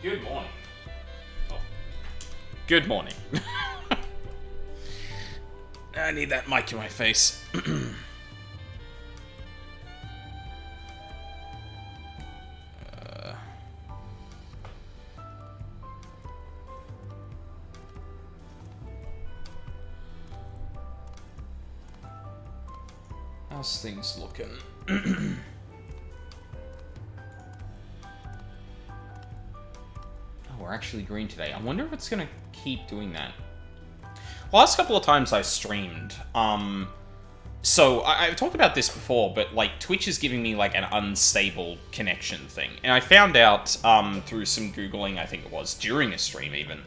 Good morning. Oh. Good morning. I need that mic in my face. How's things looking? We're actually green today. I wonder if it's gonna keep doing that. Last couple of times I streamed, so I've talked about this before, but like Twitch is giving me like an unstable connection thing, and I found out through some Googling, I think it was during a stream even,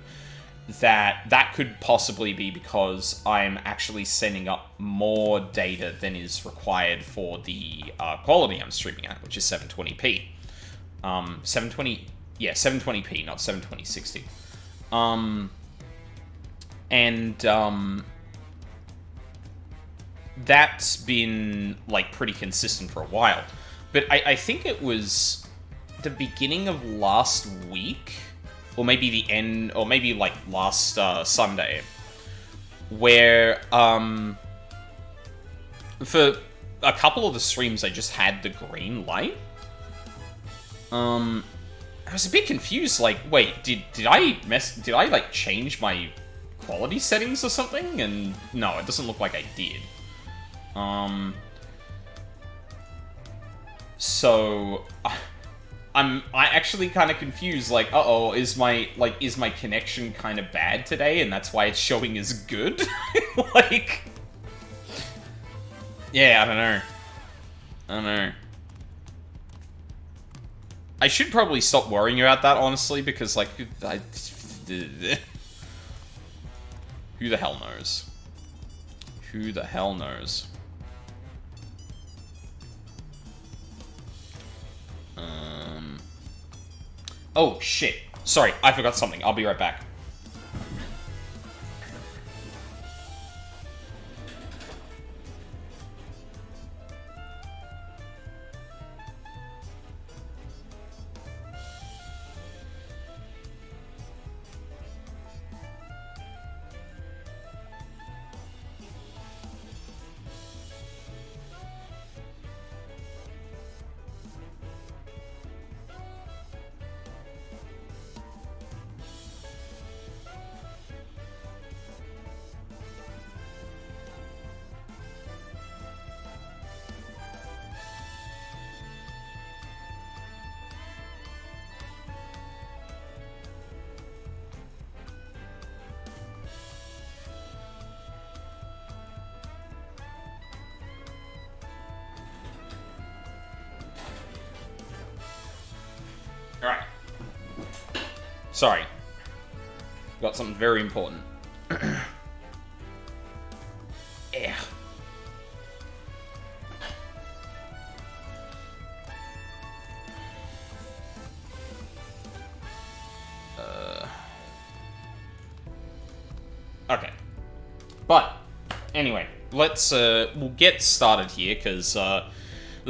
that could possibly be because I'm actually sending up more data than is required for the quality I'm streaming at, which is 720p. 720p, not 72060. That's been, like, pretty consistent for a while. But I think it was the beginning of last week, or maybe the end, or maybe, like, last Sunday, where, for a couple of the streams I just had the green light. I was a bit confused, like, wait, did I like, change my quality settings or something? And no, it doesn't look like I did. So, I'm actually kind of confused, like, uh-oh, is my connection kind of bad today, and that's why it's showing as good? Like, yeah, I don't know. I should probably stop worrying about that, honestly, because, like, who the hell knows? Who the hell knows? Oh, shit. Sorry, I forgot something. I'll be right back. Alright. Sorry. Got something very important. Yeah. Okay. But, anyway, we'll get started here, because, the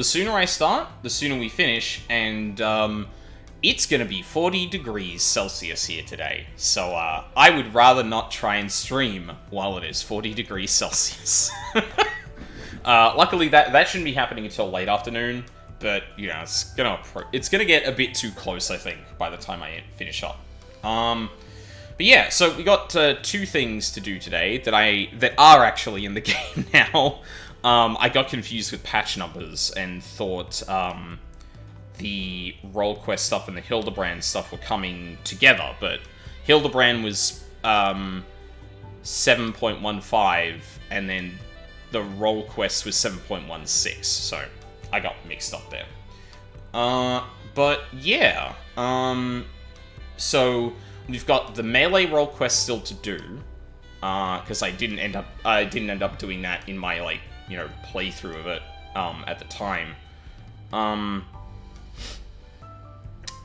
sooner I start, the sooner we finish, and, it's gonna be 40 degrees Celsius here today, so, I would rather not try and stream while it is 40 degrees Celsius. Luckily, that shouldn't be happening until late afternoon, but, you know, it's gonna get a bit too close, I think, by the time I finish up. But yeah, so we got two things to do today that are actually in the game now. I got confused with patch numbers and thought the role quest stuff and the Hildebrand stuff were coming together, but Hildebrand was 7.15, and then the role quest was 7.16, so I got mixed up there. But yeah, so we've got the melee role quest still to do, because I didn't end up doing that in my, like, you know, playthrough of it at the time.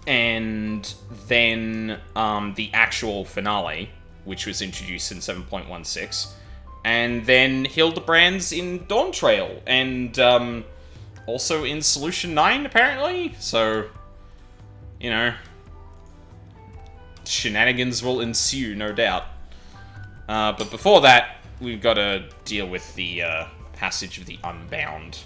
And then the actual finale, which was introduced in 7.16, and then Hildebrand's in Dawn Trail, and also in Solution 9, apparently. So, you know, shenanigans will ensue, no doubt. But before that, we've got to deal with the passage of the Unbound.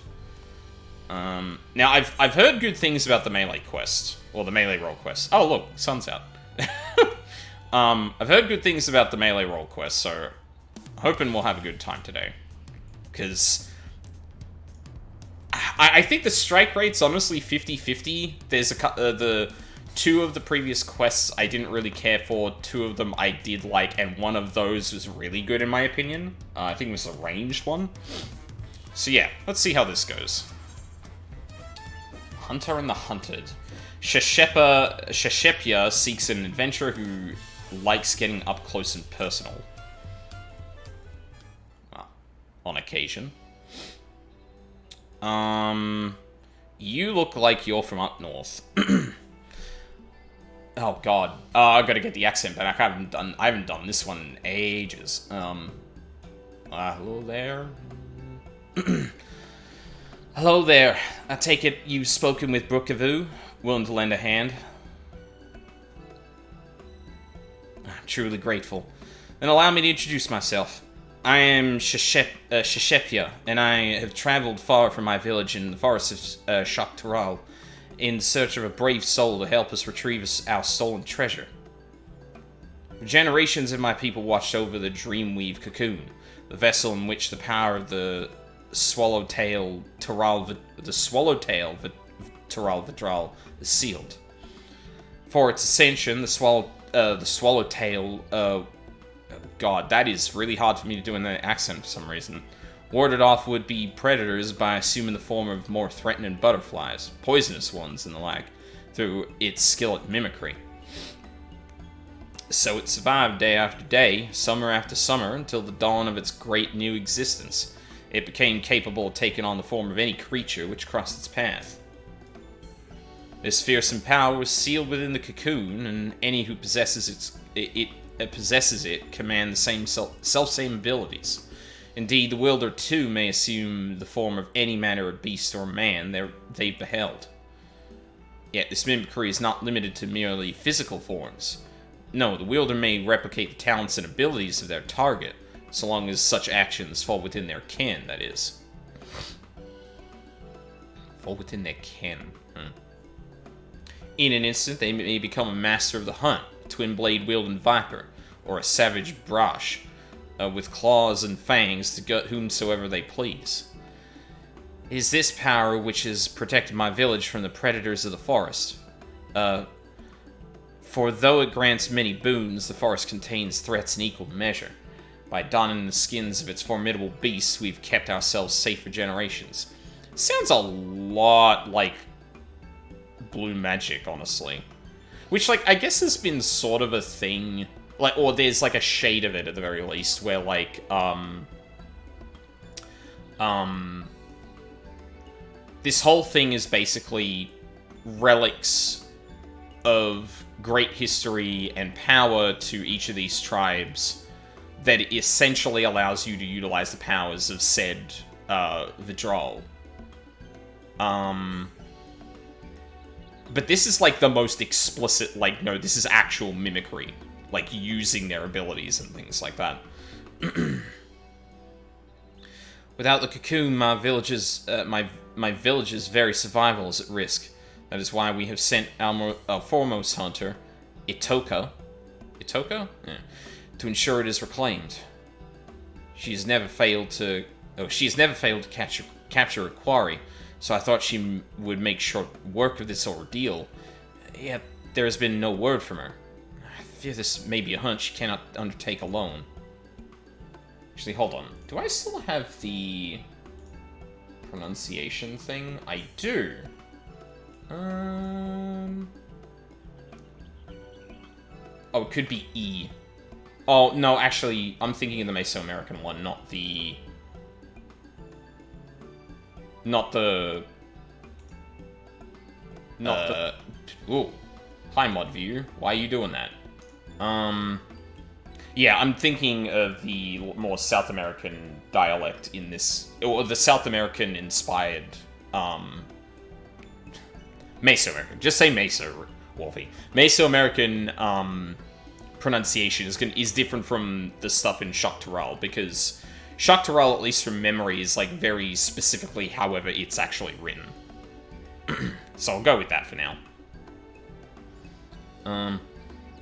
Now, I've heard good things about the melee quest, or the melee roll quest. Oh, look, sun's out. I've heard good things about the melee roll quest, so hoping we'll have a good time today. Because I think the strike rate's honestly 50-50. There's the two of the previous quests I didn't really care for, two of them I did like, and one of those was really good in my opinion. I think it was a ranged one. So yeah, let's see how this goes. Hunter and the Hunted. Shashepia seeks an adventurer who likes getting up close and personal. Well, on occasion. You look like you're from up north. Oh god. I gotta get the accent back. I haven't done this one in ages. Hello there. Hello there. I take it you've spoken with Brookavu, willing to lend a hand. I'm truly grateful. Then allow me to introduce myself. I am Shashepia, and I have traveled far from my village in the forests of Shaktaral in search of a brave soul to help us retrieve our stolen treasure. For generations of my people watched over the Dreamweave cocoon, the vessel in which the power of the Swallowtail Vitral is sealed. For its ascension, the Swallowtail, God, that is really hard for me to do in that accent for some reason, warded off would-be predators by assuming the form of more threatening butterflies, poisonous ones and the like, through its skill at mimicry. So it survived day after day, summer after summer, until the dawn of its great new existence. It became capable of taking on the form of any creature which crossed its path. This fearsome power was sealed within the cocoon, and any who possesses it command the self-same abilities. Indeed, the wielder too may assume the form of any manner of beast or man they've beheld. Yet this mimicry is not limited to merely physical forms. No, the wielder may replicate the talents and abilities of their target, so long as such actions fall within their ken, that is. Fall within their ken. In an instant, they may become a master of the hunt, a twin-blade wielding viper, or a savage brash, with claws and fangs to gut whomsoever they please. It is this power which has protected my village from the predators of the forest. For though it grants many boons, the forest contains threats in equal measure. By donning the skins of its formidable beasts, we've kept ourselves safe for generations. Sounds a lot like blue magic, honestly. Which, like, I guess has been sort of a thing. Like, or there's, like, a shade of it, at the very least, where, like, this whole thing is basically relics of great history and power to each of these tribes that essentially allows you to utilize the powers of said Vidral. But this is, like, the most explicit, like, no, this is actual mimicry. Like, using their abilities and things like that. Without the cocoon, my village's very survival is at risk. That is why we have sent our foremost hunter, Itoka. Itoka? Yeah. To ensure it is reclaimed. She has never failed to capture a quarry, so I thought she would make short work of this ordeal. Yet there has been no word from her. I fear this may be a hunt she cannot undertake alone. Actually, hold on. Do I still have the pronunciation thing? I do. Oh, it could be E. Oh, no, actually, I'm thinking of the Mesoamerican one, not the... Ooh. Hi, Modview. Why are you doing that? Yeah, I'm thinking of the more South American dialect in this... Or the South American-inspired, Mesoamerican. Just say Meso, Wolfie. Mesoamerican, pronunciation is different from the stuff in Shock Tural, because Shock Tural, at least from memory, is like very specifically however it's actually written. So I'll go with that for now.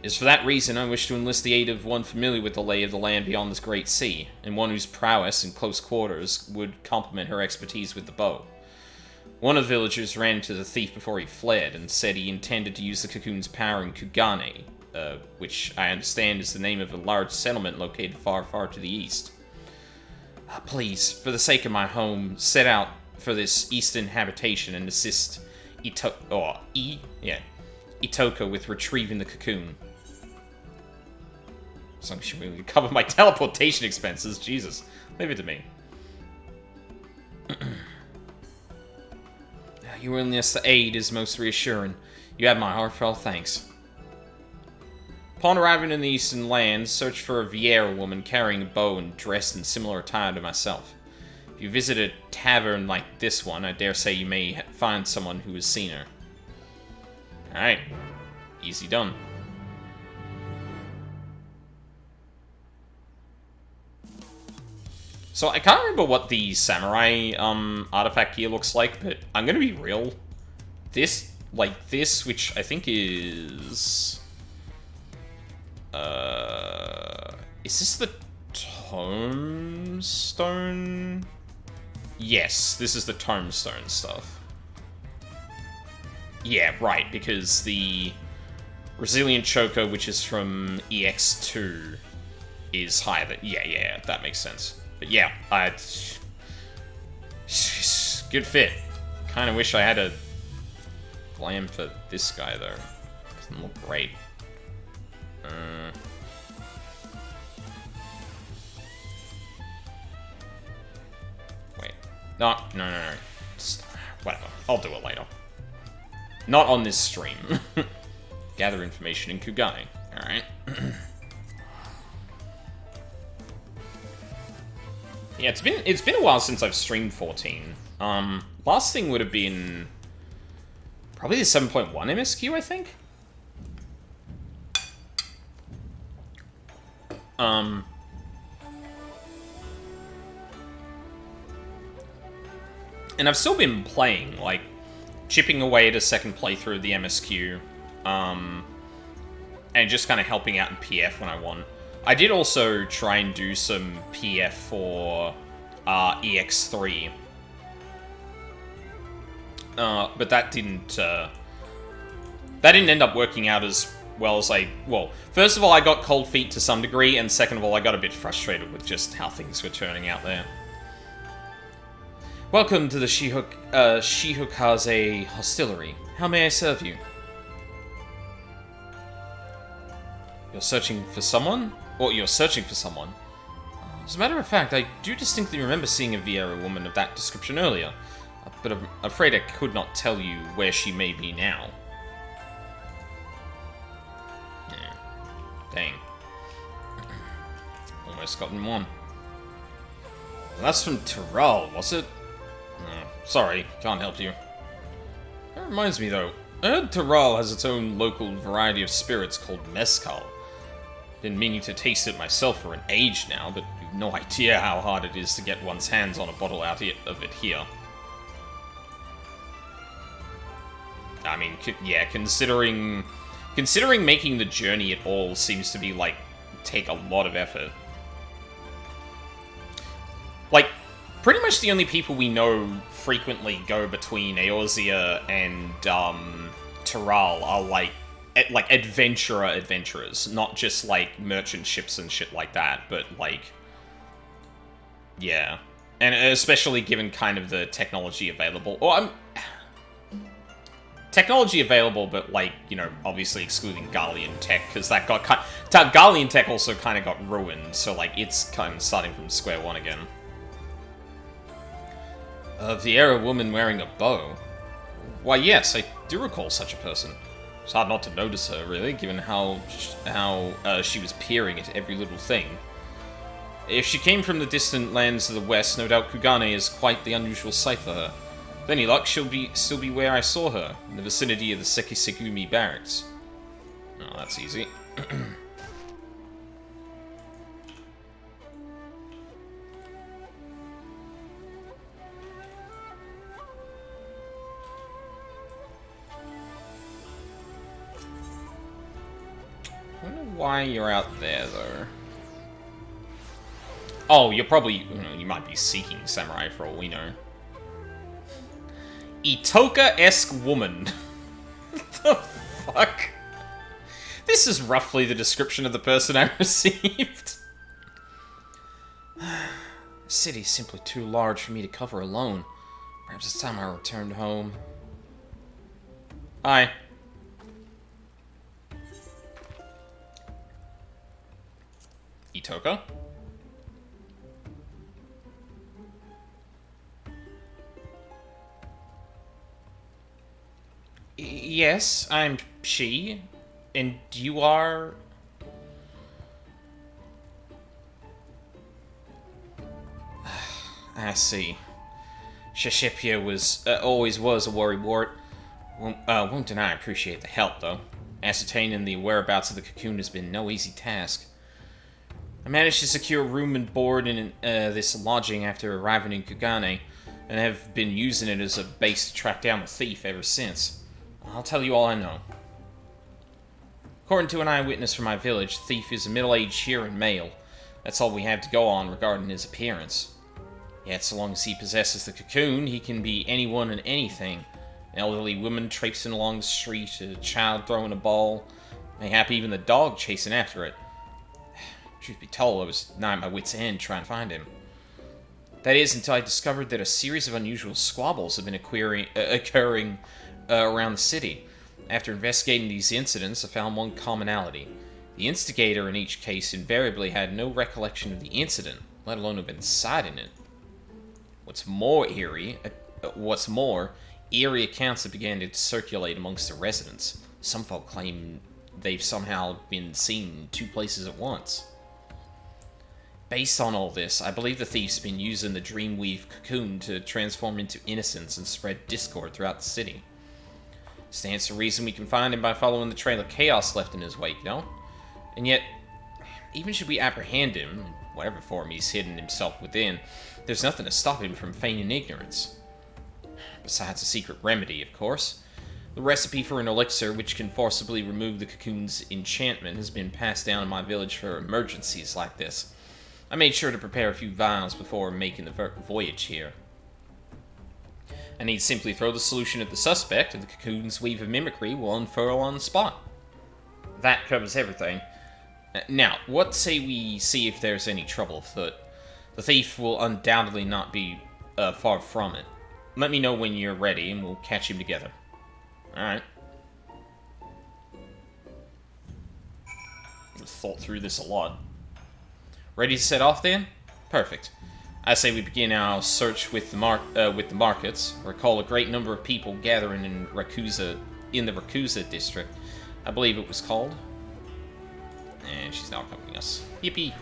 It's for that reason I wish to enlist the aid of one familiar with the lay of the land beyond this great sea, and one whose prowess in close quarters would complement her expertise with the bow. One of the villagers ran to the thief before he fled, and said he intended to use the cocoon's power in Kugane, which I understand is the name of a large settlement located far, far to the east. Please, for the sake of my home, set out for this eastern habitation and assist Itoko with retrieving the cocoon. So she will cover my teleportation expenses. Jesus, leave it to me. Your willingness to aid is most reassuring. You have my heartfelt thanks. Upon arriving in the eastern lands, search for a Vieira woman carrying a bow and dressed in similar attire to myself. If you visit a tavern like this one, I dare say you may find someone who has seen her. Alright. Easy done. So I can't remember what the samurai artifact gear looks like, but I'm gonna be real. This, which I think is... is this the Tomestone? Yes, this is the Tomestone stuff. Yeah, right, because the Resilient Choker, which is from EX2, is higher than... Yeah, that makes sense. But yeah, good fit. Kind of wish I had a glam for this guy, though. Doesn't look great. Wait. No. Whatever. I'll do it later. Not on this stream. Gather information in Kugane. Alright. Yeah, it's been a while since I've streamed 14. Last thing would have been probably the 7.1 MSQ, I think. And I've still been playing, like, chipping away at a second playthrough of the MSQ, and just kind of helping out in PF when I want. I did also try and do some PF for EX3, but that didn't end up working out as well as well, first of all, I got cold feet to some degree, and second of all, I got a bit frustrated with just how things were turning out there. Welcome to the Shihokaze Hostelry. How may I serve you? You're searching for someone? Or you're searching for someone? As a matter of fact, I do distinctly remember seeing a Vieira woman of that description earlier, but I'm afraid I could not tell you where she may be now. Yeah. Dang. Almost gotten one. That's from Tyrell, was it? Sorry, can't help you. That reminds me, though. I heard Tyrell has its own local variety of spirits called mezcal. Been meaning to taste it myself for an age now, but you've no idea how hard it is to get one's hands on a bottle of it here. I mean, yeah, considering making the journey at all seems to be, like, take a lot of effort. Like, pretty much the only people we know frequently go between Eorzea and, Tyrell are, like, adventurers, not just, like, merchant ships and shit like that, but, like, yeah. And especially given kind of the technology available. Or, technology available, but, like, you know, obviously excluding Garlean tech, because that got Garlean tech also kind of got ruined, so, like, it's kind of starting from square one again. A Vieira woman wearing a bow? Why, yes, I do recall such a person. It's hard not to notice her, really, given how she was peering at every little thing. If she came from the distant lands of the west, no doubt Kugane is quite the unusual sight for her. With any luck, she'll still be where I saw her, in the vicinity of the Sekisegumi barracks. Oh, that's easy. why you're out there, though. Oh, you're probably... you might be seeking samurai for all we know. Itoka-esque woman. What the fuck? This is roughly the description of the person I received. The city is simply too large for me to cover alone. Perhaps it's time I returned home. Hi. Itoka? Yes, I'm she. And you are... I see. Shishipia was, always was a worrywart. Won't deny I appreciate the help, though. Ascertaining the whereabouts of the cocoon has been no easy task. I managed to secure room and board in this lodging after arriving in Kugane, and have been using it as a base to track down the thief ever since. I'll tell you all I know. According to an eyewitness from my village, the thief is a middle-aged Shiran male. That's all we have to go on regarding his appearance. Yet, so long as he possesses the cocoon, he can be anyone and anything. An elderly woman traipsing along the street, a child throwing a ball, mayhap even the dog chasing after it. Truth be told, I was nigh at my wit's end trying to find him. That is, until I discovered that a series of unusual squabbles have been occurring around the city. After investigating these incidents, I found one commonality. The instigator in each case invariably had no recollection of the incident, let alone have been citing it. What's more, eerie accounts have began to circulate amongst the residents. Some folk claim they've somehow been seen in two places at once. Based on all this, I believe the thief's been using the Dreamweave cocoon to transform into innocence and spread discord throughout the city. Stands to reason we can find him by following the trail of chaos left in his wake, no? And yet, even should we apprehend him, in whatever form he's hidden himself within, there's nothing to stop him from feigning ignorance. Besides a secret remedy, of course. The recipe for an elixir which can forcibly remove the cocoon's enchantment has been passed down in my village for emergencies like this. I made sure to prepare a few vials before making the voyage here. I need simply throw the solution at the suspect, and the cocoon's weave of mimicry will unfurl on the spot. That covers everything. Now, what say we see if there's any trouble afoot? The thief will undoubtedly not be far from it. Let me know when you're ready, and we'll catch him together. Alright. I've thought through this a lot. Ready to set off, then? Perfect. I say we begin our search with the markets. Recall a great number of people gathering in the Rakusa district. I believe it was called. And she's now accompanying us. Yippee.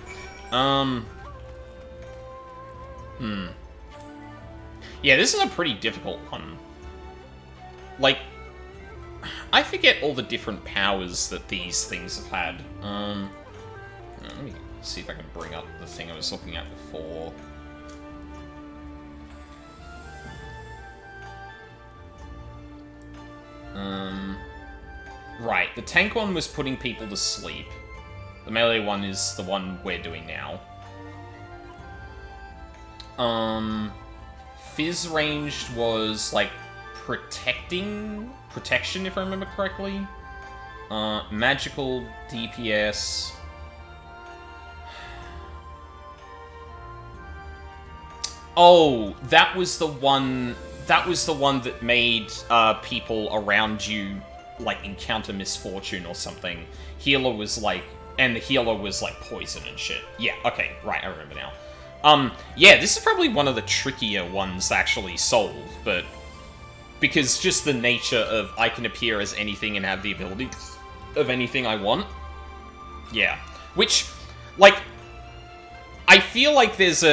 Yeah, this is a pretty difficult one. Like, I forget all the different powers that these things have had. Let me see if I can bring up the thing I was looking at before. Right, the tank one was putting people to sleep. The melee one is the one we're doing now. Fizz ranged was, like, protection, if I remember correctly. Magical DPS. Oh, that was the one that made people around you, like, encounter misfortune or something. Healer was, like, and the healer was, like, poison and shit. Yeah, okay, right, I remember now. Yeah, this is probably one of the trickier ones to actually solve, but... because just the nature of I can appear as anything and have the ability of anything I want. Yeah. Which, like... I feel like there's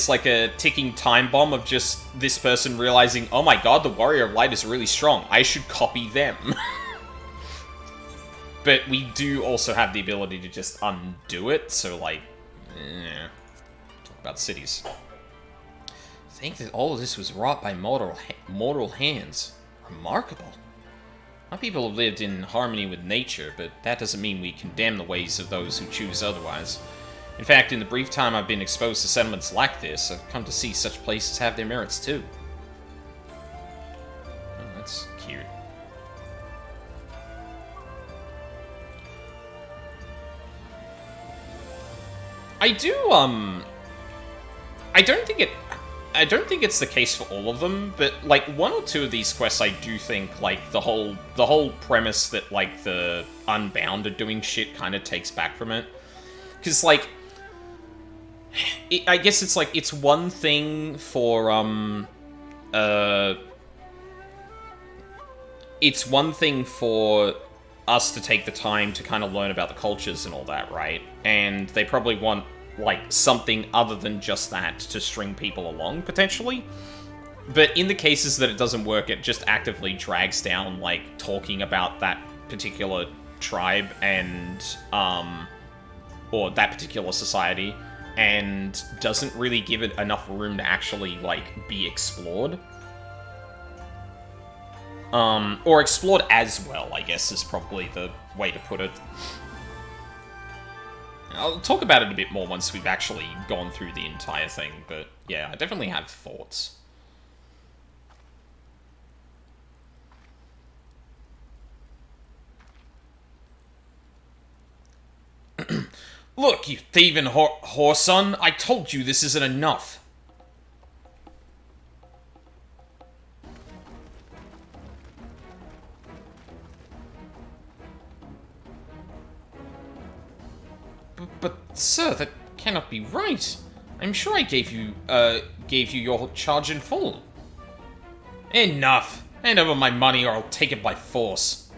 like a ticking time bomb of just this person realizing, oh my god, the Warrior of Light is really strong. I should copy them. But we do also have the ability to just undo it, so like, talk about cities. Think that all of this was wrought by mortal hands. Remarkable. Our people have lived in harmony with nature, but that doesn't mean we condemn the ways of those who choose otherwise. In fact, in the brief time I've been exposed to settlements like this, I've come to see such places have their merits too. Oh, that's cute. I don't think it's the case for all of them, but like one or two of these quests I do think like the whole premise that like the Unbound are doing shit kind of takes back from it. Cuz like I guess it's like it's one thing for it's one thing for us to take the time to kind of learn about the cultures and all that, right? And they probably want like something other than just that to string people along, potentially. But in the cases that it doesn't work, it just actively drags down, like, talking about that particular tribe and, or that particular society, and doesn't really give it enough room to actually, like, be explored. Or explored as well, I guess, is probably the way to put it. I'll talk about it a bit more once we've actually gone through the entire thing, but yeah, I definitely have thoughts. Look, you thieving whoreson, I told you this isn't enough. But sir, that cannot be right. I'm sure I gave you your charge in full. Enough! Hand over my money or I'll take it by force.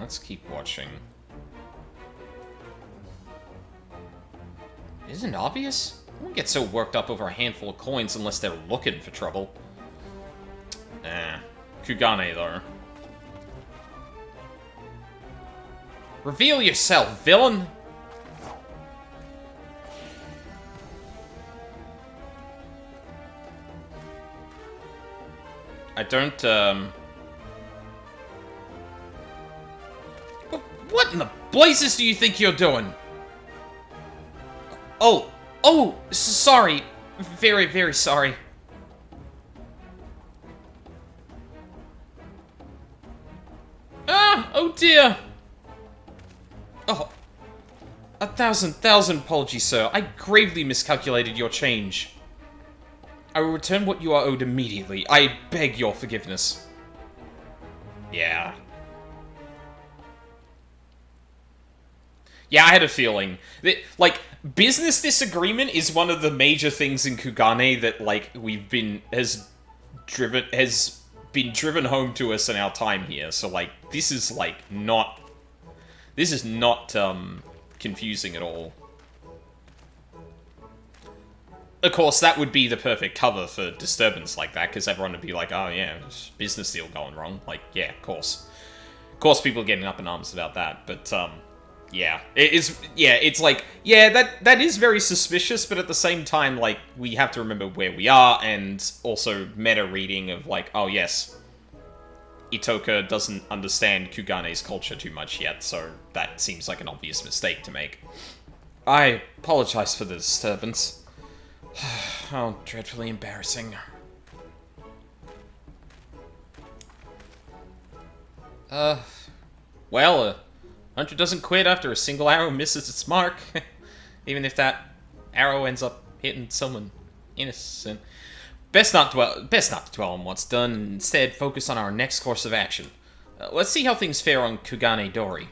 Let's keep watching. Isn't it obvious? I won't get so worked up over a handful of coins unless they're looking for trouble. Kugane, though. Reveal yourself, villain! I don't, What in the blazes do you think you're doing? Oh, sorry. Very, very sorry. Oh dear. Oh, a thousand apologies, sir. I gravely miscalculated your change. I will return what you are owed immediately. I beg your forgiveness. Yeah. Yeah, I had a feeling. That, like, business disagreement is one of the major things in Kugane that, like, has been driven home to us in our time here. So, like, this is not confusing at all. Of course, that would be the perfect cover for disturbance like that, because everyone would be like, oh yeah, there's a business deal going wrong. Like, yeah, of course. Of course people are getting up in arms about that, but, yeah. It's like, yeah, that is very suspicious, but at the same time, like, we have to remember where we are, and also meta reading of, like, oh yes, Itoka doesn't understand Kugane's culture too much yet, so that seems like an obvious mistake to make. I apologize for the disturbance. How dreadfully embarrassing. Well, a hunter doesn't quit after a single arrow misses its mark. Even if that arrow ends up hitting someone innocent. Best not to dwell on what's done, and instead focus on our next course of action. Let's see how things fare on Kugane Dori.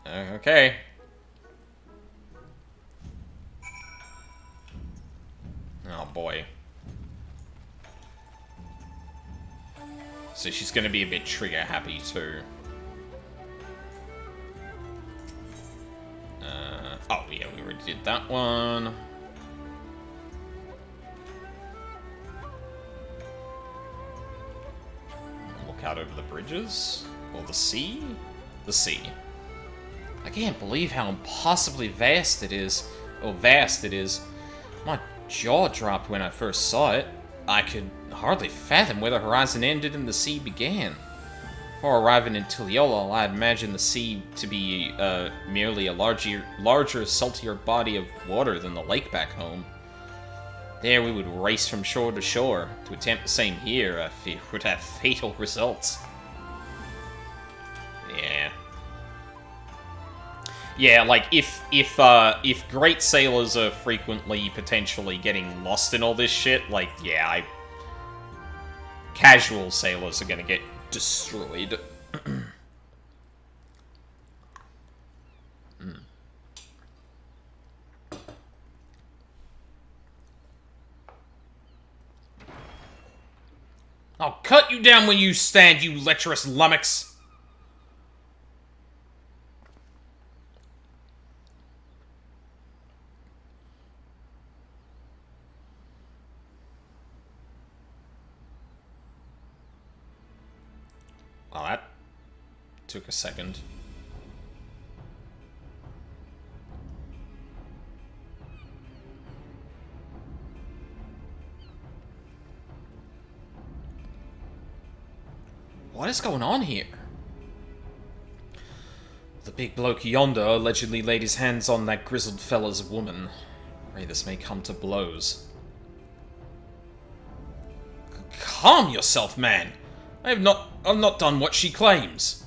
Okay. Oh boy. So she's gonna be a bit trigger happy too. Oh yeah, we already did that one. Look out over the bridges. Or the sea? The sea. I can't believe how impossibly vast it is. Or vast it is. My jaw dropped when I first saw it. I could hardly fathom where the horizon ended and the sea began. Before arriving in Tiliola, I had imagined the sea to be merely a larger, saltier body of water than the lake back home. There we would race from shore to shore. To attempt the same here, I fear, would have fatal results. Yeah. Yeah, like, if great sailors are frequently potentially getting lost in all this shit, like, yeah, casual sailors are gonna get destroyed. I'll cut you down when you stand, you lecherous lummox! Well, that took a second. What is going on here? The big bloke yonder allegedly laid his hands on that grizzled fella's woman. Pray this may come to blows. Calm yourself, man! I've not done what she claims.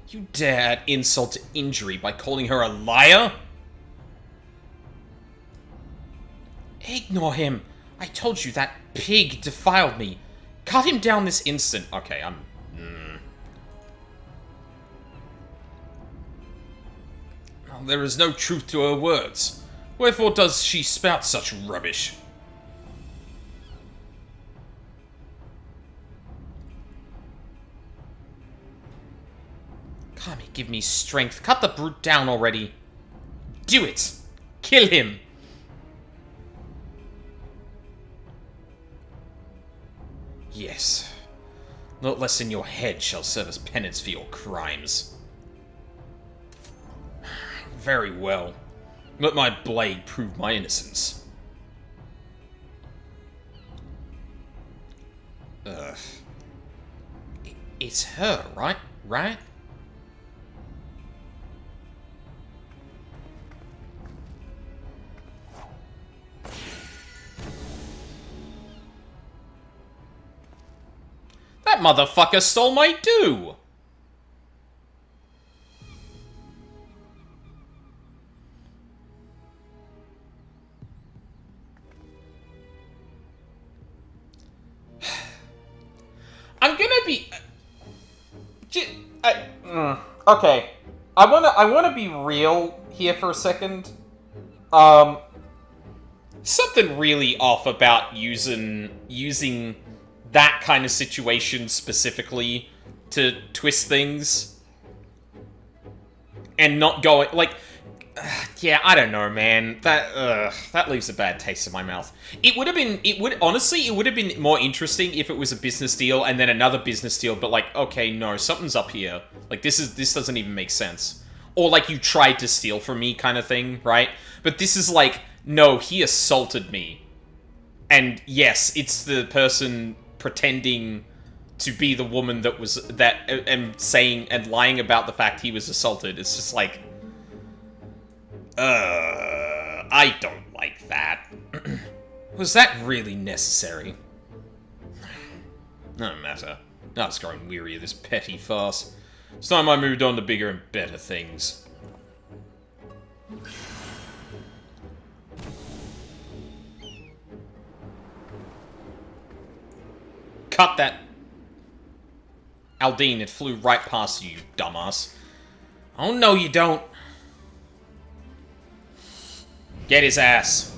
You dare add insult to injury by calling her a liar? Ignore him. I told you that pig defiled me. Cut him down this instant. Okay, Well, there is no truth to her words. Wherefore does she spout such rubbish? Kami, give me strength. Cut the brute down already. Do it! Kill him! Yes. Not less in your head shall serve as penance for your crimes. Very well. Let my blade prove my innocence. It's her, right? Right? That motherfucker stole my dew! I'm gonna be... Okay. I wanna be real here for a second. Something really off about using that kind of situation specifically to twist things. And not going, like... yeah, I don't know, man. That leaves a bad taste in my mouth. Honestly, it would have been more interesting if it was a business deal and then another business deal, but like, okay, no, something's up here. Like, this doesn't even make sense. Or like, you tried to steal from me kind of thing, right? But this is like, no, he assaulted me. And yes, it's the person pretending to be the woman that was, and saying, and lying about the fact he was assaulted. It's just like... I don't like that. Was that really necessary? No matter. I was growing weary of this petty farce. It's time I moved on to bigger and better things. Cut that! Aldine, it flew right past you, dumbass. Oh no, you don't. Get his ass.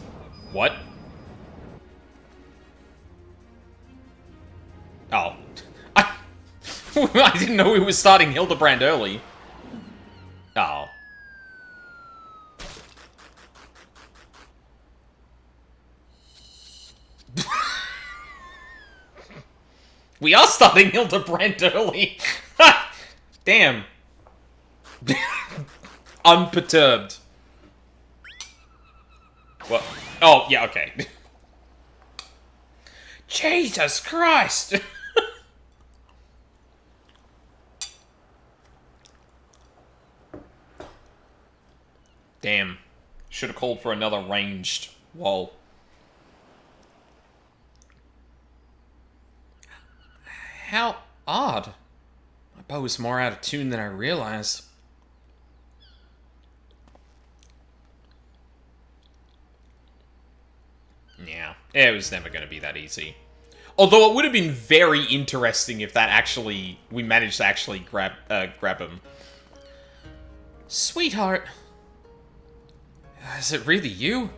What? Oh. I didn't know we were starting Hildebrand early. Oh. We are starting Hildebrand early. Damn. Unperturbed. What? Oh, yeah, okay. Jesus Christ! Damn. Should have called for another ranged wall. How odd. My bow was more out of tune than I realized. Yeah, it was never going to be that easy. Although it would have been very interesting if that actually... we managed to actually grab him. Sweetheart. Is it really you?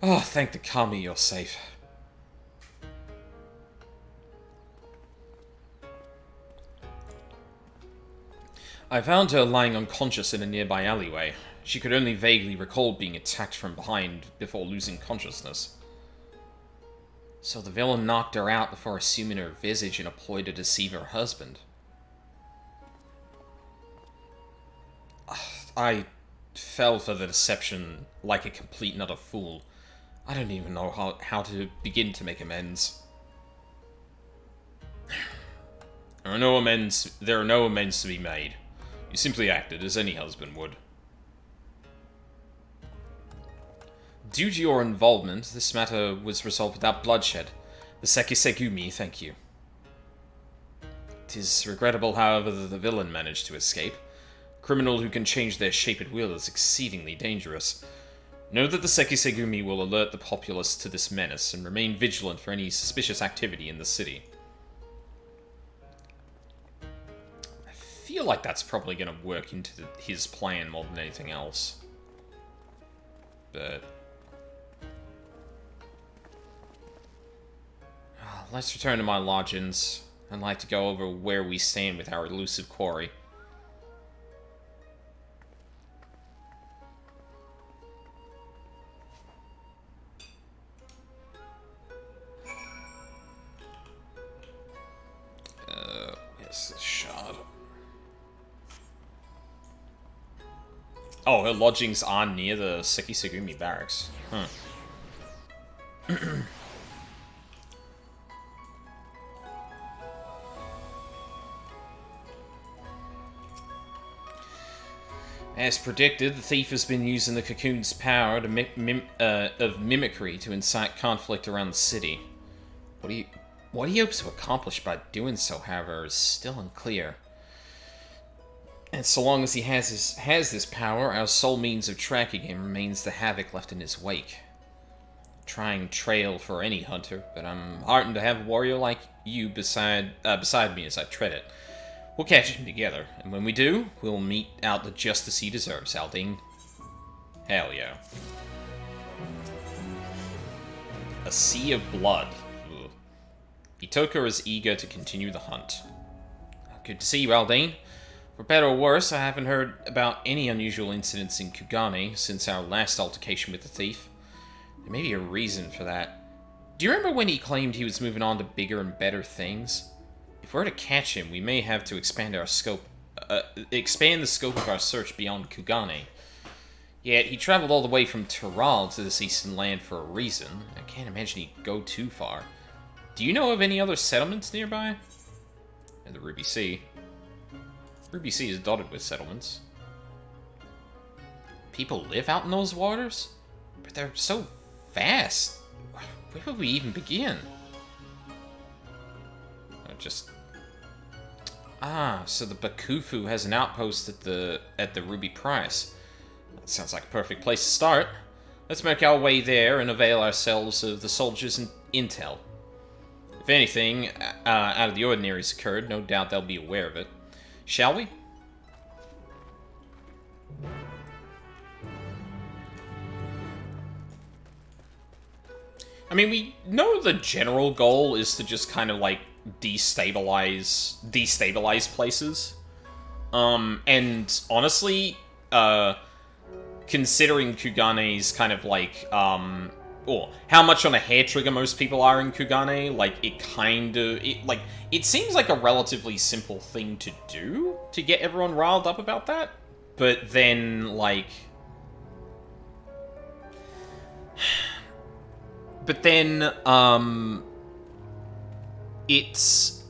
Oh, thank the Kami you're safe. I found her lying unconscious in a nearby alleyway. She could only vaguely recall being attacked from behind before losing consciousness. So the villain knocked her out before assuming her visage and a ploy to deceive her husband. I fell for the deception like a complete and utter fool. I don't even know how to begin to make amends. There are no amends to be made. You simply acted as any husband would. Due to your involvement, this matter was resolved without bloodshed. The Sekisegumi thank you. It is regrettable, however, that the villain managed to escape. A criminal who can change their shape at will is exceedingly dangerous. Know that the Sekisegumi will alert the populace to this menace and remain vigilant for any suspicious activity in the city. I feel like that's probably going to work into his plan more than anything else. But... let's return to my lodgings. I'd like to go over where we stand with our elusive quarry. Where's the shard? Oh, her lodgings are near the Sekisegumi barracks. Huh. As predicted, the thief has been using the cocoon's power of mimicry to incite conflict around the city. What he hopes to accomplish by doing so, however, is still unclear. And so long as he has this power, our sole means of tracking him remains the havoc left in his wake. Trying trail for any hunter, but I'm heartened to have a warrior like you beside me as I tread it. We'll catch him together, and when we do, we'll mete out the justice he deserves, Aldine. Hell yeah. A sea of blood. Ugh. Itoka is eager to continue the hunt. Good to see you, Aldine. For better or worse, I haven't heard about any unusual incidents in Kugane since our last altercation with the thief. There may be a reason for that. Do you remember when he claimed he was moving on to bigger and better things? If we're to catch him, we may have to expand the scope of our search beyond Kugane. Yet, he traveled all the way from Tiral to this eastern land for a reason. I can't imagine he'd go too far. Do you know of any other settlements nearby? And the Ruby Sea. Ruby Sea is dotted with settlements. People live out in those waters? But they're so vast. Where would we even begin? So the Bakufu has an outpost at the Ruby Price. That sounds like a perfect place to start. Let's make our way there and avail ourselves of the soldiers' intel. If anything out of the ordinary has occurred, no doubt they'll be aware of it. Shall we? I mean, we know the general goal is to just kind of, like, destabilize places. And honestly, considering Kugane's kind of, like, or how much on a hair trigger most people are in Kugane, like, it seems like a relatively simple thing to do to get everyone riled up about that. But then, like... But then, it's...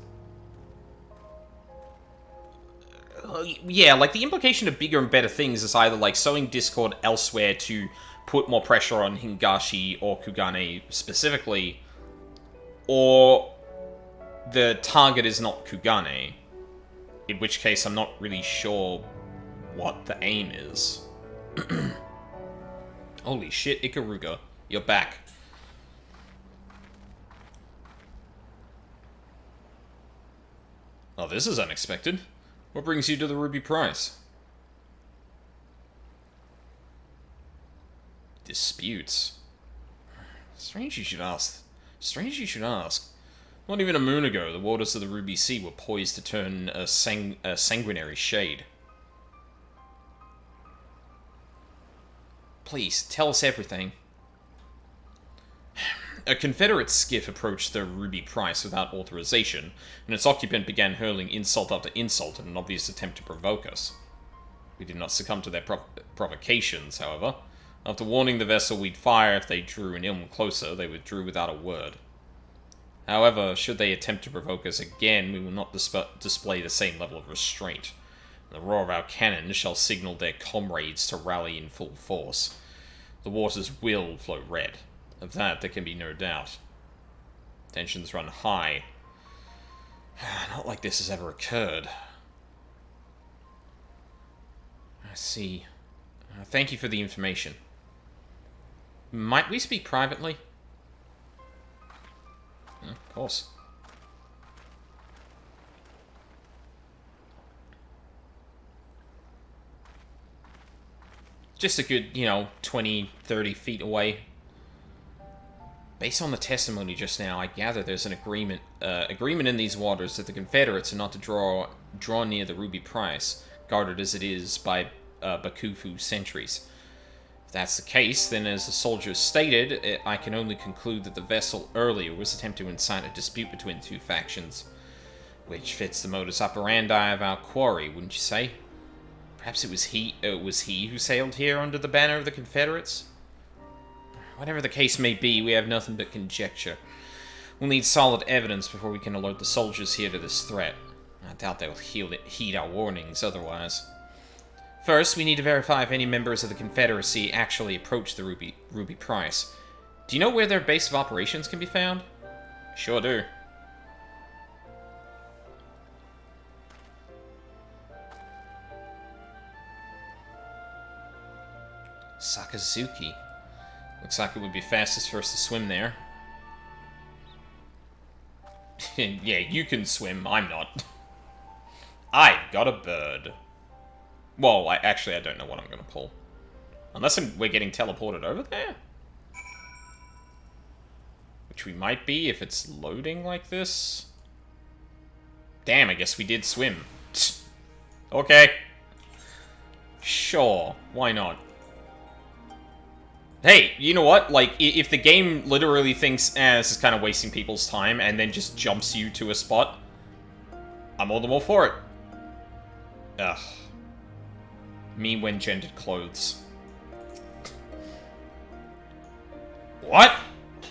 yeah, like, the implication of bigger and better things is either, like, sowing discord elsewhere to put more pressure on Hingashi or Kugane specifically, or the target is not Kugane, in which case I'm not really sure what the aim is. Holy shit, Ikaruga, you're back. Oh, this is unexpected. What brings you to the Ruby Prize? Disputes. Strange you should ask. Strange you should ask. Not even a moon ago, the waters of the Ruby Sea were poised to turn a sanguinary shade. Please, tell us everything. A Confederate skiff approached the Ruby Price without authorization, and its occupant began hurling insult after insult in an obvious attempt to provoke us. We did not succumb to their provocations, however. After warning the vessel we'd fire if they drew an ilm closer, they withdrew without a word. However, should they attempt to provoke us again, we will not display the same level of restraint. The roar of our cannon shall signal their comrades to rally in full force. The waters will flow red. Of that, there can be no doubt. Tensions run high. Not like this has ever occurred. I see. Thank you for the information. Might we speak privately? Of course. Just a good, 20, 30 feet away. Based on the testimony just now, I gather there's an agreement in these waters that the Confederates are not to draw near the Ruby Price, guarded as it is by Bakufu sentries. If that's the case, then as the soldiers stated, I can only conclude that the vessel earlier was attempting to incite a dispute between the two factions, which fits the modus operandi of our quarry, wouldn't you say? Perhaps it was he who sailed here under the banner of the Confederates? Whatever the case may be, we have nothing but conjecture. We'll need solid evidence before we can alert the soldiers here to this threat. I doubt they will heed our warnings otherwise. First, we need to verify if any members of the Confederacy actually approached the Ruby Price. Do you know where their base of operations can be found? Sure do. Sakazuki. Looks like it would be fastest for us to swim there. Yeah, you can swim, I'm not. I've got a bird. Well, actually, I don't know what I'm going to pull. Unless we're getting teleported over there? Which we might be if it's loading like this. Damn, I guess we did swim. Okay. Sure, why not? Hey, you know what? Like, if the game literally thinks, this is kind of wasting people's time, and then just jumps you to a spot, I'm all the more for it. Ugh. Me when gendered clothes. What?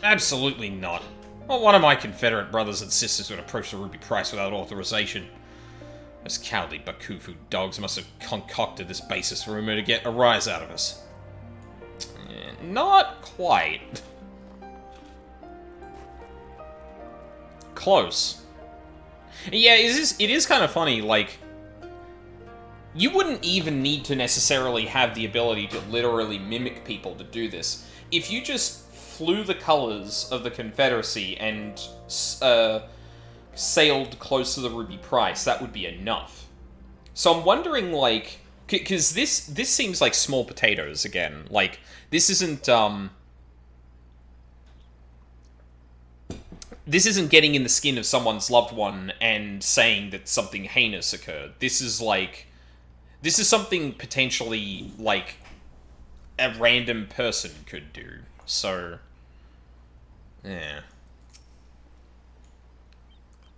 Absolutely not. Well, one of my Confederate brothers and sisters would approach the Ruby Price without authorization. Those cowardly Bakufu dogs must have concocted this baseless rumor to get a rise out of us. Not quite. Close. Yeah, it is kind of funny, like, you wouldn't even need to necessarily have the ability to literally mimic people to do this. If you just flew the colors of the Confederacy and sailed close to the Ruby Price, that would be enough. So I'm wondering, like, because this seems like small potatoes again. Like, this isn't getting in the skin of someone's loved one and saying that something heinous occurred. This is something potentially, like, a random person could do. So, yeah.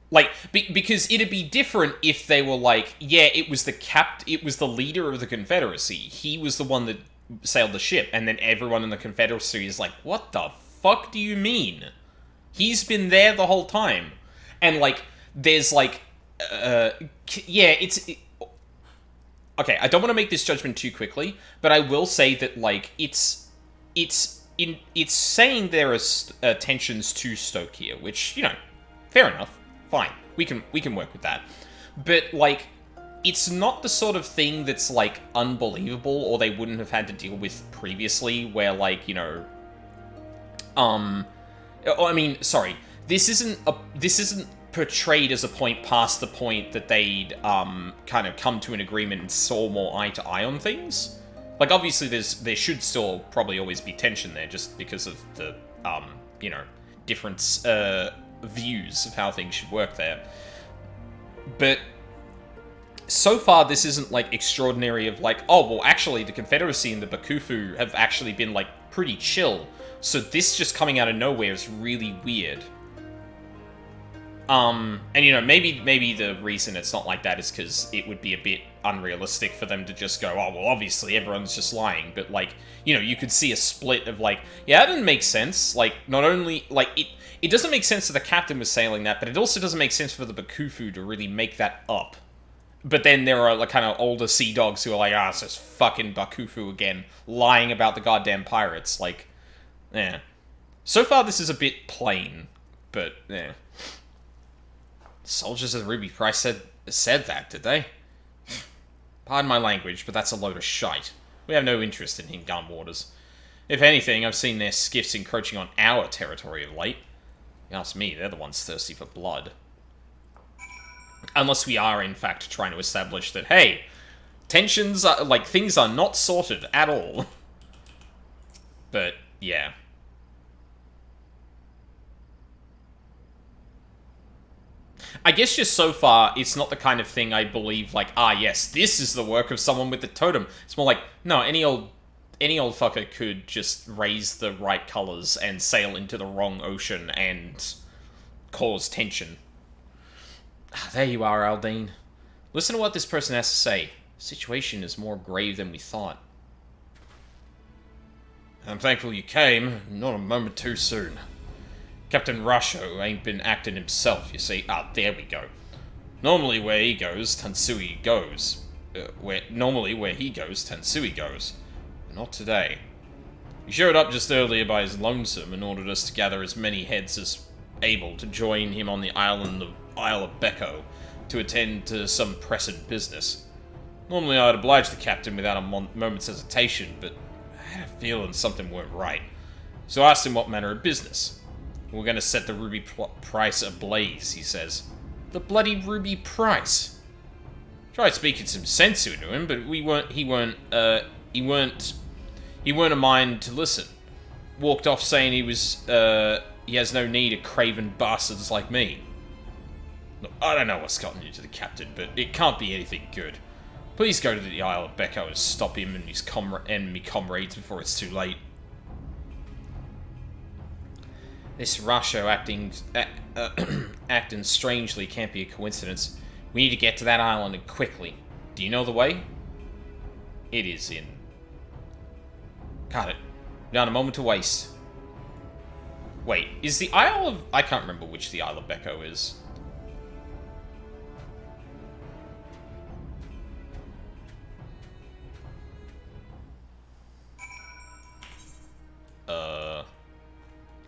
Like, because it'd be different if they were like, yeah, it was the leader of the Confederacy. He was the one that sailed the ship, and then everyone in the Confederacy is like, what the fuck do you mean? He's been there the whole time. And, like, there's, like, yeah, okay, I don't want to make this judgment too quickly, but I will say that, like, it's saying there are tensions to stoke here, which, you know, fair enough, fine, we can work with that. But, like, it's not the sort of thing that's, like, unbelievable, or they wouldn't have had to deal with previously, where, like, you know, I mean, sorry, this isn't portrayed as a point past the point that they'd, kind of come to an agreement and saw more eye to eye on things. Like, obviously, there should still probably always be tension there, just because of the, you know, different, views of how things should work there. But so far, this isn't, like, extraordinary of, like, oh, well, actually, the Confederacy and the Bakufu have actually been, like, pretty chill. So this just coming out of nowhere is really weird. And, you know, maybe the reason it's not like that is because it would be a bit unrealistic for them to just go, oh, well, obviously everyone's just lying. But, like, you know, you could see a split of, like, yeah, that didn't make sense. Like, not only, like, it doesn't make sense that the captain was sailing that, but it also doesn't make sense for the Bakufu to really make that up. But then there are, like, kind of older sea dogs who are like, it's just fucking Bakufu again, lying about the goddamn pirates. Like, yeah. So far, this is a bit plain, but, yeah. Soldiers of the Ruby Price said that, did they? Pardon my language, but that's a load of shite. We have no interest in gun waters. If anything, I've seen their skiffs encroaching on our territory of late. You ask me, they're the ones thirsty for blood. Unless we are, in fact, trying to establish that, hey, tensions are, like, things are not sorted at all. But, yeah. I guess just so far, it's not the kind of thing I believe, like, yes, this is the work of someone with the totem. It's more like, no, any old fucker could just raise the right colors and sail into the wrong ocean and cause tension. There you are, Aldine. Listen to what this person has to say. The situation is more grave than we thought. I'm thankful you came, not a moment too soon. Captain Rasho ain't been acting himself, you see. There we go. Normally where he goes, Tansui goes. Normally where he goes, Tansui goes. But not today. He showed up just earlier by his lonesome and ordered us to gather as many heads as able to join him on the Isle of Becco to attend to some pressing business. Normally I'd oblige the captain without a moment's hesitation, but I had a feeling something weren't right. So I asked him what manner of business. We're going to set the ruby price ablaze, he says. The bloody ruby price. Tried speaking some sense into him, but he weren't a mind to listen. Walked off saying he has no need of craven bastards like me. Look, I don't know what's gotten into the captain, but it can't be anything good. Please go to the Isle of Becco and stop him and his enemy comrades before it's too late. This Rasho acting strangely can't be a coincidence. We need to get to that island and quickly. Do you know the way? It is in. Got it. Not a moment to waste. Wait, is the Isle of... I can't remember which the Isle of Becco is.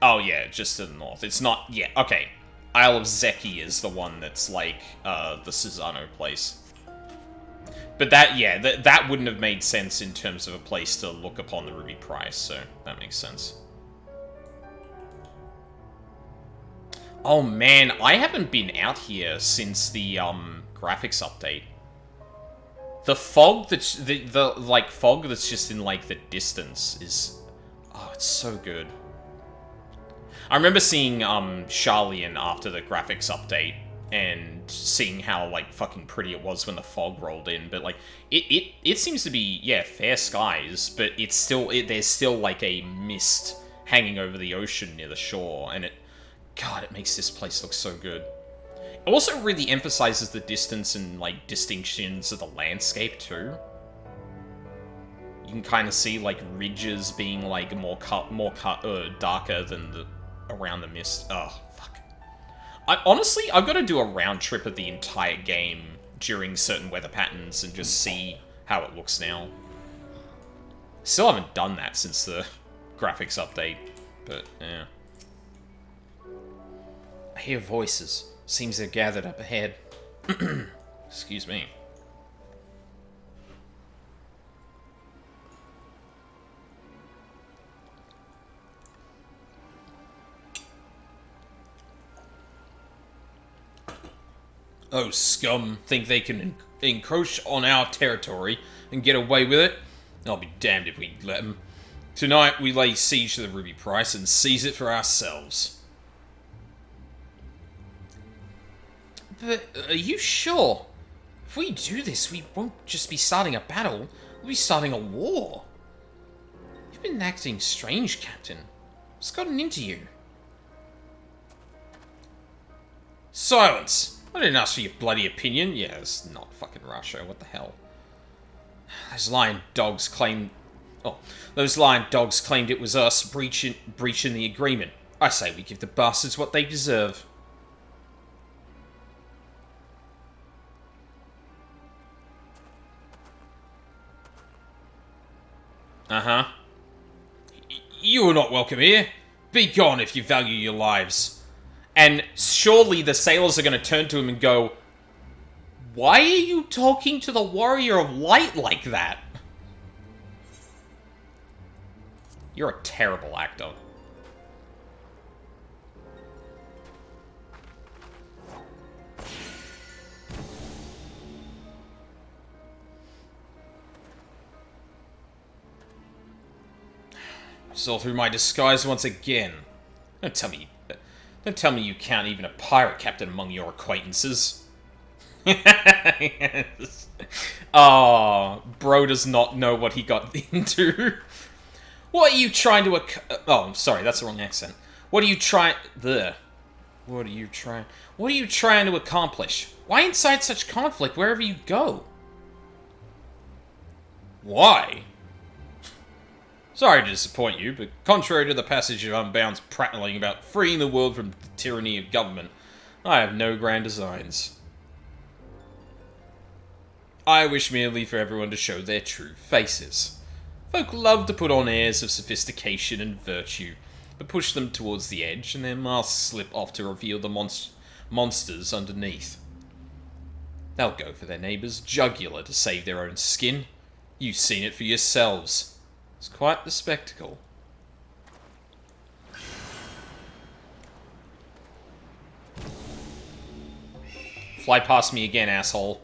Oh, yeah, just to the north. It's not... Yeah, okay. Isle of Zeki is the one that's, like, the Susano place. But that, yeah, that wouldn't have made sense in terms of a place to look upon the ruby price, so that makes sense. Oh, man, I haven't been out here since the, graphics update. The fog that's... The like, fog that's just in, like, the distance is... Oh, it's so good. I remember seeing, Charlian after the graphics update, and seeing how, like, fucking pretty it was when the fog rolled in, but, like, it seems to be, yeah, fair skies, but it's still, there's still, like, a mist hanging over the ocean near the shore, and God, it makes this place look so good. It also really emphasizes the distance and, like, distinctions of the landscape, too. can kind of see like ridges being like more darker than the around the mist. Oh fuck! Honestly, I've got to do a round trip of the entire game during certain weather patterns and just see how it looks now. Still haven't done that since the graphics update, but yeah. I hear voices. Seems they're gathered up ahead. Excuse me. Oh, scum think they can encroach on our territory and get away with it? I'll be damned if we let them. Tonight we lay siege to the Ruby Price and seize it for ourselves. But are you sure? If we do this, we won't just be starting a battle, we'll be starting a war. You've been acting strange, Captain. What's gotten into you? Silence! I didn't ask for your bloody opinion. Yeah, it's not fucking Russia. What the hell? Those lying dogs claimed... Oh, those lying dogs claimed it was us breaching the agreement. I say we give the bastards what they deserve. Uh-huh. You are not welcome here. Be gone if you value your lives. And surely the sailors are going to turn to him and go, why are you talking to the Warrior of Light like that? You're a terrible actor. Saw through my disguise once again. Don't tell me you count even a pirate captain among your acquaintances. Yes. Oh, bro does not know what he got into. What are you trying to oh, I'm sorry, that's the wrong accent. What are you trying to accomplish? Why incite such conflict wherever you go? Why? Sorry to disappoint you, but contrary to the passage of Unbound's prattling about freeing the world from the tyranny of government, I have no grand designs. I wish merely for everyone to show their true faces. Folk love to put on airs of sophistication and virtue, but push them towards the edge, and their masks slip off to reveal the monsters underneath. They'll go for their neighbour's jugular to save their own skin. You've seen it for yourselves. It's quite the spectacle. Fly past me again, asshole.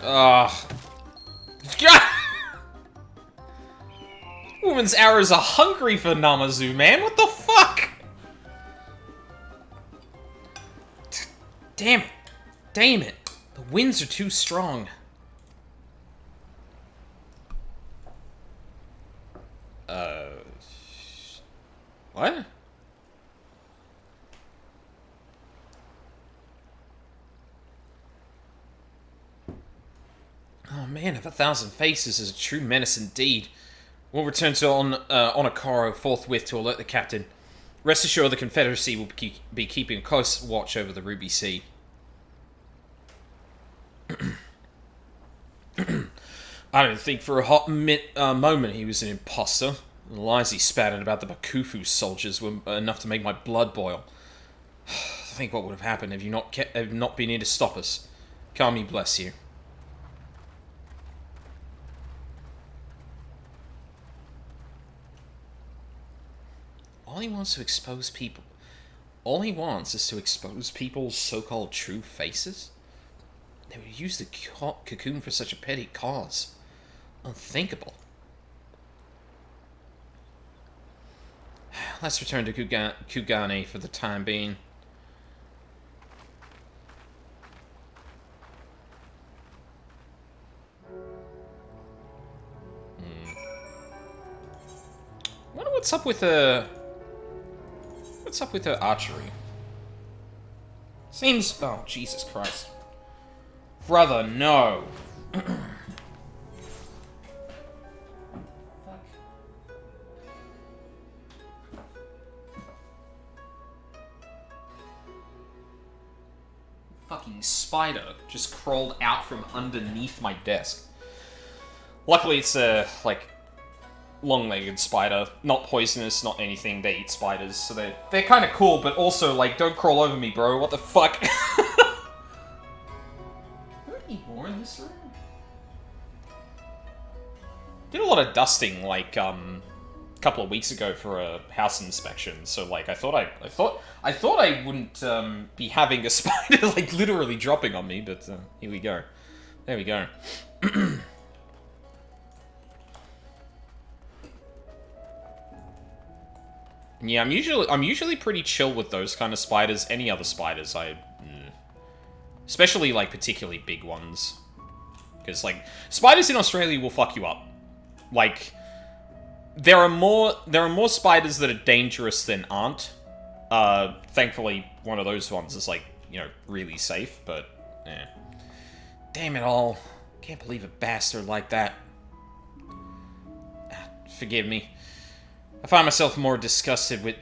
Oh. Woman's arrows are hungry for Namazu, man. What the fuck? Damn it. Damn it. The winds are too strong. What? Oh man, if 1,000 faces is a true menace indeed. We'll return to Onokoro forthwith to alert the captain. Rest assured the Confederacy will be keeping a close watch over the Ruby Sea. I don't think for a hot moment he was an imposter. The lies he spouted about the Bakufu soldiers were enough to make my blood boil. Think what would have happened if you have not been here to stop us. Kami bless you. All he wants to expose people. All he wants is to expose people's so-called true faces? They would use the cocoon for such a petty cause. Unthinkable. Let's return to Kugane for the time being. Wonder what's up with her archery. Seems... Oh, Jesus Christ. Brother, no. Fucking spider just crawled out from underneath my desk. Luckily, it's a, like, long-legged spider. Not poisonous, not anything. They eat spiders, so they're kind of cool, but also, like, don't crawl over me, bro. What the fuck? Are there any more in this room? Did a lot of dusting, like, a couple of weeks ago for a house inspection, so, like, I thought I wouldn't, be having a spider, like, literally dropping on me, but, here we go. There we go. Yeah, I'm usually pretty chill with those kind of spiders. Any other spiders, especially, like, particularly big ones. Because, like, spiders in Australia will fuck you up. Like, there are more spiders that are dangerous than aren't. Thankfully, one of those ones is, like, you know, really safe, but, eh. Damn it all. Can't believe a bastard like that. Forgive me. I find myself more disgusted with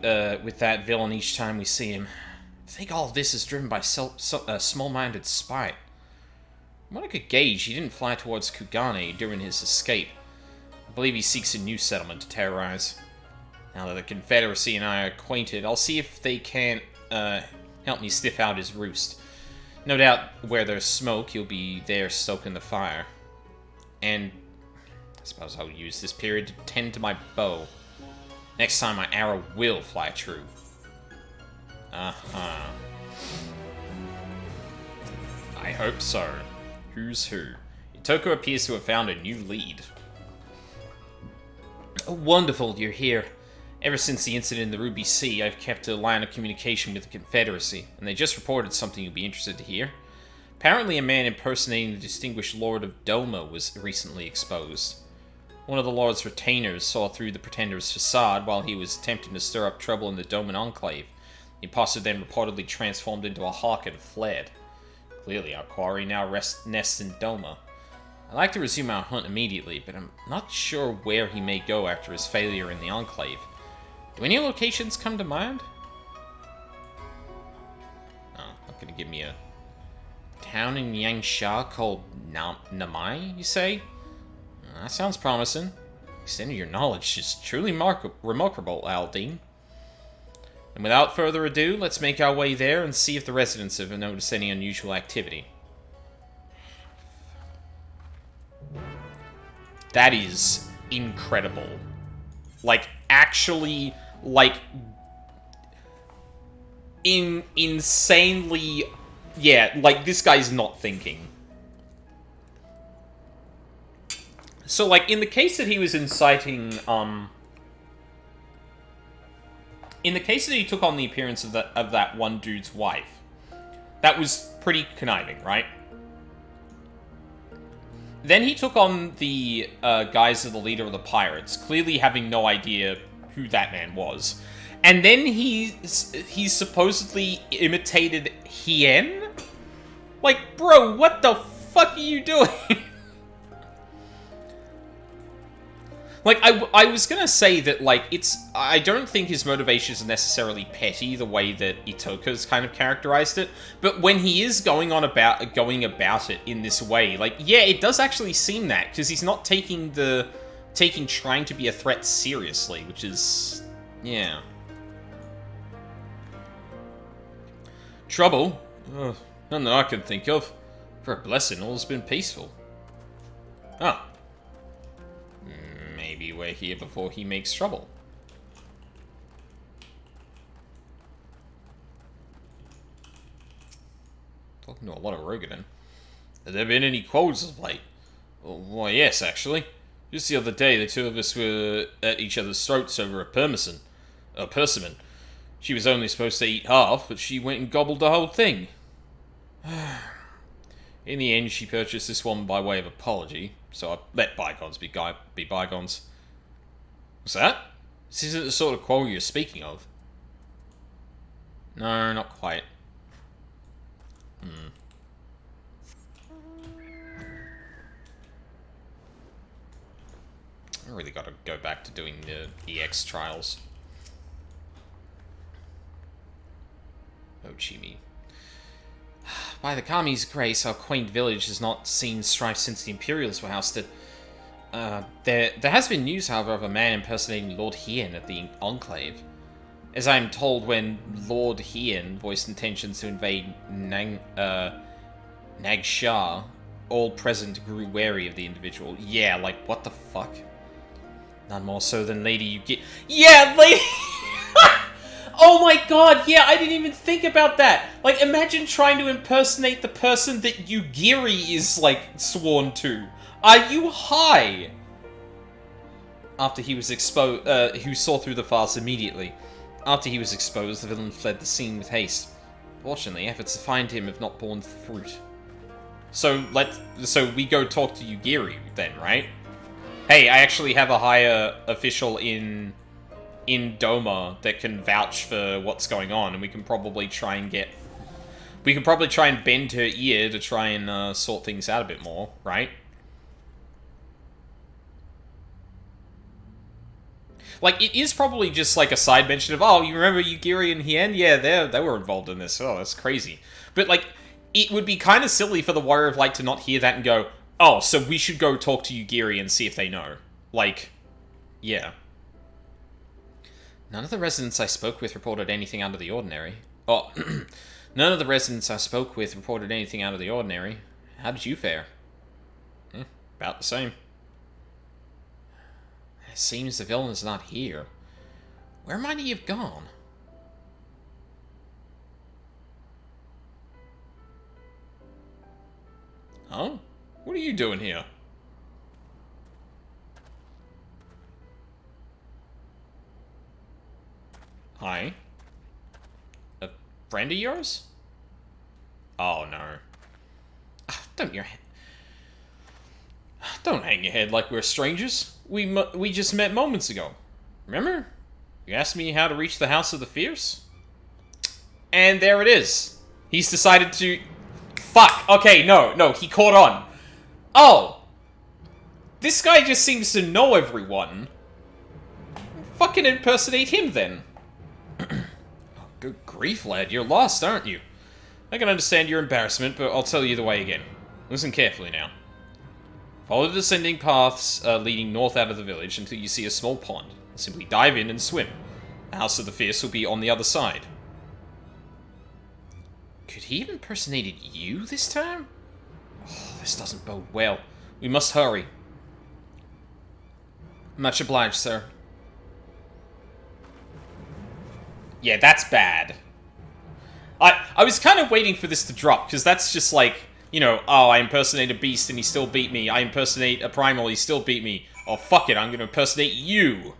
that villain each time we see him. I think all of this is driven by small-minded spite. From what I could gauge, he didn't fly towards Kugane during his escape. I believe he seeks a new settlement to terrorize. Now that the Confederacy and I are acquainted, I'll see if they can't help me sniff out his roost. No doubt where there's smoke, he'll be there stoking the fire. And I suppose I'll use this period to tend to my bow. Next time my arrow will fly true. Uh-huh. I hope so. Who's who? Itoko appears to have found a new lead. Oh, wonderful you're here. Ever since the incident in the Ruby Sea, I've kept a line of communication with the Confederacy, and they just reported something you'll be interested to hear. Apparently a man impersonating the distinguished Lord of Doma was recently exposed. One of the Lord's retainers saw through the Pretender's facade while he was attempting to stir up trouble in the Doman Enclave. The imposter then reportedly transformed into a hawk and fled. Clearly, our quarry now nests in Doma. I'd like to resume our hunt immediately, but I'm not sure where he may go after his failure in the Enclave. Do any locations come to mind? Oh, not gonna give me a town in Yangsha called Namai, you say? That sounds promising. The extent of your knowledge is truly remarkable, Aldine. And without further ado, let's make our way there and see if the residents have noticed any unusual activity. That is incredible. Like, actually, like, insanely... Yeah, like, this guy's not thinking. So, like, in the case that he was inciting, in the case that he took on the appearance of that one dude's wife, that was pretty conniving, right? Then he took on the guise of the leader of the pirates, clearly having no idea who that man was. And then he supposedly imitated Hien? Like, bro, what the fuck are you doing? Like, I was gonna say that, like, I don't think his motivations are necessarily petty the way that Itoka's kind of characterized it, but when he is going about it in this way, like, yeah, it does actually seem that, because he's not taking trying to be a threat seriously, which is, yeah. Trouble? None that I can think of. For a blessing, all's been peaceful. Oh. Maybe we're here before he makes trouble. Talking to a lot of Rogadin. Have there been any quarrels of late? Why, yes, actually. Just the other day, the two of us were at each other's throats over a persimmon. She was only supposed to eat half, but she went and gobbled the whole thing. In the end, she purchased this one by way of apology, so I let bygones be bygones. What's that? This isn't the sort of quarrel you're speaking of. No, not quite. really got to go back to doing the EX trials. Oh, Chimi. By the Kami's grace, our quaint village has not seen strife since the Imperials were ousted. There has been news, however, of a man impersonating Lord Hien at the Enclave. As I am told, when Lord Hien voiced intentions to invade Nagsha, all present grew wary of the individual. Yeah, like, what the fuck? None more so than Lady Yugi. Yeah, Lady... Oh my god, yeah, I didn't even think about that! Like, imagine trying to impersonate the person that Yugiri is, like, sworn to. Are you high? After he was exposed, who saw through the farce immediately. After he was exposed, the villain fled the scene with haste. Fortunately, efforts to find him have not borne fruit. So we go talk to Yugiri then, right? Hey, I actually have a higher official in Doma that can vouch for what's going on, and we can probably try and bend her ear to try and sort things out a bit more, right? Like, it is probably just like a side mention of, oh, you remember Yugiri and Hien? Yeah, they were involved in this. Oh, that's crazy. But, like, it would be kind of silly for the Warrior of Light to not hear that and go, oh, so we should go talk to Yugiri and see if they know. Like, yeah. None of the residents I spoke with reported anything out of the ordinary. Oh, none of the residents I spoke with reported anything out of the ordinary. How did you fare? About the same. It seems the villain is not here. Where might he have gone? Oh? What are you doing here? Hi. A friend of yours? Oh, no. Don't hang your head like we're strangers. We just met moments ago. Remember? You asked me how to reach the House of the Fierce? And there it is. He's decided to... Fuck! Okay, no, he caught on. Oh! This guy just seems to know everyone. Fucking impersonate him, then. Good grief, lad. You're lost, aren't you? I can understand your embarrassment, but I'll tell you the way again. Listen carefully now. Follow the descending paths leading north out of the village until you see a small pond. Simply dive in and swim. The House of the Fierce will be on the other side. Could he have impersonated you this time? Oh, this doesn't bode well. We must hurry. Much obliged, sir. Yeah, that's bad. I was kind of waiting for this to drop, because that's just like, you know, oh, I impersonate a beast and he still beat me. I impersonate a primal, he still beat me. Oh, fuck it, I'm gonna impersonate you.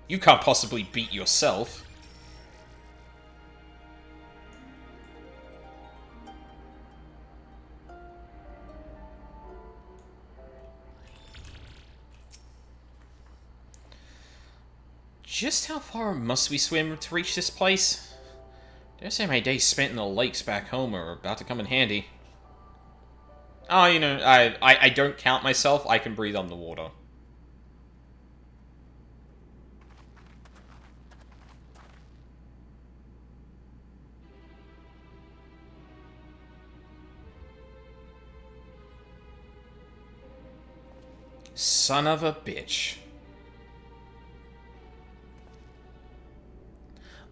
You can't possibly beat yourself. Just how far must we swim to reach this place? Dare say my days spent in the lakes back home are about to come in handy. Oh, you know, I don't count myself. I can breathe underwater. Son of a bitch.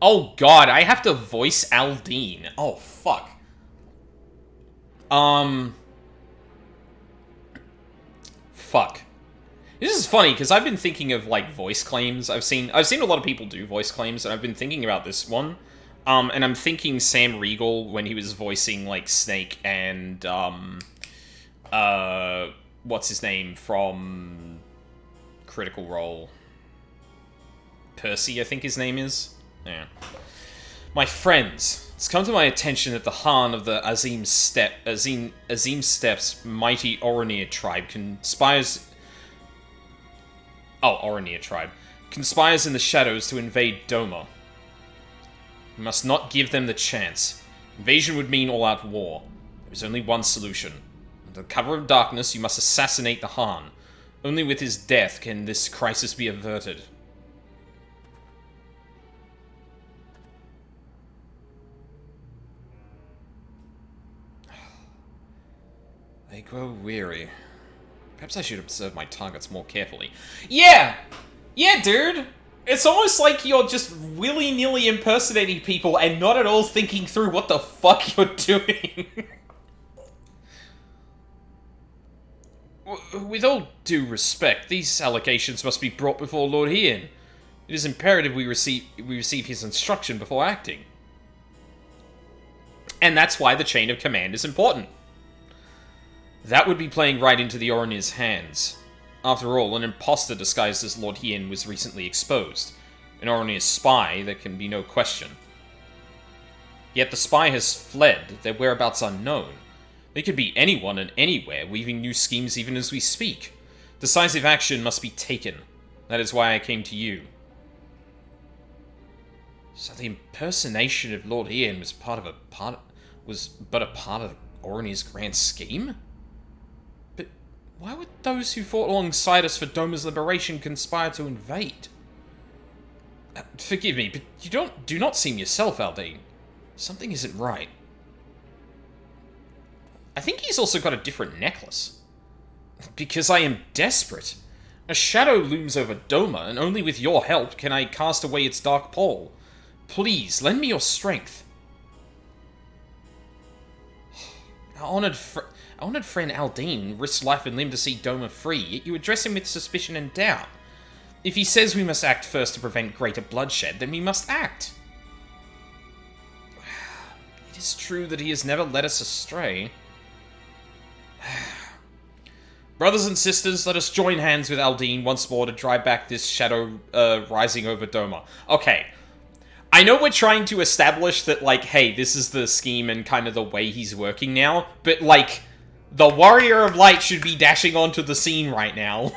Oh god, I have to voice Aldine. Oh, fuck. Fuck. This is funny, because I've been thinking of, like, voice claims. I've seen a lot of people do voice claims, and I've been thinking about this one. And I'm thinking Sam Riegel when he was voicing, like, Snake and, what's his name from Critical Role? Percy, I think his name is. Yeah. My friends, it's come to my attention that the Han of the Azim Steppes mighty Oranir tribe conspires... Oh, Oranir tribe. Conspires in the shadows to invade Doma. We must not give them the chance. Invasion would mean all-out war. There is only one solution. Under the cover of darkness, you must assassinate the Han. Only with his death can this crisis be averted. They grow weary. Perhaps I should observe my targets more carefully. Yeah! Yeah, dude! It's almost like you're just willy-nilly impersonating people and not at all thinking through what the fuck you're doing. With all due respect, these allegations must be brought before Lord Ian. It is imperative we receive his instruction before acting. And that's why the chain of command is important. That would be playing right into the Orinir's hands. After all, an imposter disguised as Lord Ian was recently exposed. An Orinir's spy, there can be no question. Yet the spy has fled, their whereabouts unknown. They could be anyone and anywhere, weaving new schemes even as we speak. Decisive action must be taken. That is why I came to you. So the impersonation of Lord Ian was but a part of Orinir's grand scheme? But why would those who fought alongside us for Doma's liberation conspire to invade? Forgive me, but you do not seem yourself, Aldine. Something isn't right. I think he's also got a different necklace. Because I am desperate. A shadow looms over Doma, and only with your help can I cast away its dark pall. Please, lend me your strength. Our honored friend Aldine risked life and limb to see Doma free, yet you address him with suspicion and doubt. If he says we must act first to prevent greater bloodshed, then we must act. It is true that he has never led us astray. Brothers and sisters, let us join hands with Aldine once more to drive back this shadow rising over Doma. Okay. I know we're trying to establish that, like, hey, this is the scheme and kind of the way he's working now, but, like, the Warrior of Light should be dashing onto the scene right now.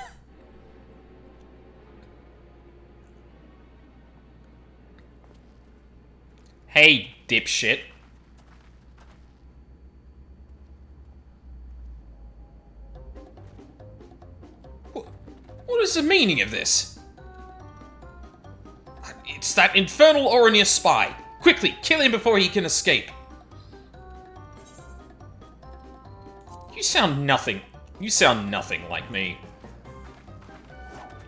Hey, dipshit. What is the meaning of this? It's that infernal Orinir spy. Quickly, kill him before he can escape. You sound nothing like me.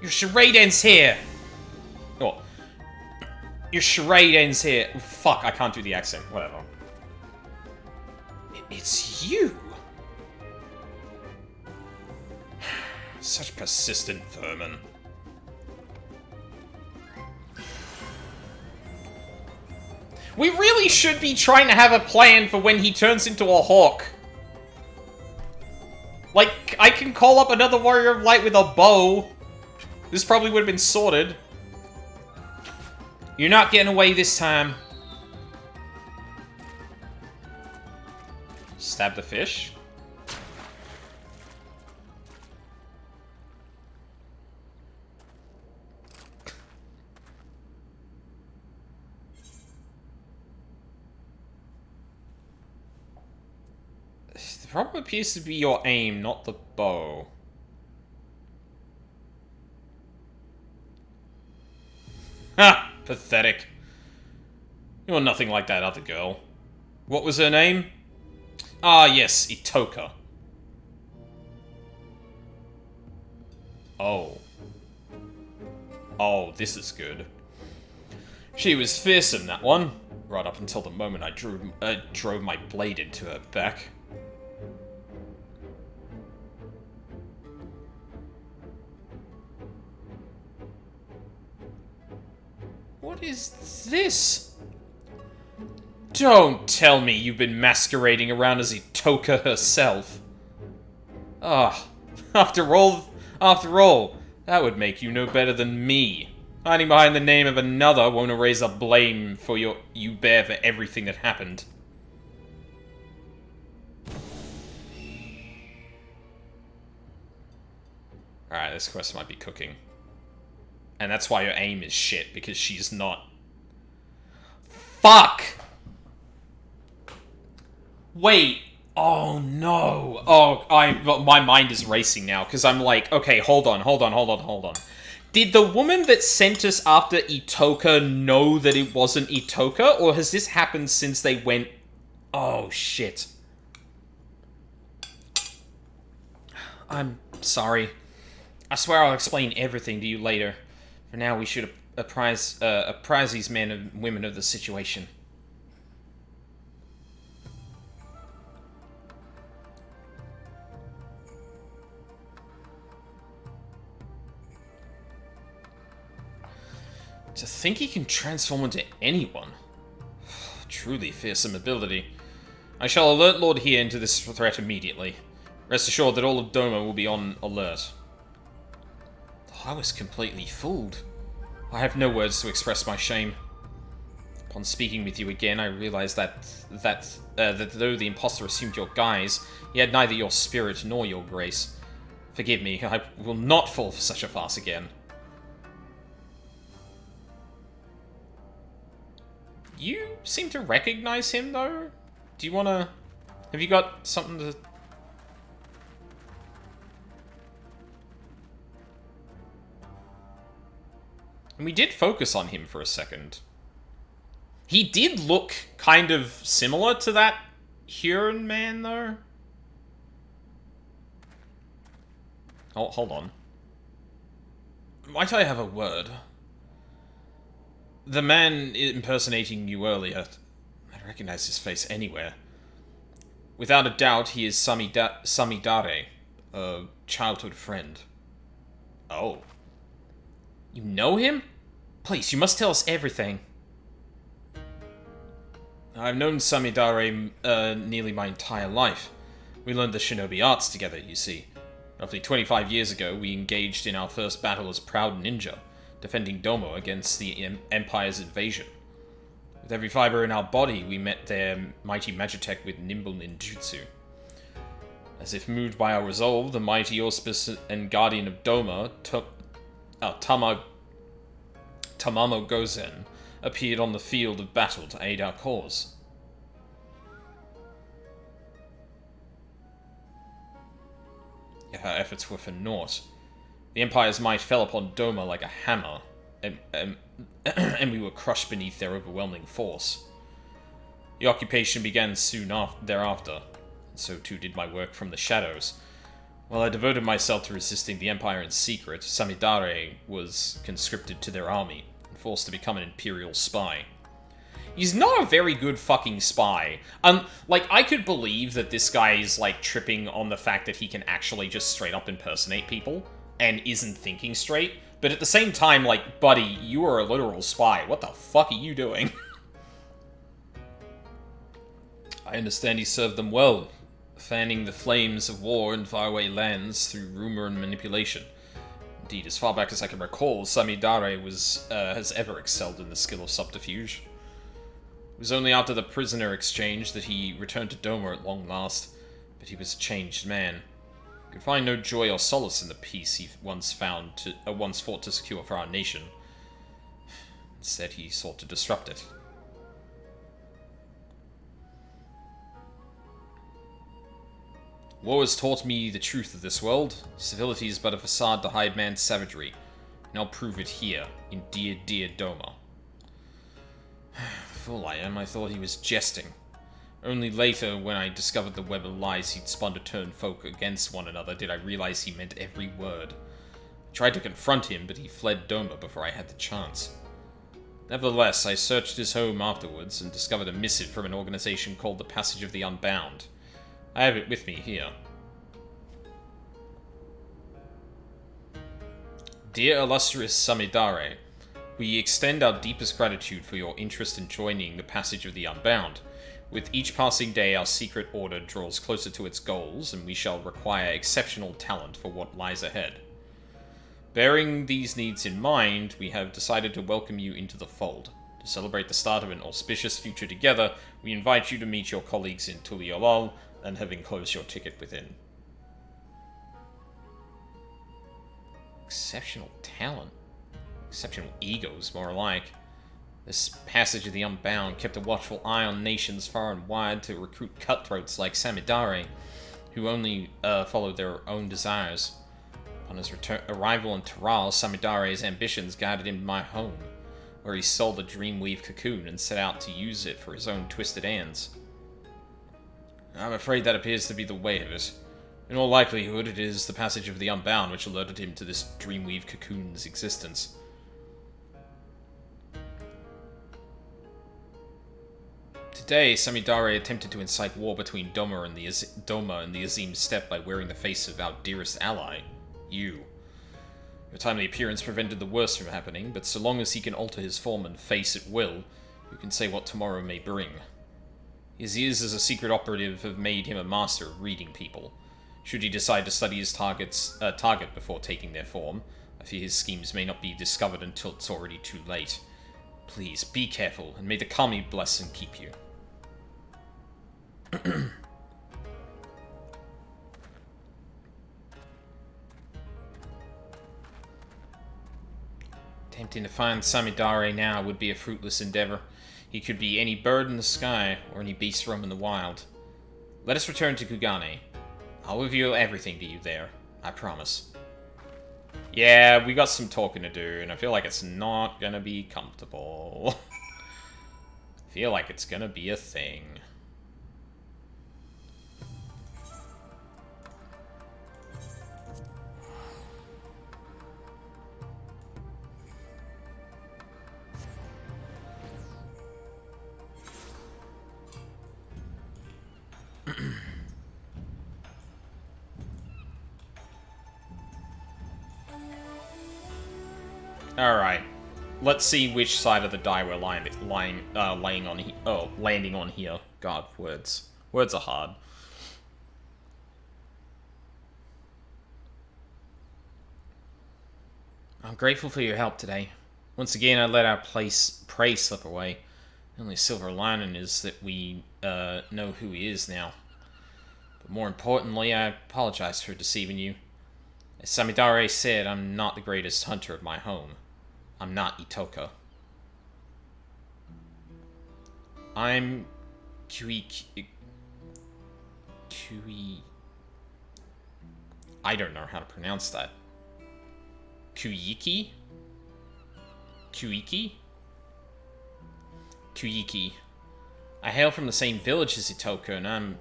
Your charade ends here. Oh. Your charade ends here. Fuck, I can't do the accent. Whatever. It's you. Such persistent vermin. We really should be trying to have a plan for when he turns into a hawk. Like, I can call up another Warrior of Light with a bow. This probably would have been sorted. You're not getting away this time. Stab the fish. The problem appears to be your aim, not the bow. Ha! Pathetic. You're nothing like that other girl. What was her name? Ah, yes, Itoka. Oh. Oh, this is good. She was fearsome, that one. Right up until the moment I drove my blade into her back. What is this? Don't tell me you've been masquerading around as Itoka herself. Ah, after all, that would make you no better than me. Hiding behind the name of another won't erase the blame for you bear for everything that happened. Alright, this quest might be cooking. And that's why your aim is shit, because she's not. Fuck! Wait, Oh no! Oh, my mind is racing now because I'm like, okay, hold on. Did the woman that sent us after Itoka know that it wasn't Itoka, or has this happened since they went? Oh shit! I'm sorry. I swear I'll explain everything to you later. For now, we should apprise these men and women of the situation. To think he can transform into anyone. Truly fearsome ability. I shall alert Lord Here into this threat immediately. Rest assured that all of Doma will be on alert. I was completely fooled. I have no words to express my shame. Upon speaking with you again, I realized that though the impostor assumed your guise, he had neither your spirit nor your grace. Forgive me, I will not fall for such a farce again. You seem to recognize him, though? Do you want to... Have you got something to... And we did focus on him for a second. He did look kind of similar to that Huron man, though. Oh, hold on. Might I have a word? The man impersonating you earlier, I recognize his face anywhere. Without a doubt, he is Samidare, a childhood friend. Oh. You know him? Please, you must tell us everything. I've known Samidare nearly my entire life. We learned the shinobi arts together, you see. Roughly 25 years ago, we engaged in our first battle as proud ninja, defending Domo against the Empire's invasion. With every fiber in our body, we met their mighty Magitech with nimble ninjutsu. As if moved by our resolve, the mighty auspice and guardian of Doma, Tamamo Gozen, appeared on the field of battle to aid our cause. Yet our efforts were for naught. The Empire's might fell upon Doma like a hammer, and we were crushed beneath their overwhelming force. The occupation began soon thereafter, and so too did my work from the shadows. While I devoted myself to resisting the Empire in secret, Samidare was conscripted to their army, and forced to become an Imperial spy. He's not a very good fucking spy. Like, I could believe that this guy is, like, tripping on the fact that he can actually just straight up impersonate people, and isn't thinking straight, but at the same time, like, buddy, you are a literal spy. What the fuck are you doing? I understand he served them well, fanning the flames of war in faraway lands through rumor and manipulation. Indeed, as far back as I can recall, Samidare has ever excelled in the skill of subterfuge. It was only after the prisoner exchange that he returned to Doma at long last, but he was a changed man. He could find no joy or solace in the peace he once fought to secure for our nation. Instead, he sought to disrupt it. War has taught me the truth of this world. Civility is but a facade to hide man's savagery, and I'll prove it here, in dear, dear Doma. Fool I am, I thought he was jesting. Only later, when I discovered the web of lies he'd spun to turn folk against one another, did I realize he meant every word. I tried to confront him, but he fled Doma before I had the chance. Nevertheless, I searched his home afterwards and discovered a missive from an organization called the Passage of the Unbound. I have it with me here. Dear illustrious Samidare, we extend our deepest gratitude for your interest in joining the Passage of the Unbound. With each passing day, our secret order draws closer to its goals, and we shall require exceptional talent for what lies ahead. Bearing these needs in mind, we have decided to welcome you into the fold. To celebrate the start of an auspicious future together, we invite you to meet your colleagues in Tuliolal and have enclosed your ticket within. Exceptional talent. Exceptional egos, more like. This passage of the Unbound kept a watchful eye on nations far and wide to recruit cutthroats like Samidare, who only followed their own desires. Upon his arrival in Taral, Samidare's ambitions guided him to my home, where he stole the Dreamweave cocoon and set out to use it for his own twisted ends. I'm afraid that appears to be the way of it. In all likelihood, it is the passage of the Unbound which alerted him to this Dreamweave cocoon's existence. Today, Samidare attempted to incite war between Doma and the Azim Steppe by wearing the face of our dearest ally, you. Your timely appearance prevented the worst from happening, but so long as he can alter his form and face at will, who can say what tomorrow may bring? His years as a secret operative have made him a master of reading people. Should he decide to study his target before taking their form, I fear his schemes may not be discovered until it's already too late. Please, be careful, and may the Kami bless and keep you. Attempting to find Samidare now would be a fruitless endeavor. He could be any bird in the sky, or any beast roaming the wild. Let us return to Kugane. I'll reveal everything to you there, I promise. Yeah, we got some talking to do, and I feel like it's not gonna be comfortable. I feel like it's gonna be a thing. Alright. Let's see which side of the die we're landing on here. God, words. Words are hard. I'm grateful for your help today. Once again, I let our prey slip away. The only silver lining is that we know who he is now. But more importantly, I apologize for deceiving you. As Samidare said, I'm not the greatest hunter of my home. I'm not Itoka. I'm I don't know how to pronounce that. Kuyiki? Kuyiki. I hail from the same village as Itoka, and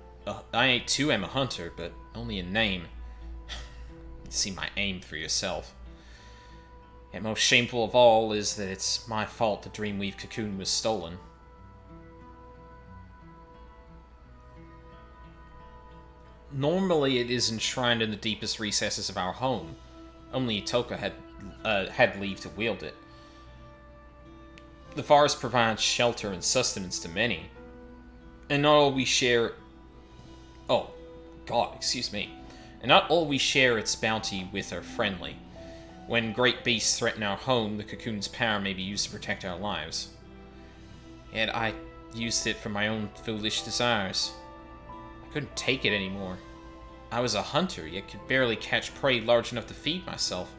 I too am a hunter, but only in name. See my aim for yourself. Yet most shameful of all is that it's my fault the Dreamweave cocoon was stolen. Normally it is enshrined in the deepest recesses of our home. Only Itoka had leave to wield it. The forest provides shelter and sustenance to many. And not all we share... Oh, God, excuse me. And not all we share its bounty with are friendly. When great beasts threaten our home, the cocoon's power may be used to protect our lives. Yet I used it for my own foolish desires. I couldn't take it anymore. I was a hunter, yet could barely catch prey large enough to feed myself.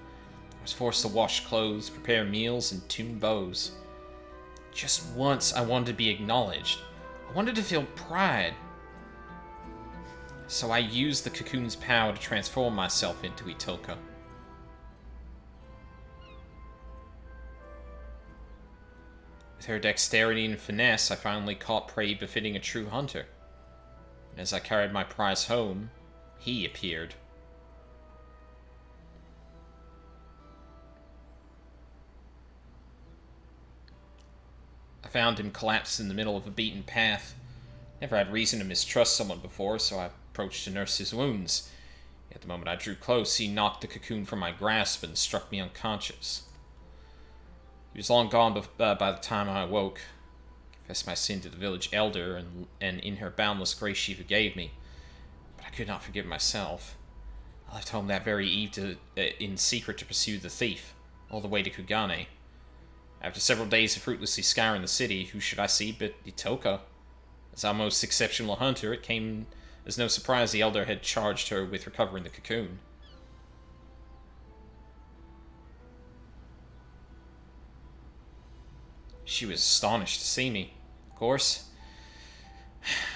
I was forced to wash clothes, prepare meals, and tune bows. Just once I wanted to be acknowledged. I wanted to feel pride. So I used the cocoon's power to transform myself into Itoka. With her dexterity and finesse, I finally caught prey befitting a true hunter. And as I carried my prize home, he appeared. I found him collapsed in the middle of a beaten path. Never had reason to mistrust someone before, so I approached to nurse his wounds. At the moment I drew close, he knocked the cocoon from my grasp and struck me unconscious. He was long gone by the time I awoke. I confessed my sin to the village elder, and in her boundless grace she forgave me. But I could not forgive myself. I left home that very eve in secret to pursue the thief, all the way to Kugane. After several days of fruitlessly scouring the city, who should I see but Itoka? As our most exceptional hunter, it came as no surprise the elder had charged her with recovering the cocoon. She was astonished to see me. Of course,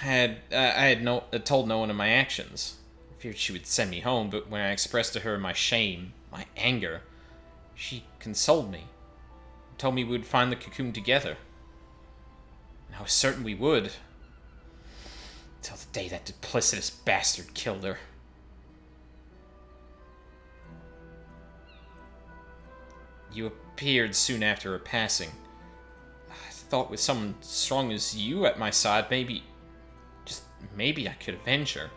I had told no one of my actions. I feared she would send me home, but when I expressed to her my shame, my anger, she consoled me. Told me we would find the cocoon together. And I was certain we would. Until the day that duplicitous bastard killed her. You appeared soon after her passing. I thought with someone strong as you at my side, maybe, just maybe I could avenge her.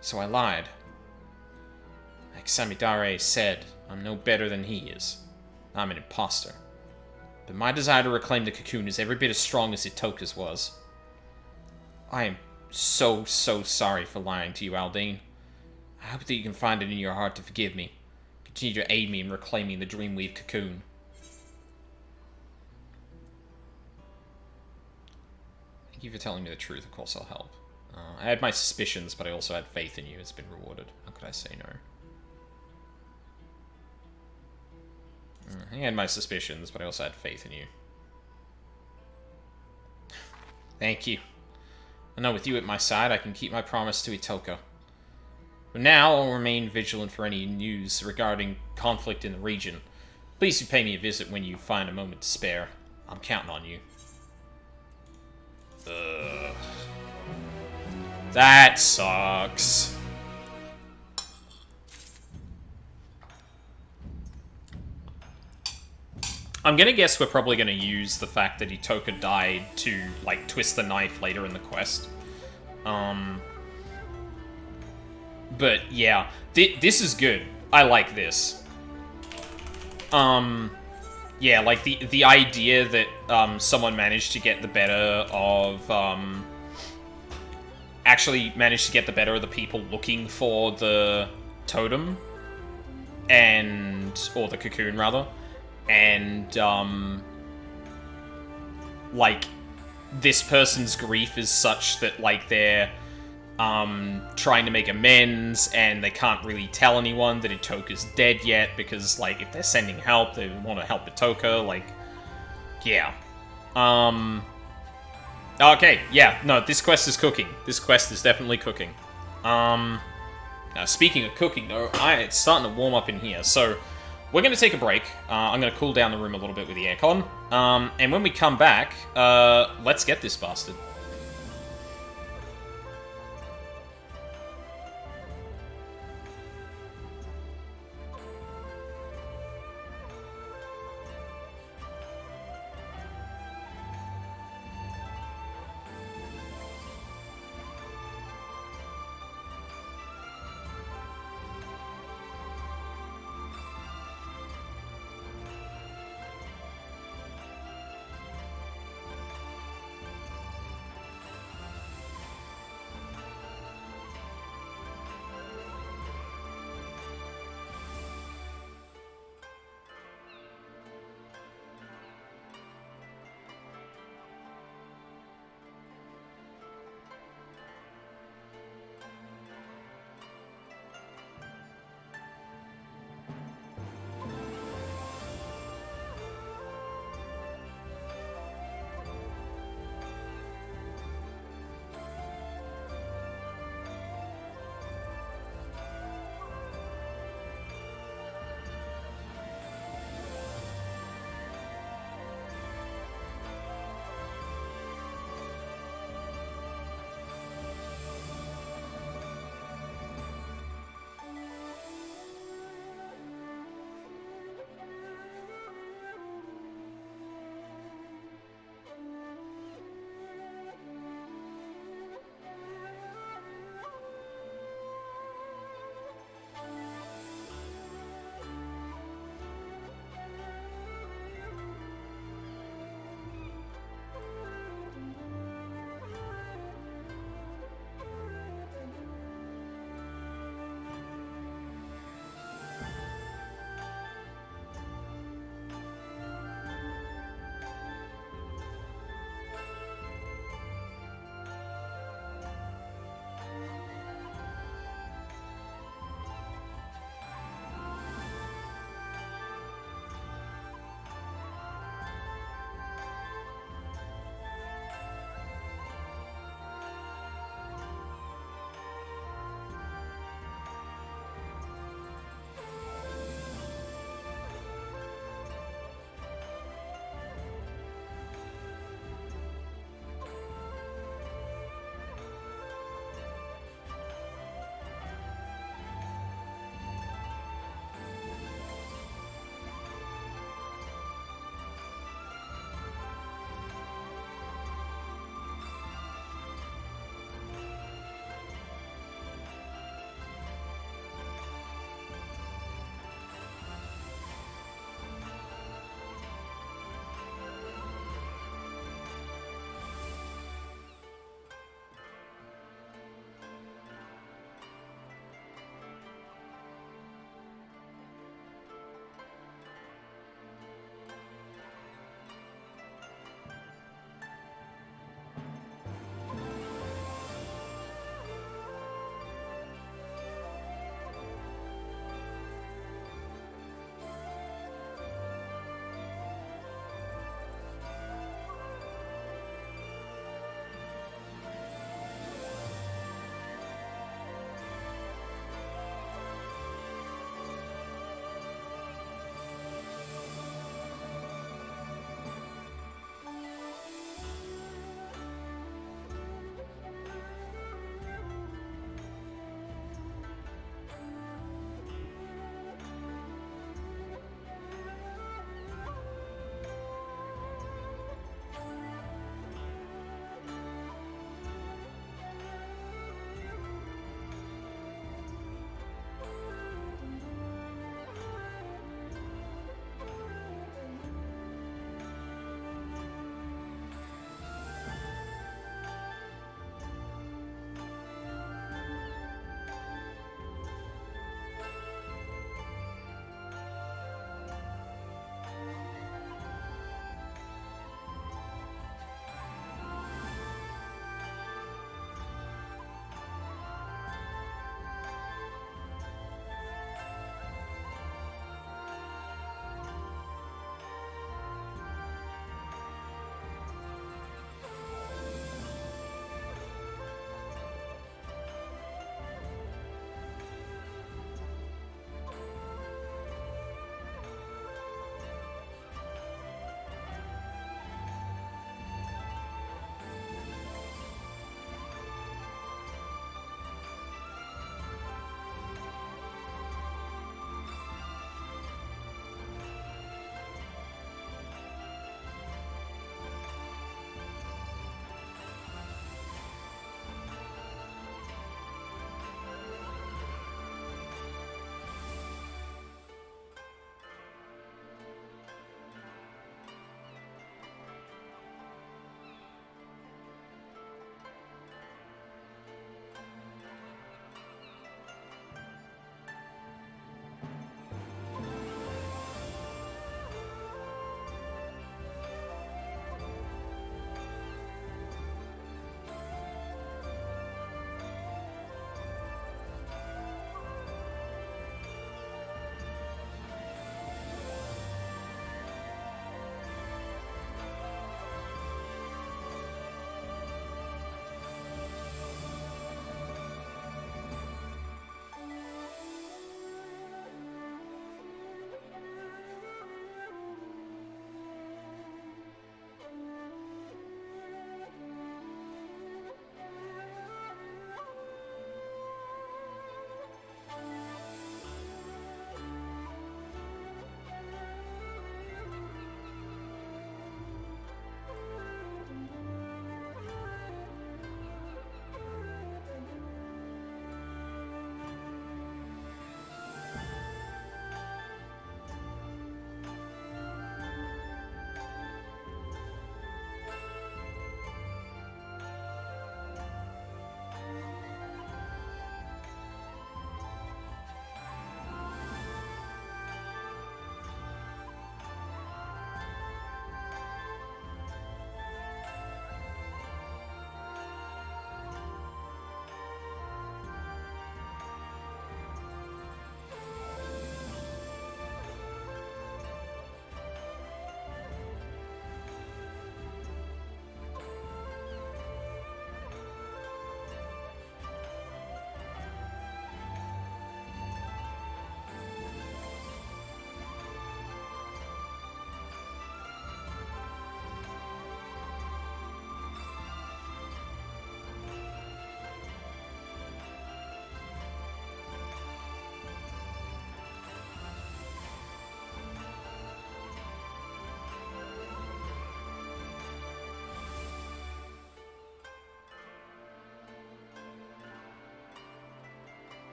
So I lied. Like Samidare said, I'm no better than he is. I'm an imposter. But my desire to reclaim the cocoon is every bit as strong as Itoka's was. I am so sorry for lying to you, Aldine. I hope that you can find it in your heart to forgive me. Continue to aid me in reclaiming the Dreamweave cocoon. Thank you for telling me the truth. Of course I'll help. I had my suspicions, but I also had faith in you. It's been rewarded. How could I say no? I had my suspicions, but I also had faith in you. Thank you. I know with you at my side, I can keep my promise to Itoka. But now, I'll remain vigilant for any news regarding conflict in the region. Please do pay me a visit when you find a moment to spare. I'm counting on you. Ugh. That sucks. I'm gonna guess we're probably gonna use the fact that Itoka died to, like, twist the knife later in the quest. But, yeah. This is good. I like this. Yeah, like, the idea that, someone managed to get the better of, actually managed to get the better of the people looking for the totem. Or the cocoon, rather. And, like, this person's grief is such that, like, they're, trying to make amends, and they can't really tell anyone that Itoka's dead yet, because, like, if they're sending help, they want to help Itoka, like, yeah. Okay, yeah, no, this quest is cooking. This quest is definitely cooking. Now, speaking of cooking, though, it's starting to warm up in here, so we're going to take a break. I'm going to cool down the room a little bit with the aircon. And when we come back, let's get this bastard.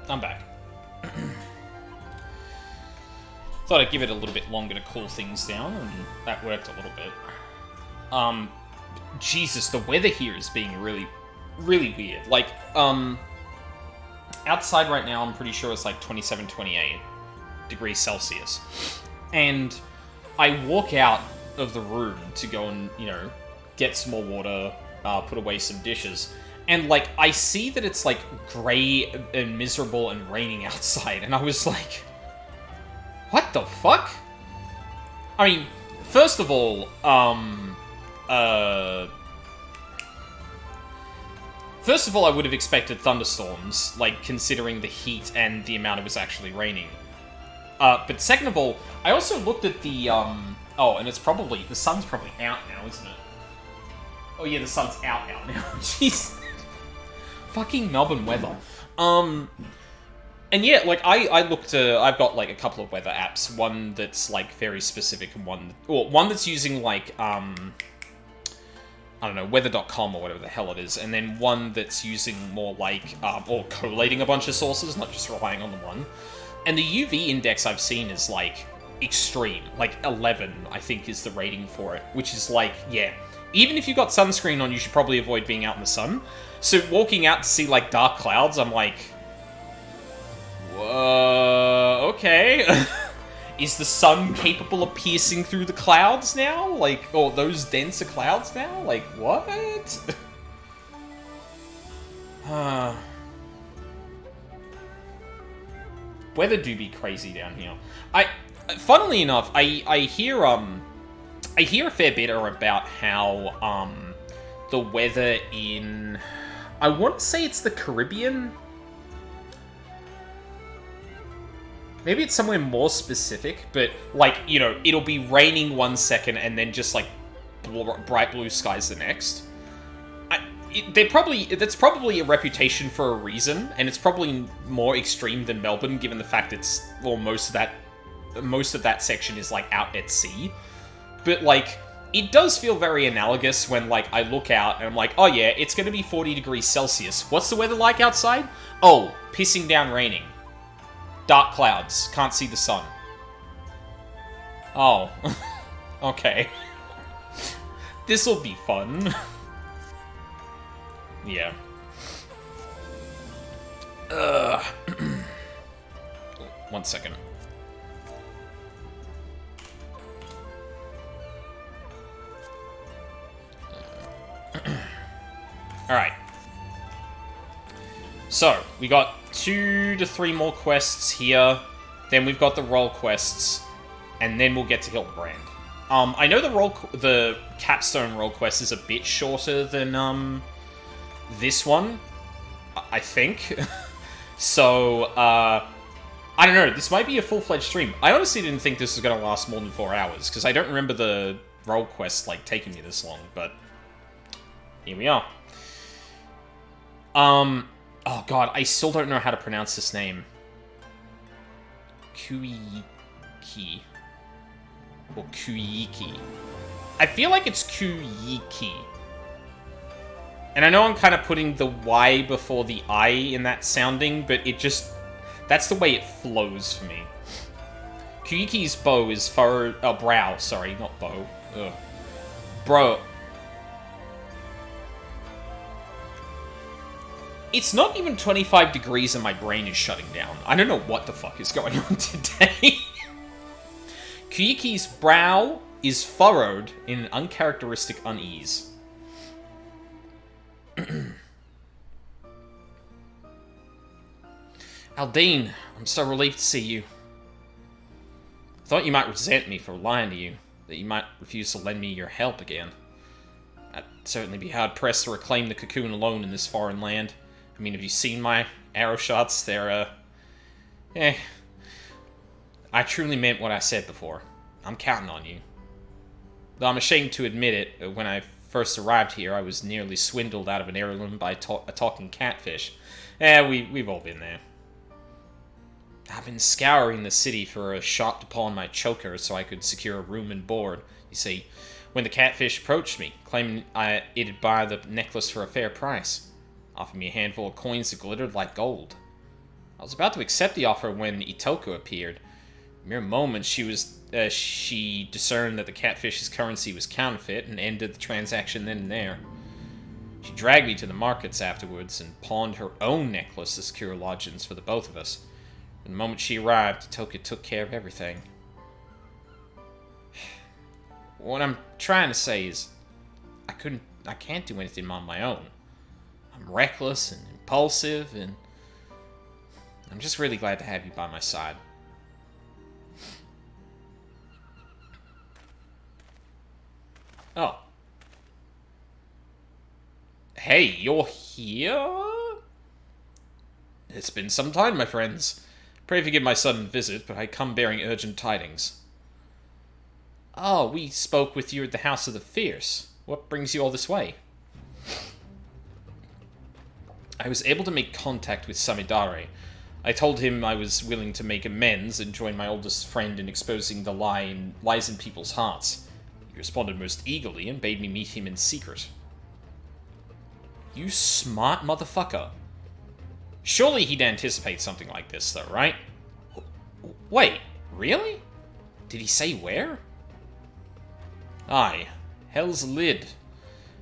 I'm back. Thought I'd give it a little bit longer to cool things down, and that worked a little bit. Jesus, the weather here is being really, really weird. Like, outside right now, I'm pretty sure it's like 27, 28 degrees Celsius. And I walk out of the room to go and, you know, get some more water, put away some dishes. And, like, I see that it's, like, grey and miserable and raining outside. And I was like, what the fuck? I mean, first of all, I would have expected thunderstorms, like, considering the heat and the amount it was actually raining. But second of all, I also looked at the, oh, and it's probably, the sun's probably out now, isn't it? Oh yeah, the sun's out now. Jeez. Fucking Melbourne weather. And yeah, like, I looked, I've got, like, a couple of weather apps. One that's, like, very specific, and one that's using, like, I don't know, weather.com or whatever the hell it is, and then one that's using more, like, or collating a bunch of sources, not just relying on the one. And the UV index I've seen is, like, extreme. Like, 11, I think, is the rating for it, which is, like, yeah. Even if you've got sunscreen on, you should probably avoid being out in the sun. So walking out to see, like, dark clouds, I'm like, okay. Is the sun capable of piercing through the clouds now? Like, or those denser clouds now? Like, what? Weather do be crazy down here. Funnily enough, I hear a fair bit about how, the weather in, I want to say it's the Caribbean. Maybe it's somewhere more specific, but, like, you know, it'll be raining one second and then just, like, bright blue skies the next. That's probably a reputation for a reason, and it's probably more extreme than Melbourne, given the fact it's, well, most of that section is, like, out at sea. But, like, it does feel very analogous when, like, I look out and I'm like, oh yeah, it's gonna be 40 degrees Celsius. What's the weather like outside? Oh, pissing down raining. Dark clouds. Can't see the sun. Oh. Okay. This'll be fun. Yeah. One second. Alright. So, we got 2 to 3 more quests here. Then we've got the role quests. And then we'll get to Hildebrand. I know the capstone role quest is a bit shorter than, this one. I think. So, I don't know. This might be a full-fledged stream. I honestly didn't think this was going to last more than 4 hours. Because I don't remember the role quest, like, taking me this long. But, here we are. Oh god, I still don't know how to pronounce this name. Kuiki. Or Kuiki. I feel like it's Kuiki. And I know I'm kind of putting the Y before the I in that sounding, but it just... that's the way it flows for me. Kuiki's bow is furrowed... oh, brow, sorry, not bow. Ugh. Bro... it's not even 25 degrees and my brain is shutting down. I don't know what the fuck is going on today. Kuiki's brow is furrowed in an uncharacteristic unease. Aldine, I'm so relieved to see you. I thought you might resent me for lying to you, that you might refuse to lend me your help again. I'd certainly be hard-pressed to reclaim the cocoon alone in this foreign land. I mean, have you seen my arrow shots? They're, I truly meant what I said before. I'm counting on you. Though I'm ashamed to admit it, when I first arrived here, I was nearly swindled out of an heirloom by a talking catfish. We've all been there. I've been scouring the city for a shop to pawn my choker so I could secure a room and board. You see, when the catfish approached me, claiming it'd buy the necklace for a fair price, offered me a handful of coins that glittered like gold. I was about to accept the offer when Itoko appeared. Mere moments, she discerned that the catfish's currency was counterfeit and ended the transaction then and there. She dragged me to the markets afterwards and pawned her own necklace to secure lodgings for the both of us. The moment she arrived, Itoka took care of everything. What I'm trying to say is, I can't do anything on my own. I'm reckless and impulsive, and I'm just really glad to have you by my side. Oh. Hey, you're here? It's been some time, my friends. Pray forgive my sudden visit, but I come bearing urgent tidings. Oh, we spoke with you at the House of the Fierce. What brings you all this way? I was able to make contact with Samidare. I told him I was willing to make amends and join my oldest friend in exposing the lies in people's hearts. He responded most eagerly and bade me meet him in secret. You smart motherfucker. Surely he'd anticipate something like this, though, right? Wait, really? Did he say where? Aye, Hell's Lid.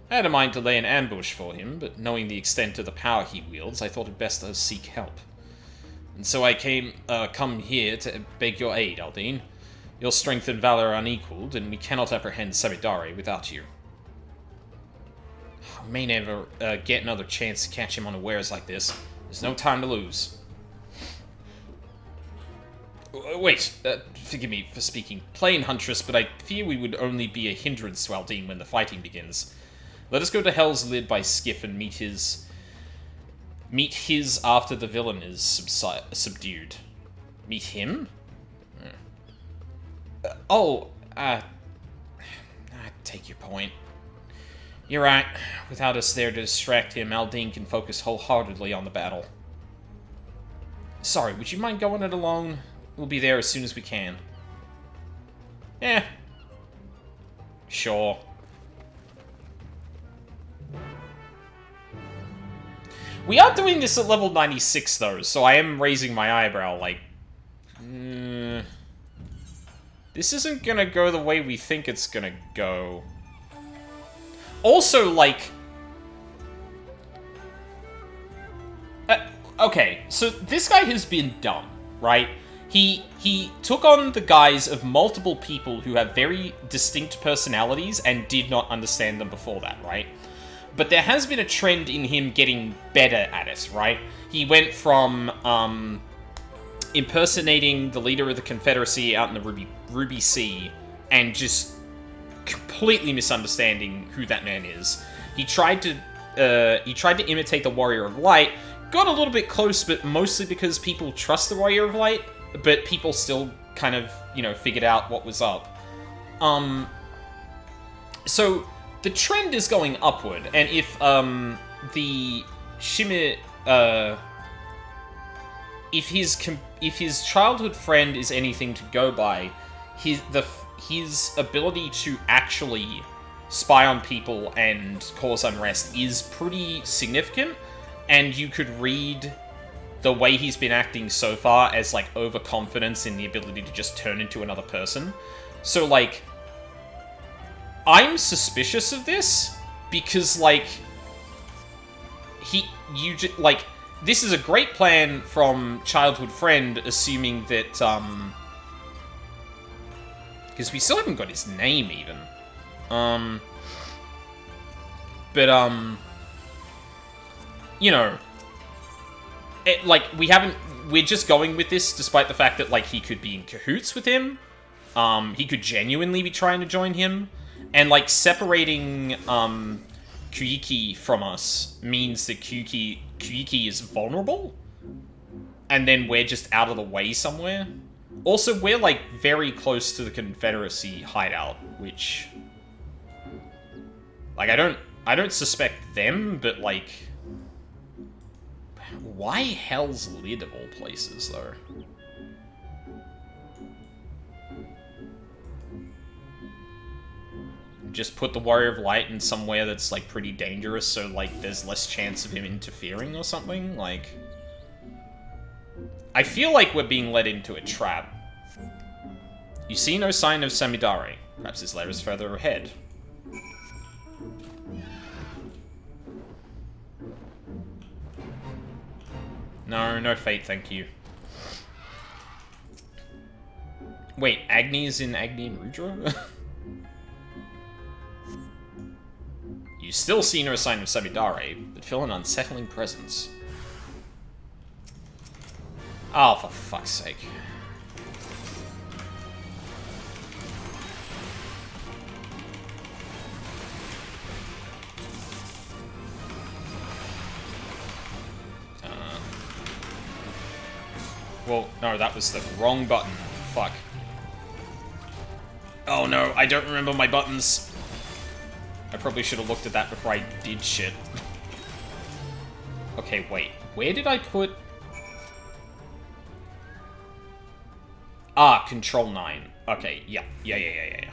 I had a mind to lay an ambush for him, but knowing the extent of the power he wields, I thought it best to seek help. And so I come here to beg your aid, Aldine. Your strength and valor are unequaled, and we cannot apprehend Samidare without you. I may never get another chance to catch him unawares like this. There's no time to lose. Wait, forgive me for speaking plain, Huntress, but I fear we would only be a hindrance to Aldine when the fighting begins. Let us go to Hell's Lid by skiff and meet his after the villain is subdued. Meet him? I take your point. You're right. Without us there to distract him, Aldine can focus wholeheartedly on the battle. Sorry, would you mind going it alone? We'll be there as soon as we can. Sure. We are doing this at level 96, though, so I am raising my eyebrow, like... this isn't gonna go the way we think it's gonna go. Also, like... okay, so this guy has been dumb, right? He took on the guise of multiple people who have very distinct personalities and did not understand them before that, right? But there has been a trend in him getting better at it, right? He went from impersonating the leader of the Confederacy out in the Ruby Sea and just completely misunderstanding who that man is. He tried to imitate the Warrior of Light, got a little bit close, but mostly because people trust the Warrior of Light, but people still kind of, figured out what was up. So the trend is going upward, and if the Shimmer, if his childhood friend is anything to go by, his ability to actually spy on people and cause unrest is pretty significant, and you could read the way he's been acting so far as, like, overconfidence in the ability to just turn into another person. So, like, I'm suspicious of this, because, like, this is a great plan from childhood friend, assuming that, because we still haven't got his name, even. We're just going with this, despite the fact that, like, he could be in cahoots with him. He could genuinely be trying to join him. And, like, separating, Kyuiki from us means that Kyuiki is vulnerable. And then we're just out of the way somewhere. Also, we're, like, very close to the Confederacy hideout, which... like, I don't suspect them, but, like... why Hell's Lid, of all places, though? Just put the Warrior of Light in somewhere that's, like, pretty dangerous, so, like, there's less chance of him interfering or something? Like... I feel like we're being led into a trap. You see no sign of Samidare. Perhaps his lair is further ahead. No, no fate, thank you. Wait, Agni is in Agni and Rudra? You still see no sign of Samidare, but feel an unsettling presence. Oh, for fuck's sake. Well, no, that was the wrong button. Fuck. Oh no, I don't remember my buttons. I probably should have looked at that before I did shit. Okay, wait. Where did I put... Ah, Control 9. Okay, yeah. Yeah.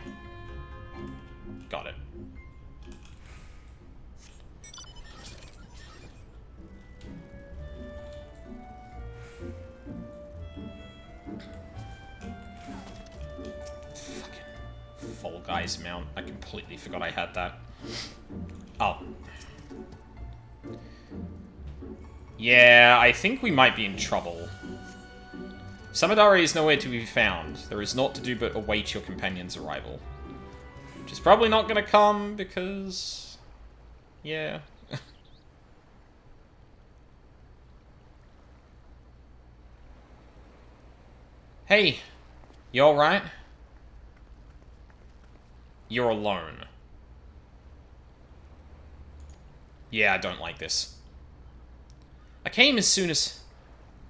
Got it. Fall Guys mount. I completely forgot I had that. Oh. Yeah, I think we might be in trouble. Samidare is nowhere to be found. There is naught to do but await your companion's arrival. Which is probably not gonna come because... yeah. Hey, you alright? You're alone. Yeah, I don't like this. I came as soon as...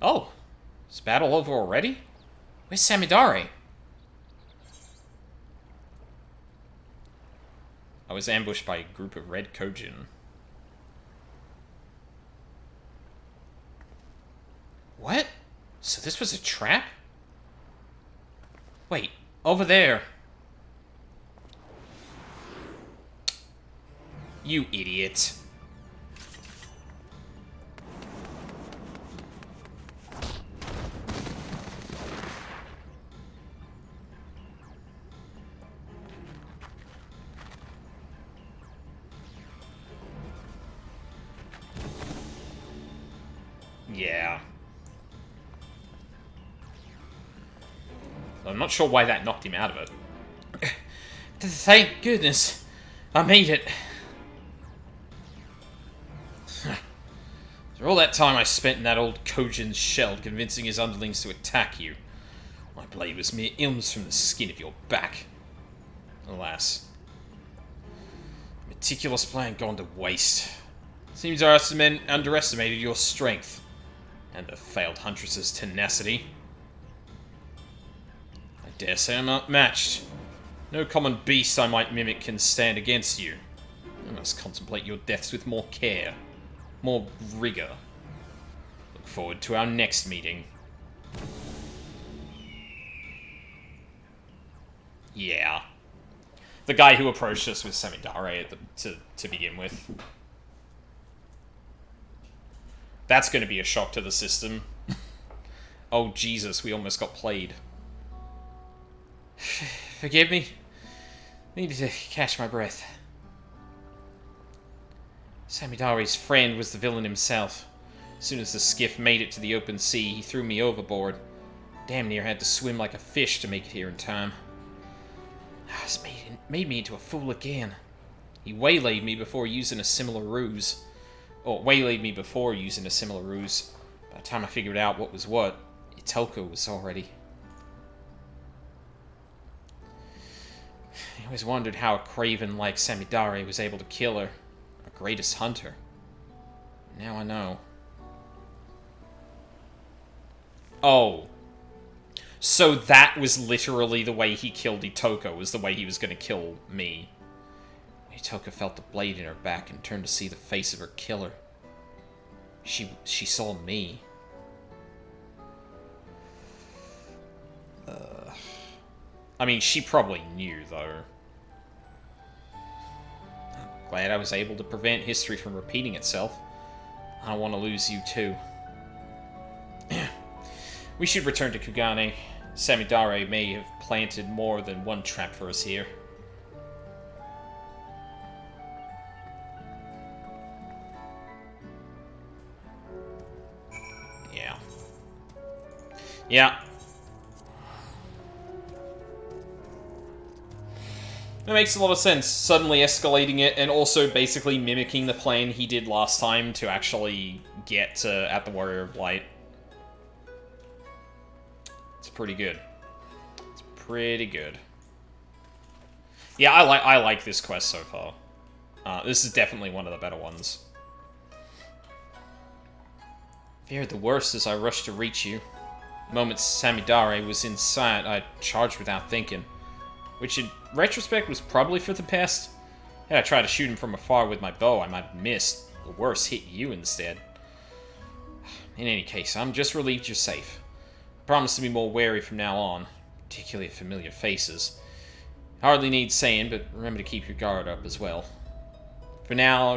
Oh, is battle over already? Where's Samidare? I was ambushed by a group of red Kojin. What? So this was a trap? Wait, over there. You idiot. Yeah. I'm not sure why that knocked him out of it. Thank goodness. I made it. After all that time I spent in that old Kojin's shell convincing his underlings to attack you, my blade was mere ilms from the skin of your back. Alas. Meticulous plan gone to waste. Seems our men underestimated your strength. And the failed huntress's tenacity. I dare say I'm outmatched. No common beast I might mimic can stand against you. I must contemplate your deaths with more care. More rigor. Look forward to our next meeting. Yeah. The guy who approached us was Samidare to begin with. That's going to be a shock to the system. Oh, Jesus, we almost got played. Forgive me. Needed to catch my breath. Samidare's friend was the villain himself. As soon as the skiff made it to the open sea, he threw me overboard. Damn near had to swim like a fish to make it here in time. This made me into a fool again. He waylaid me before using a similar ruse. By the time I figured out what was what, Itoko was already... I always wondered how a craven like Samidare was able to kill her. Our greatest hunter. Now I know. Oh. So that was literally the way he killed Itoko, was the way he was going to kill me. Itoko felt the blade in her back and turned to see the face of her killer. She saw me. I mean, she probably knew, though. Glad I was able to prevent history from repeating itself. I don't want to lose you, too. We should return to Kugane. Samidare may have planted more than one trap for us here. Yeah. Yeah. That makes a lot of sense. Suddenly escalating it and also basically mimicking the plan he did last time to actually get at the Warrior of Light. It's pretty good. It's pretty good. Yeah, I like this quest so far. This is definitely one of the better ones. Feared the worst as I rushed to reach you. The moment Samidare was in sight, I charged without thinking. Which, in retrospect, was probably for the best. Had I tried to shoot him from afar with my bow, I might have missed. The worst hit you instead. In any case, I'm just relieved you're safe. I promise to be more wary from now on, particularly of familiar faces. Hardly needs saying, but remember to keep your guard up as well. For now, I'll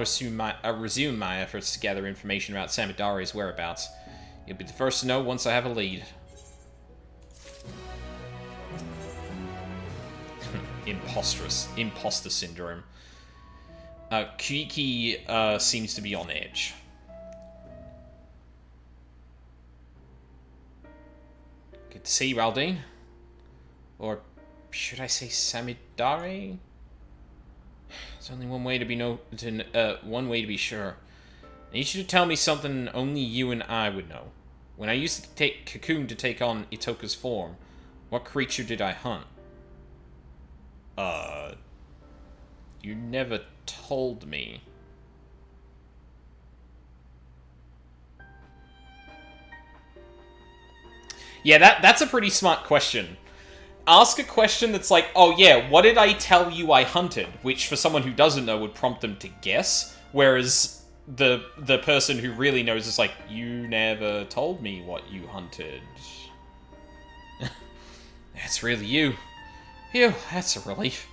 resume my efforts to gather information about Samidare's whereabouts. You'll be the first to know once I have a lead. Imposter syndrome. Kuiki seems to be on edge. Good to see you, Raldine. Or should I say Samidare? There's only one way to be sure. I need you to tell me something only you and I would know. When I used to take Cocoon to take on Itoka's form, what creature did I hunt? You never told me. Yeah, that's a pretty smart question. Ask a question that's like, oh yeah, what did I tell you I hunted? Which, for someone who doesn't know, would prompt them to guess. Whereas the person who really knows is like, you never told me what you hunted. That's really you. Phew, that's a relief.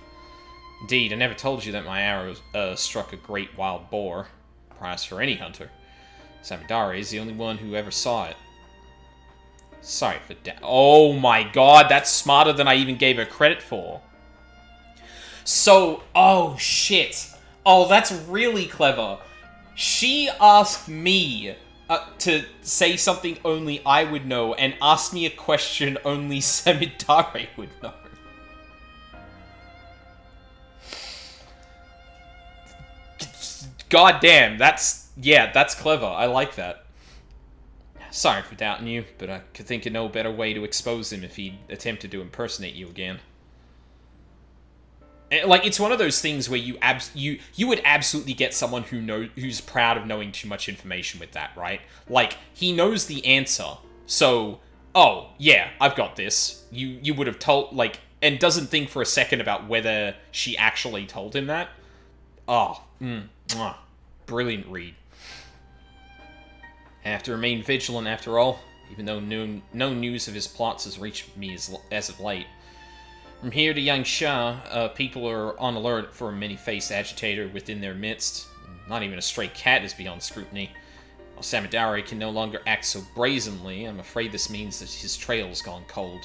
Indeed, I never told you that my arrow struck a great wild boar. Prize for any hunter. Samidare is the only one who ever saw it. Sorry for that. Oh my god, that's smarter than I even gave her credit for. So, oh shit. Oh, that's really clever. She asked me to say something only I would know, and asked me a question only Samidare would know. God damn, that's clever. I like that. Sorry for doubting you, but I could think of no better way to expose him if he attempted to impersonate you again. And, like, it's one of those things where you would absolutely get someone who's proud of knowing too much information with that, right? Like, he knows the answer, so, oh, yeah, I've got this. You would have told, like, and doesn't think for a second about whether she actually told him that. Oh, brilliant read. I have to remain vigilant after all, even though no news of his plots has reached me as of late. From here to Yangsha, people are on alert for a many-faced agitator within their midst. Not even a stray cat is beyond scrutiny. While Samidare can no longer act so brazenly, I'm afraid this means that his trail's gone cold.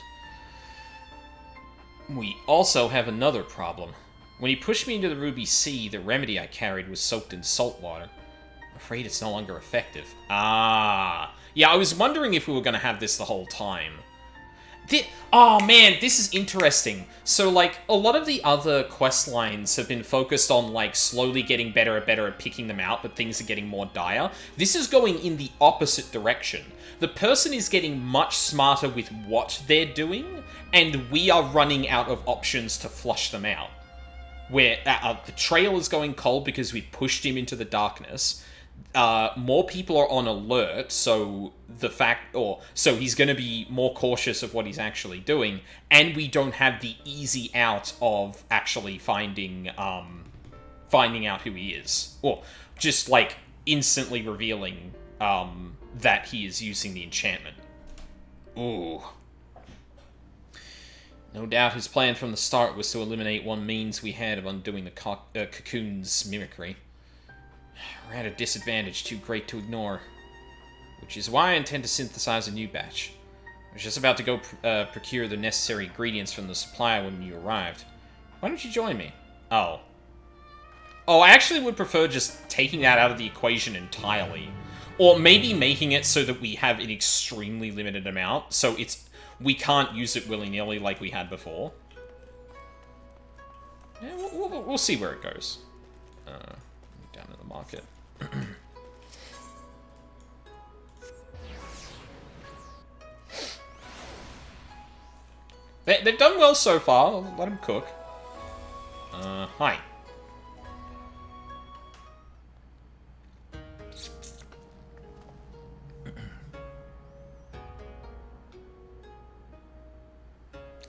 We also have another problem. When he pushed me into the Ruby Sea, the remedy I carried was soaked in salt water. I'm afraid it's no longer effective. Ah. Yeah, I was wondering if we were going to have this the whole time. Oh man, this is interesting. So, like, a lot of the other quest lines have been focused on, like, slowly getting better and better at picking them out, but things are getting more dire. This is going in the opposite direction. The person is getting much smarter with what they're doing, and we are running out of options to flush them out. Where the trail is going cold because we pushed him into the darkness. More people are on alert, so so he's going to be more cautious of what he's actually doing, and we don't have the easy out of actually finding out who he is, or just like instantly revealing that he is using the enchantment. Ooh. No doubt his plan from the start was to eliminate one means we had of undoing the cocoon's mimicry. We're at a disadvantage too great to ignore, which is why I intend to synthesize a new batch. I was just about to go procure the necessary ingredients from the supplier when you arrived. Why don't you join me? Oh. Oh, I actually would prefer just taking that out of the equation entirely. Or maybe making it so that we have an extremely limited amount, so we can't use it willy-nilly like we had before. Yeah, we'll see where it goes. Down in the market. They've done well so far. I'll let them cook. Hi.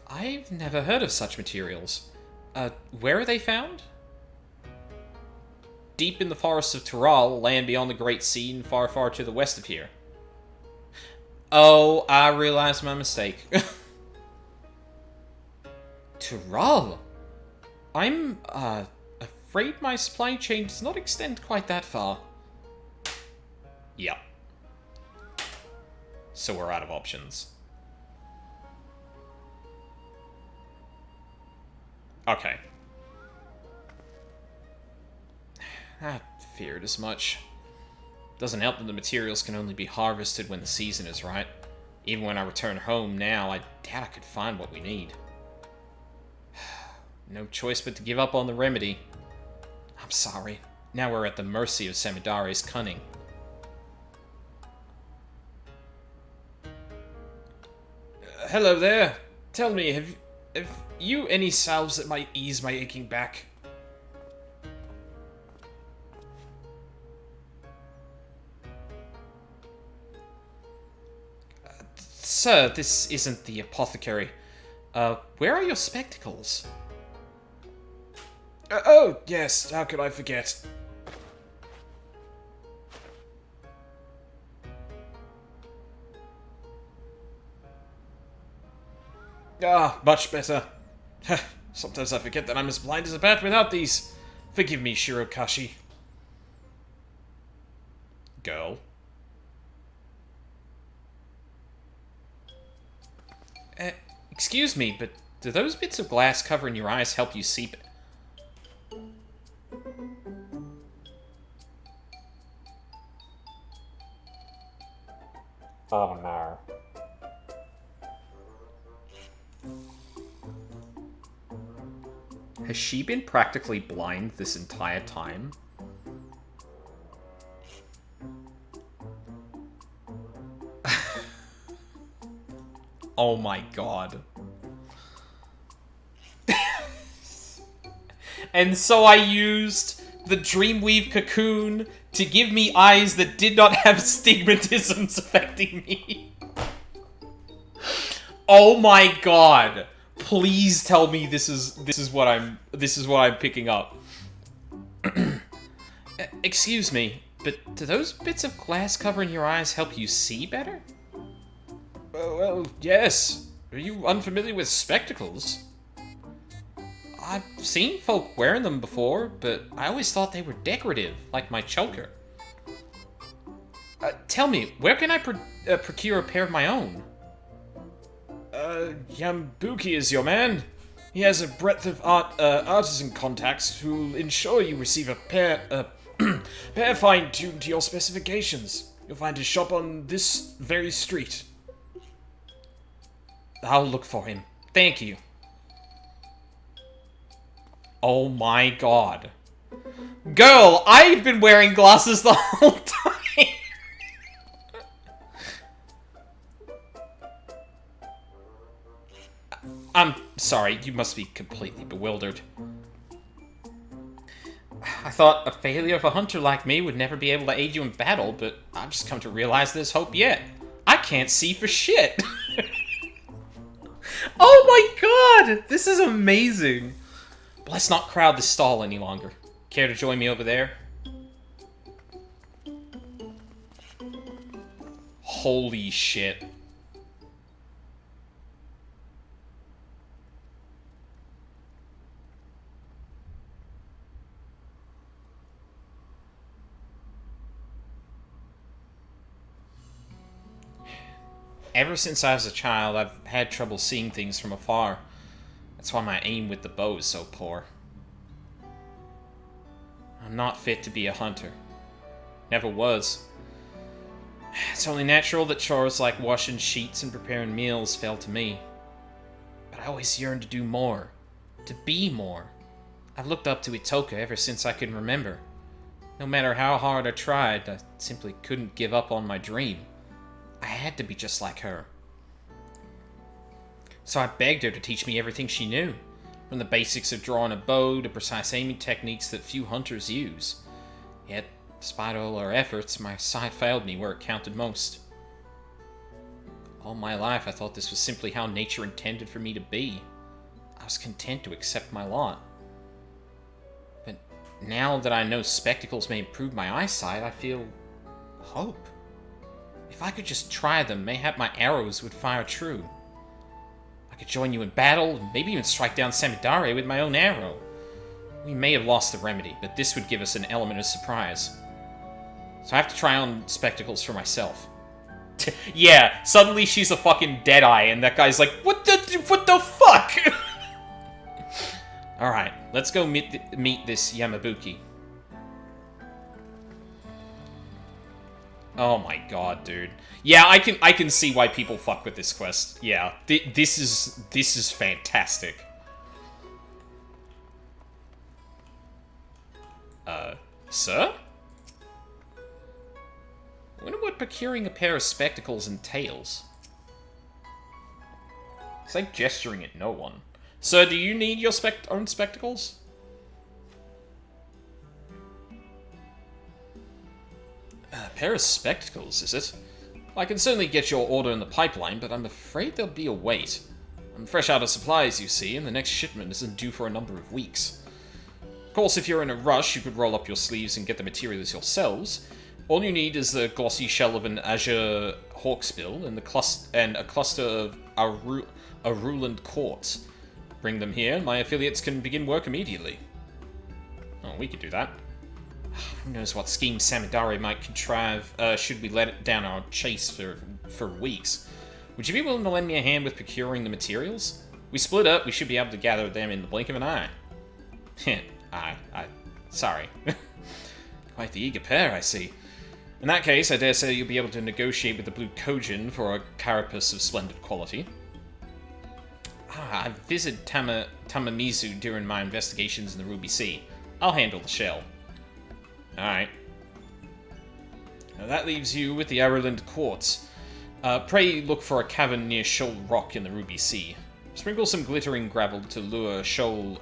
I've never heard of such materials. Where are they found? Deep in the forests of Tyrol, land beyond the Great Sea and far, far to the west of here. Oh, I realized my mistake. Tyrol? I'm, afraid my supply chain does not extend quite that far. Yep. So we're out of options. Okay. I feared as much. Doesn't help that the materials can only be harvested when the season is right. Even when I return home now, I doubt I could find what we need. No choice but to give up on the remedy. I'm sorry. Now we're at the mercy of Samidare's cunning. Hello there. Tell me, have you any salves that might ease my aching back? Sir, this isn't the apothecary. Where are your spectacles? Oh, yes, how could I forget? Ah, much better. Sometimes I forget that I'm as blind as a bat without these. Forgive me, Shirokashi. Girl. Excuse me, but do those bits of glass covering your eyes help you see? Oh no. Has she been practically blind this entire time? Oh my god. And so I used the Dreamweave cocoon to give me eyes that did not have stigmatisms affecting me. Oh my god. Please tell me this is what I'm picking up. Excuse me, but do those bits of glass covering your eyes help you see better? Well, yes. Are you unfamiliar with spectacles? I've seen folk wearing them before, but I always thought they were decorative, like my choker. Tell me, where can I procure a pair of my own? Yambuki is your man. He has a breadth of artisan contacts who'll ensure you receive a pair, pair fine-tuned to your specifications. You'll find his shop on this very street. I'll look for him. Thank you. Oh my god. Girl, I've been wearing glasses the whole time. I'm sorry, you must be completely bewildered. I thought a failure of a hunter like me would never be able to aid you in battle, but I've just come to realize there's hope yet. I can't see for shit. Oh my god! This is amazing! But let's not crowd this stall any longer. Care to join me over there? Holy shit. Ever since I was a child, I've had trouble seeing things from afar. That's why my aim with the bow is so poor. I'm not fit to be a hunter. Never was. It's only natural that chores like washing sheets and preparing meals fell to me. But I always yearned to do more. To be more. I've looked up to Itoka ever since I can remember. No matter how hard I tried, I simply couldn't give up on my dream. I had to be just like her. So I begged her to teach me everything she knew. From the basics of drawing a bow to precise aiming techniques that few hunters use. Yet, despite all her efforts, my sight failed me where it counted most. All my life I thought this was simply how nature intended for me to be. I was content to accept my lot. But now that I know spectacles may improve my eyesight, I feel hope. If I could just try them, mayhap my arrows would fire true. I could join you in battle, and maybe even strike down Samidare with my own arrow. We may have lost the remedy, but this would give us an element of surprise. So I have to try on spectacles for myself. Yeah, suddenly she's a fucking deadeye, and that guy's like, what the fuck? Alright, let's go meet this Yamabuki. Oh my god, dude. Yeah, I can see why people fuck with this quest. Yeah, this is fantastic. Sir? I wonder what procuring a pair of spectacles entails. It's like gesturing at no one. Sir, do you need your own spectacles? A pair of spectacles, is it? I can certainly get your order in the pipeline, but I'm afraid there'll be a wait. I'm fresh out of supplies, you see, and the next shipment isn't due for a number of weeks. Of course, if you're in a rush, you could roll up your sleeves and get the materials yourselves. All you need is the glossy shell of an azure hawksbill and a cluster of Aruland quartz. Bring them here, and my affiliates can begin work immediately. Oh, we could do that. Who knows what scheme Samidare might contrive should we let it down our chase for weeks. Would you be willing to lend me a hand with procuring the materials? We split up, we should be able to gather them in the blink of an eye. Sorry. Quite the eager pair, I see. In that case, I dare say you'll be able to negotiate with the Blue Kojin for a carapace of splendid quality. I visited Tamamizu during my investigations in the Ruby Sea. I'll handle the shell. Alright. Now that leaves you with the Aruland quartz. Pray look for a cavern near Shoal Rock in the Ruby Sea. Sprinkle some glittering gravel to lure Shoal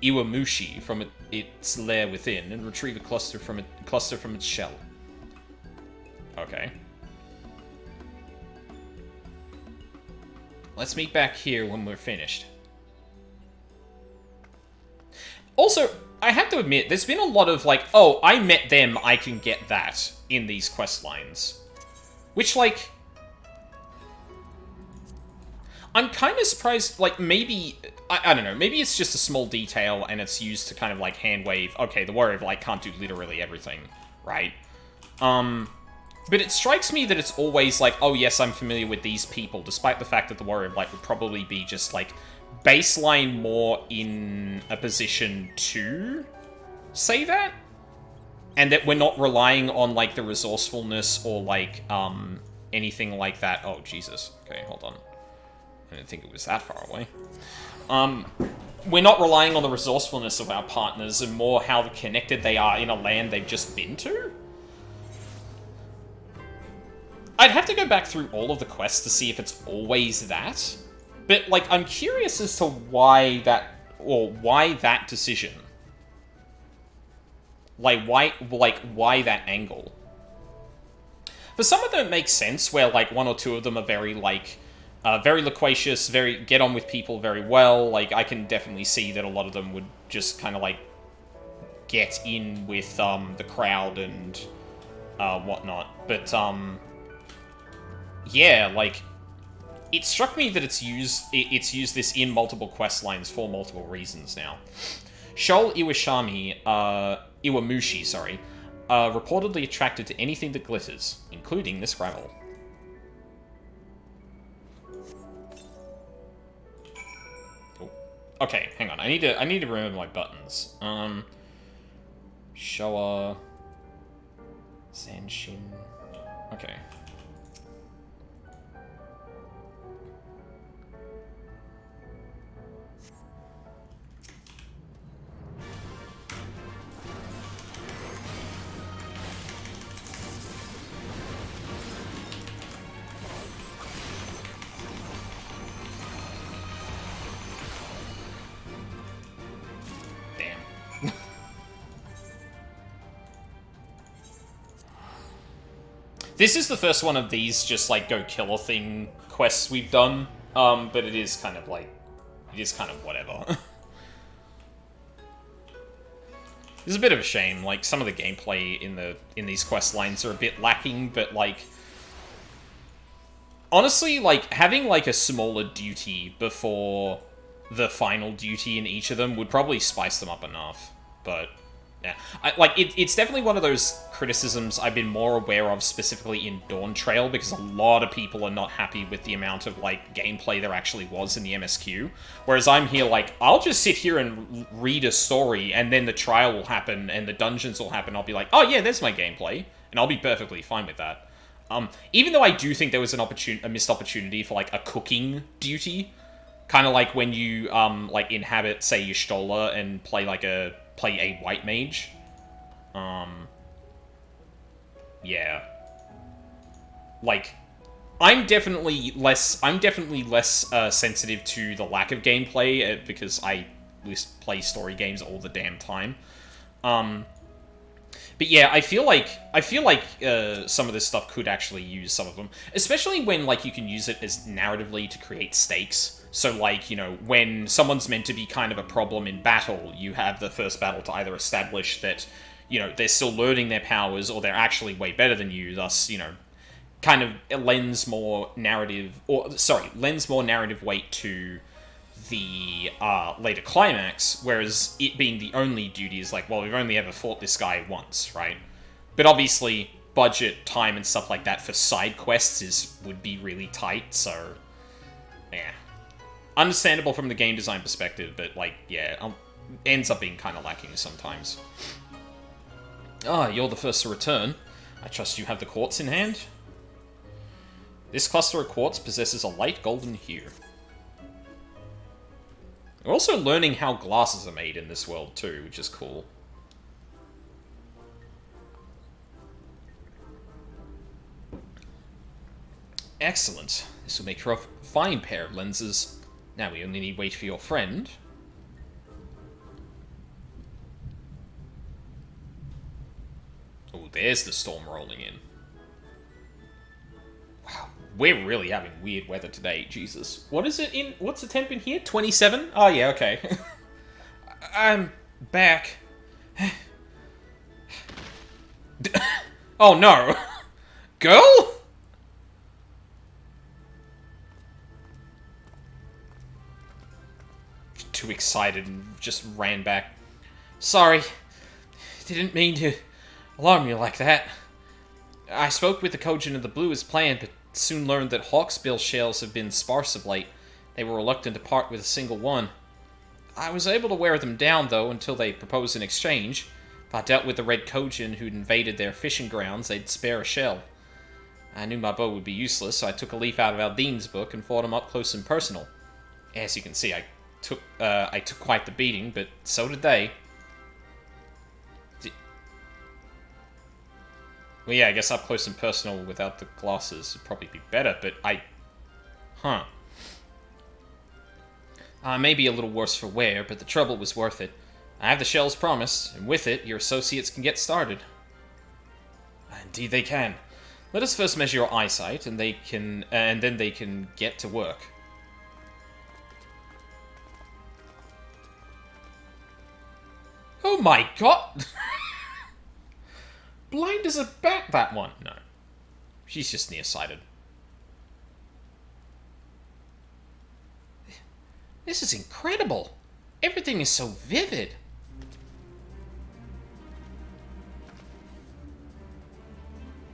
Iwamushi from its lair within, and retrieve a cluster from its shell. Okay. Let's meet back here when we're finished. Also, I have to admit, there's been a lot of, like, oh, I met them, I can get that, in these quest lines. Which, like... I'm kind of surprised, like, maybe... I don't know, maybe it's just a small detail, and it's used to kind of, like, hand-wave, okay, the Warrior of Light can't do literally everything, right? But it strikes me that it's always like, oh yes, I'm familiar with these people, despite the fact that the Warrior of Light would probably be just, like, baseline more in a position to say that? And that we're not relying on, like, the resourcefulness or, like, anything like that. Oh, Jesus. Okay, hold on. I didn't think it was that far away. We're not relying on the resourcefulness of our partners and more how connected they are in a land they've just been to. I'd have to go back through all of the quests to see if it's always that. But, like, I'm curious as to why that decision. Why that angle? For some of them, it makes sense, where, like, one or two of them are very, like, very loquacious, very get on with people very well. Like, I can definitely see that a lot of them would just kind of, like, get in with, the crowd and, whatnot. But, yeah, like, it struck me that it's used this in multiple quest lines for multiple reasons now. Shoal Iwamushi, reportedly attracted to anything that glitters, including this gravel. Okay, hang on. I need to remember my buttons. Showa, Zanshin. Okay. This is the first one of these just, like, go kill a thing quests we've done, but it is kind of, like, whatever. It's a bit of a shame, like, some of the gameplay in these quest lines are a bit lacking, but, like, honestly, like, having, like, a smaller duty before the final duty in each of them would probably spice them up enough, but... yeah. It's definitely one of those criticisms I've been more aware of specifically in Dawn Trail, because a lot of people are not happy with the amount of, like, gameplay there actually was in the MSQ. Whereas I'm here, like, I'll just sit here and read a story, and then the trial will happen, and the dungeons will happen, I'll be like, oh yeah, there's my gameplay, and I'll be perfectly fine with that. Even though I do think there was a missed opportunity for, like, a cooking duty, kind of like when you, like, inhabit, say, Y'shtola and play a white mage. Yeah. Like, I'm definitely less sensitive to the lack of gameplay, because I at least play story games all the damn time. But yeah, I feel like some of this stuff could actually use some of them, especially when, like, you can use it as narratively to create stakes. So, like, you know, when someone's meant to be kind of a problem in battle, you have the first battle to either establish that, you know, they're still learning their powers, or they're actually way better than you, thus, you know, kind of lends more narrative weight to the later climax, whereas it being the only duty is like, well, we've only ever fought this guy once, right? But obviously, budget, time, and stuff like that for side quests would be really tight, so... yeah. Understandable from the game design perspective, but, like, yeah, ends up being kind of lacking sometimes. Ah, you're the first to return. I trust you have the quartz in hand? This cluster of quartz possesses a light golden hue. We're also learning how glasses are made in this world, too, which is cool. Excellent. This will make for a fine pair of lenses. Now we only need wait for your friend. Oh, there's the storm rolling in. Wow, we're really having weird weather today, Jesus. What's the temp in here? 27? Oh yeah, okay. I'm back. Oh no. Girl? Too excited and just ran back. Sorry. Didn't mean to alarm you like that. I spoke with the Kojin of the Blue as planned, but soon learned that hawksbill shells have been sparse of late. They were reluctant to part with a single one. I was able to wear them down, though, until they proposed an exchange. If I dealt with the Red Kojin who'd invaded their fishing grounds, they'd spare a shell. I knew my bow would be useless, so I took a leaf out of Aldine's book and fought him up close and personal. As you can see, I took quite the beating, but so did they. Well, yeah, I guess up close and personal without the glasses would probably be better, but maybe a little worse for wear, but the trouble was worth it. I have the shells promised, and with it, your associates can get started. Indeed they can. Let us first measure your eyesight, and then they can get to work. Oh my god! Blind as a bat, that one. No. She's just nearsighted. This is incredible. Everything is so vivid.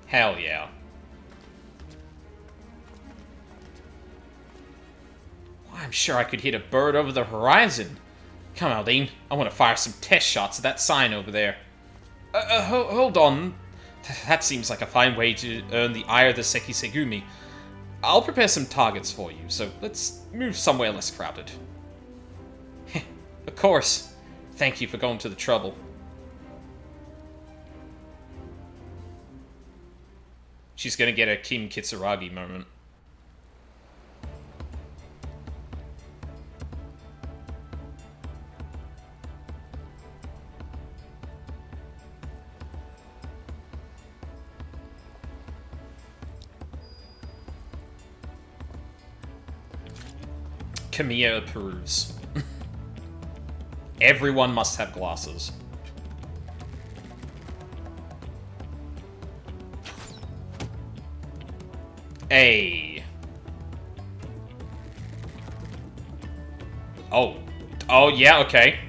Hell yeah. I'm sure I could hit a bird over the horizon. Come, Aldine. I want to fire some test shots at that sign over there. Hold on. That seems like a fine way to earn the ire of the Sekisegumi. I'll prepare some targets for you, so let's move somewhere less crowded. Of course. Thank you for going to the trouble. She's gonna get a Kim Kitsuragi moment. Kamiya approves. Everyone must have glasses. Hey. Oh. Oh, yeah, okay.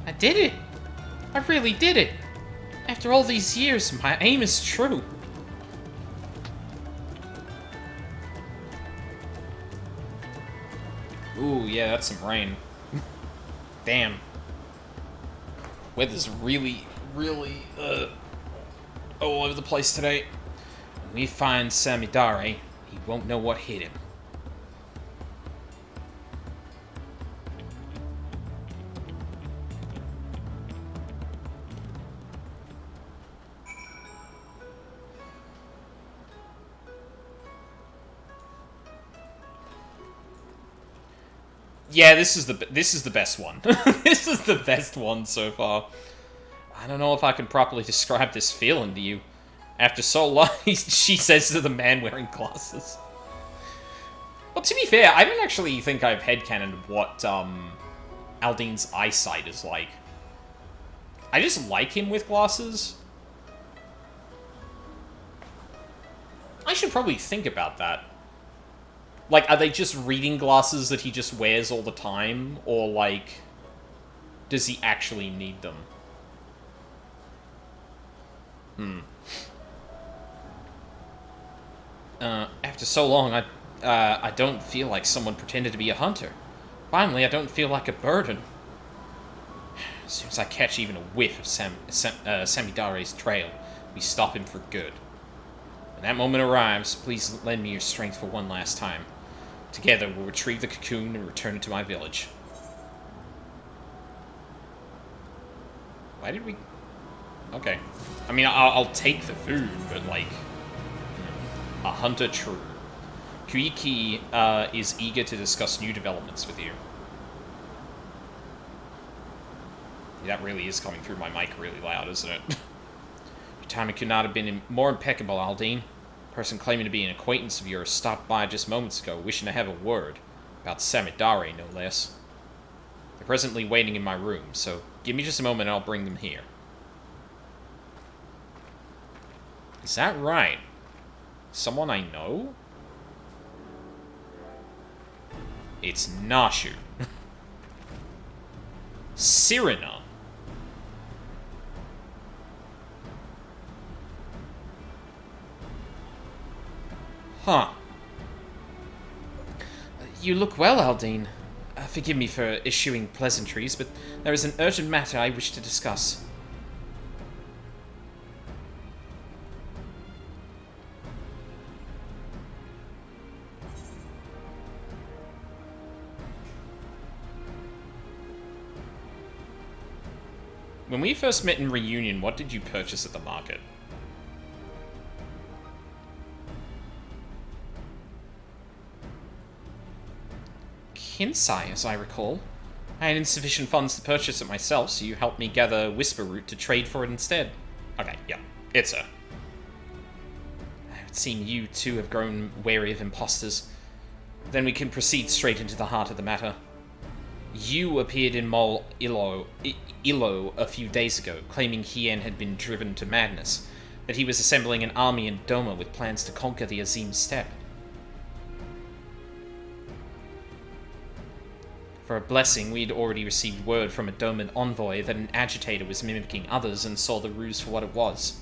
I did it! I really did it! After all these years, my aim is true. Ooh, yeah, that's some rain. Damn. Weather's really, really, all over the place today. When we find Samidare, he won't know what hit him. Yeah, this is the best one. This is the best one so far. I don't know if I can properly describe this feeling to you. After so long, she says to the man wearing glasses. Well, to be fair, I don't actually think I've headcanoned what Aldine's eyesight is like. I just like him with glasses. I should probably think about that. Like, are they just reading glasses that he just wears all the time? Or, like, does he actually need them? After so long, I don't feel like someone pretended to be a hunter. Finally, I don't feel like a burden. As soon as I catch even a whiff of Samidare's trail, we stop him for good. When that moment arrives, please lend me your strength for one last time. Together, we'll retrieve the cocoon and return it to my village. Why did we... Okay. I mean, I'll take the food, but, like... A hunter true. Kuiki is eager to discuss new developments with you. That really is coming through my mic really loud, isn't it? Your timing could not have been more impeccable, Aldine. Person claiming to be an acquaintance of yours stopped by just moments ago, wishing to have a word. About Samidare, no less. They're presently waiting in my room, so give me just a moment and I'll bring them here. Is that right? Someone I know? It's Nashu. Cyrena. Huh. You look well, Aldine. Forgive me for issuing pleasantries, but there is an urgent matter I wish to discuss. When we first met in Reunion, what did you purchase at the market? Kinsai, as I recall. I had insufficient funds to purchase it myself, so you helped me gather Whisper Root to trade for it instead. Okay, yeah, it's her. would seem you, too, have grown wary of imposters. Then we can proceed straight into the heart of the matter. You appeared in Mol Ilo a few days ago, claiming Hien had been driven to madness, that he was assembling an army in Doma with plans to conquer the Azim Steppe. For a blessing, we'd already received word from a Doman envoy that an agitator was mimicking others and saw the ruse for what it was.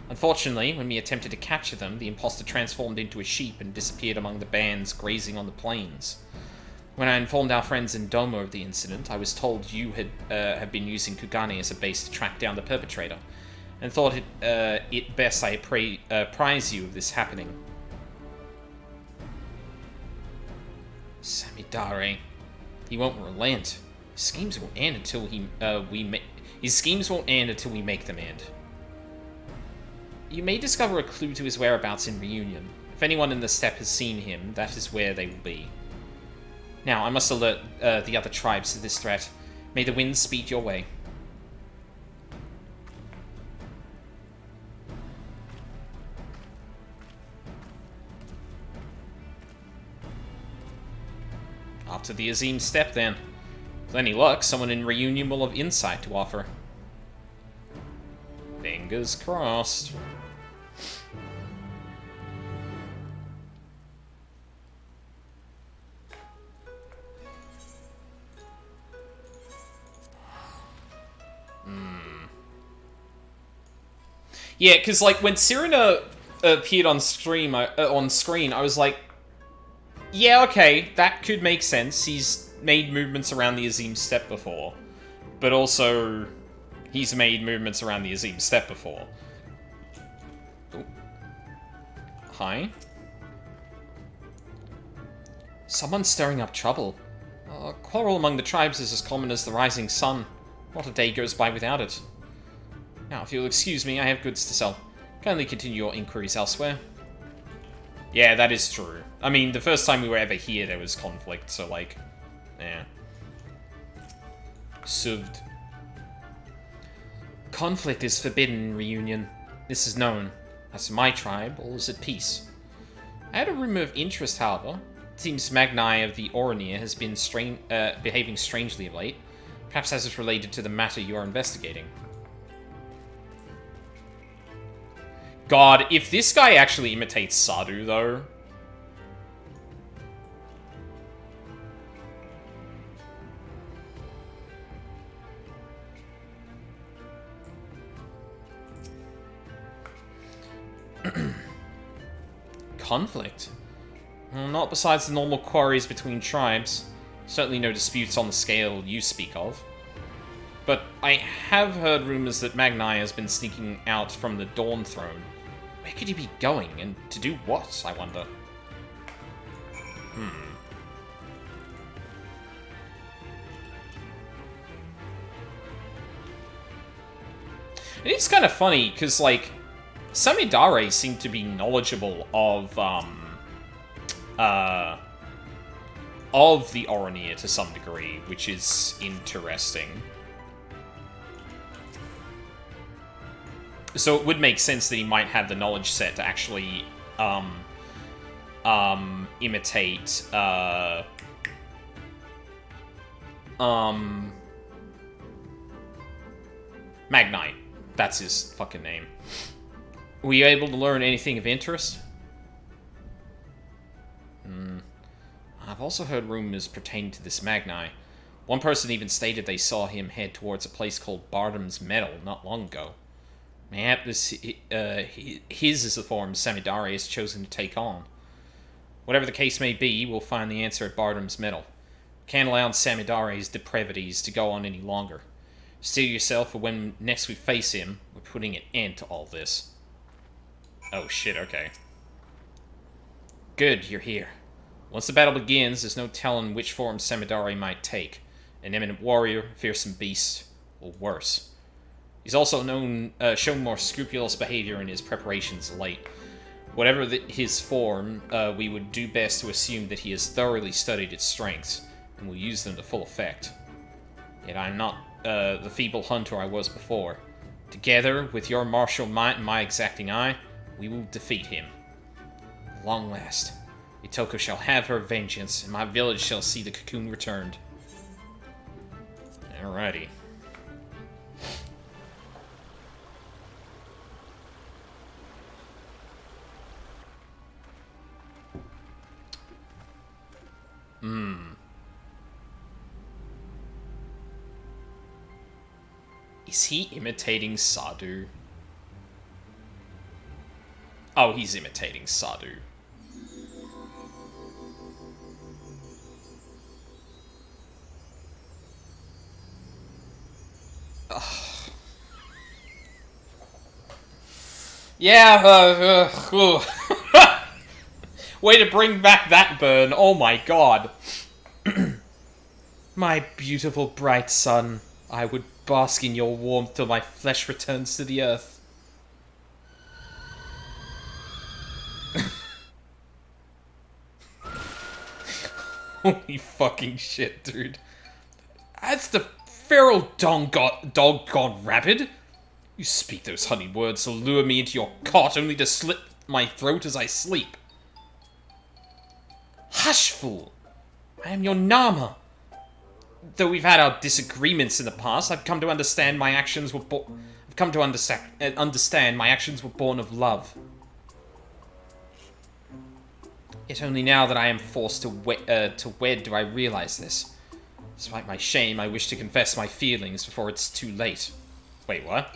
Unfortunately, when we attempted to capture them, the imposter transformed into a sheep and disappeared among the bands grazing on the plains. When I informed our friends in Doma of the incident, I was told you had been using Kugane as a base to track down the perpetrator, and thought it best I apprise you of this happening. Samidare. He won't relent. His schemes won't end until his schemes won't end until we make them end. You may discover a clue to his whereabouts in Reunion. If anyone in the steppe has seen him, that is where they will be. Now, I must alert the other tribes to this threat. May the winds speed your way. Off to the Azim Steppe, then. With any luck, someone in Reunion will have insight to offer. Fingers crossed. Yeah, because, like, when Cyrena appeared on screen, I was like, yeah, okay, that could make sense. He's made movements around the Azim Steppe before. But also, he's made movements around the Azim Steppe before. Ooh. Hi. Someone's stirring up trouble. A quarrel among the tribes is as common as the rising sun. Not a day goes by without it. Now, if you'll excuse me, I have goods to sell. Kindly continue your inquiries elsewhere. Yeah, that is true. I mean, the first time we were ever here, there was conflict, so, like, yeah. Served. Conflict is forbidden in Reunion. This is known. As for my tribe, all is at peace. I had a rumor of interest, however. It seems Magnai of the Oranir has been behaving strangely of late. Perhaps as it's related to the matter you are investigating. God, if this guy actually imitates Sadu, though... Conflict? Well, not besides the normal quarries between tribes. Certainly no disputes on the scale you speak of. But I have heard rumors that Magnai has been sneaking out from the Dawn Throne. Where could he be going, and to do what, I wonder? It's kind of funny, because, like, Samidare seemed to be knowledgeable of the Oranir to some degree, which is interesting. So it would make sense that he might have the knowledge set to actually imitate Magnai. That's his fucking name. Were you able to learn anything of interest? I've also heard rumors pertaining to this Magnai. One person even stated they saw him head towards a place called Bardam's Meadow not long ago. Mayhap his is the form Samidare has chosen to take on. Whatever the case may be, we'll find the answer at Bardam's Meadow. Can't allow Samidare's depravities to go on any longer. Steel yourself for when next we face him, we're putting an end to all this. Oh shit, okay. Good, you're here. Once the battle begins, there's no telling which form Samidare might take. An eminent warrior, fearsome beast, or worse. He's also shown more scrupulous behavior in his preparations of late. Whatever his form, we would do best to assume that he has thoroughly studied its strengths, and will use them to full effect. Yet I'm not the feeble hunter I was before. Together, with your martial might and my exacting eye, we will defeat him. At long last, Itoko shall have her vengeance, and my village shall see the cocoon returned. Alrighty. Is he imitating Sadu? Oh, he's imitating Sadu. Ugh. Yeah, way to bring back that burn, oh my god. My beautiful bright sun, I would bask in your warmth till my flesh returns to the earth. Holy fucking shit, dude. That's the feral dog gone rabid. You speak those honeyed words to lure me into your cot only to slit my throat as I sleep. Hush, fool! I am your Nama. Though we've had our disagreements in the past, I've come to understand my actions were understand my actions were born of love. Yet only now that I am forced to wed do I realize this. Despite my shame, I wish to confess my feelings before it's too late. Wait, what?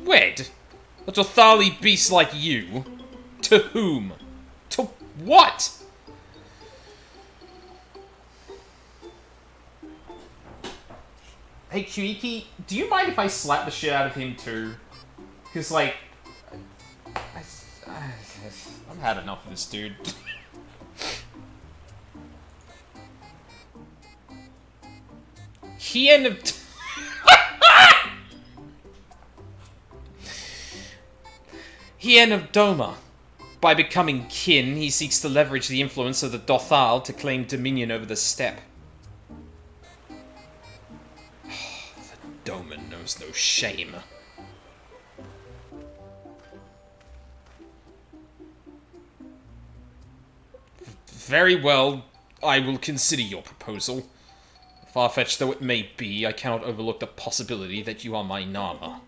Wed? A Dothali beast like you? To whom? To what? Hey, Chuiki, do you mind if I slap the shit out of him too? Because, like, I've had enough of this dude. Hien of... Hien of Doma. By becoming kin, he seeks to leverage the influence of the Dothal to claim dominion over the steppe. The Doman knows no shame. Very well, I will consider your proposal. Far-fetched though it may be, I cannot overlook the possibility that you are my Nama.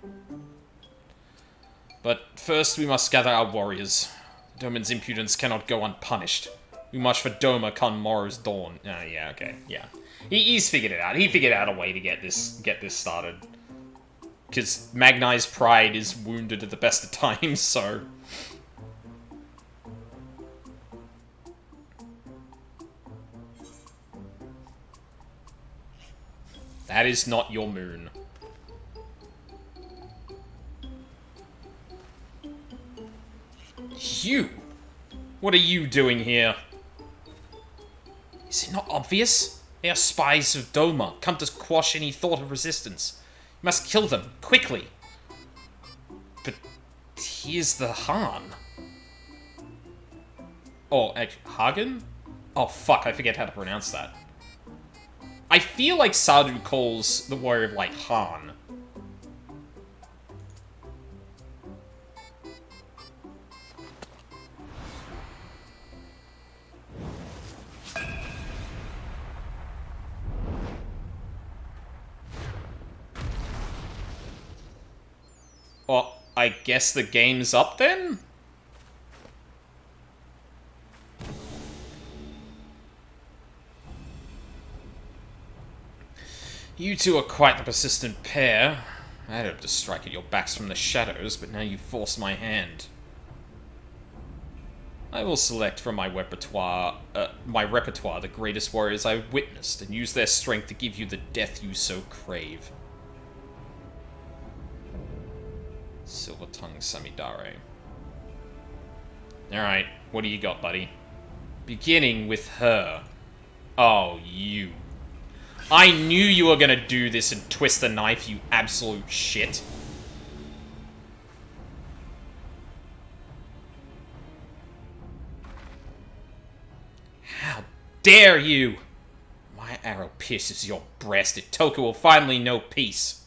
But first we must gather our warriors. Doman's impudence cannot go unpunished. We march for Doma come morrow's dawn. Yeah, okay, yeah. He's figured it out. He figured out a way to get this started. Because Magnai's pride is wounded at the best of times, so... That is not your moon. You? What are you doing here? Is it not obvious? They are spies of Doma, come to quash any thought of resistance. You must kill them, quickly. But here's the Han. Oh, Hagen? Oh, fuck, I forget how to pronounce that. I feel like Sadu calls the warrior, like, Han. Well, I guess the game's up then? You two are quite the persistent pair. I'd hope to strike at your backs from the shadows, but now you've forced my hand. I will select from my repertoire the greatest warriors I've witnessed, and use their strength to give you the death you so crave. Silver Tongue Samidare. Alright, what do you got, buddy? Beginning with her. Oh, you. I knew you were gonna do this and twist the knife, you absolute shit. How dare you! My arrow pierces your breast. Itoko will finally know peace.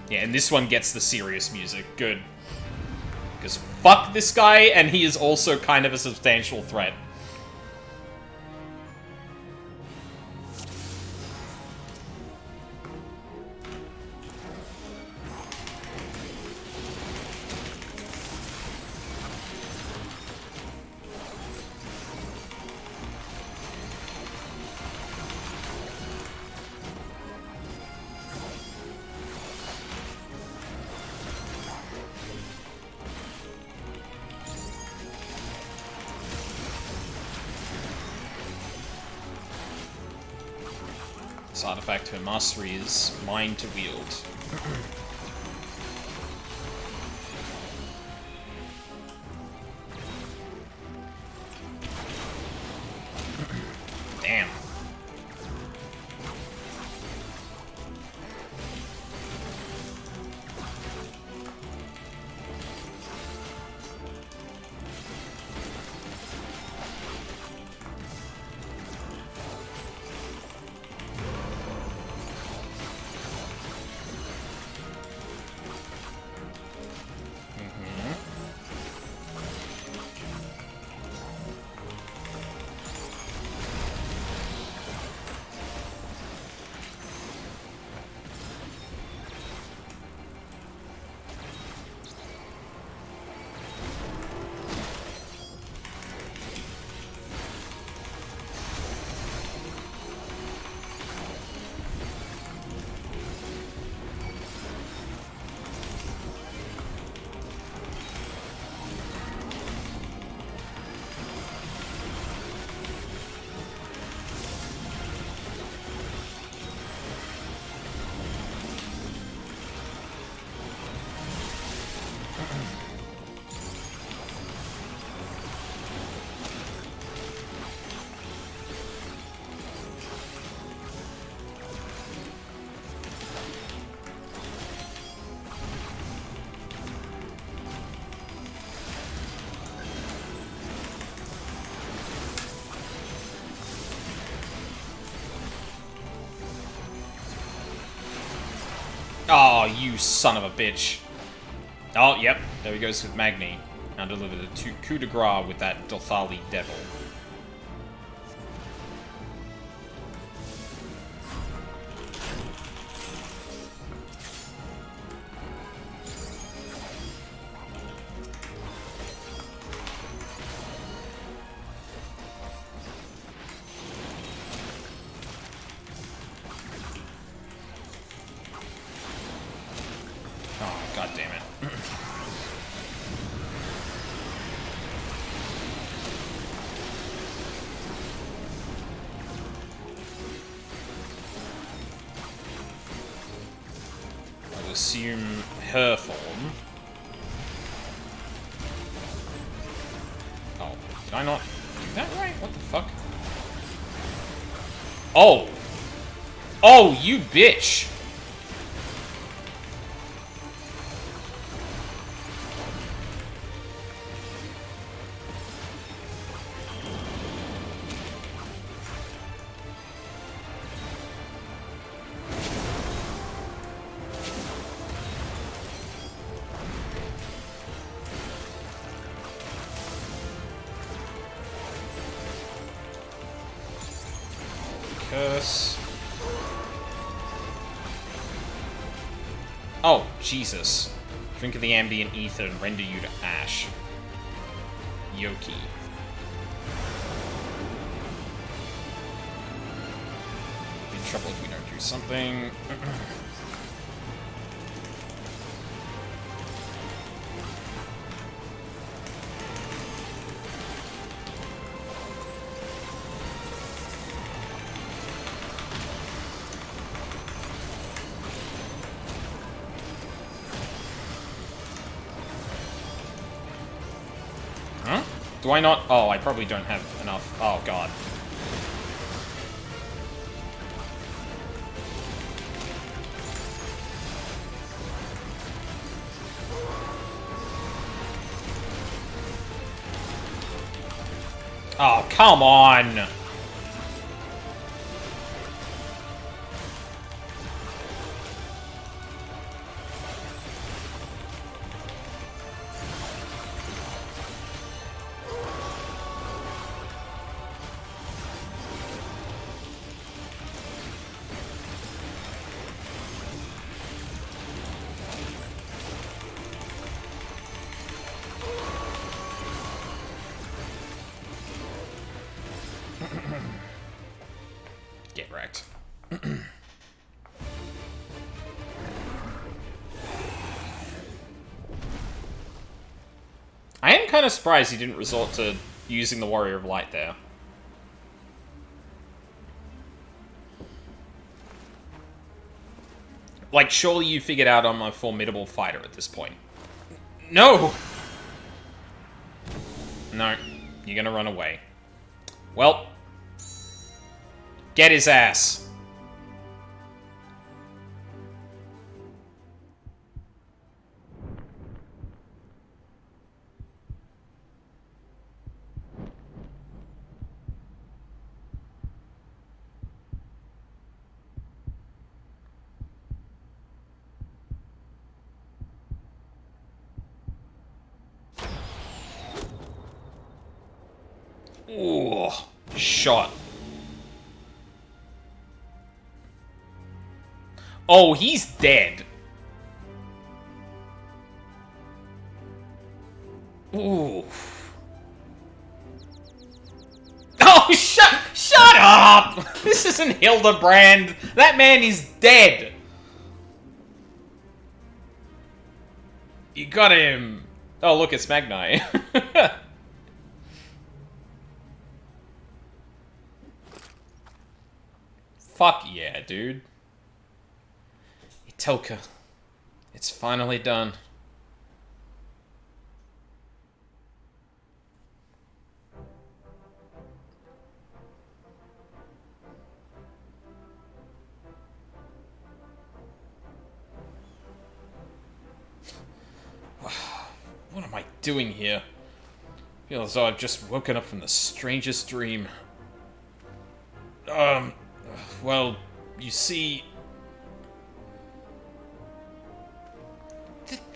Yeah, and this one gets the serious music. Good. Because fuck this guy, and he is also kind of a substantial threat. This artifact, her mastery is mine to wield. Damn. Oh, you son of a bitch. Oh, yep. There he goes with Magni. Now deliver the coup de grace with that Dothali devil. Oh, god damn it. I'll assume her form. Oh, did I not do that right? What the fuck? Oh! Oh, you bitch! Curse. Oh, Jesus. Drink of the ambient ether and render you to ash. Yoki. Be in trouble if we don't do something. Huh? Do I not? Oh, I probably don't have enough. Oh, God. Oh, come on! Get wrecked. I am kind of surprised he didn't resort to using the Warrior of Light there. Like, surely you figured out I'm a formidable fighter at this point. No! No. You're gonna run away. Well. Get his ass. Ooh, shot. Oh, he's dead. Ooh. Oh, shut up! This isn't Hildebrand. That man is dead. You got him. Oh, look, it's Magnai. Fuck yeah, dude. Itoka. It's finally done. What am I doing here? I feel as though I've just woken up from the strangest dream. Well, you see...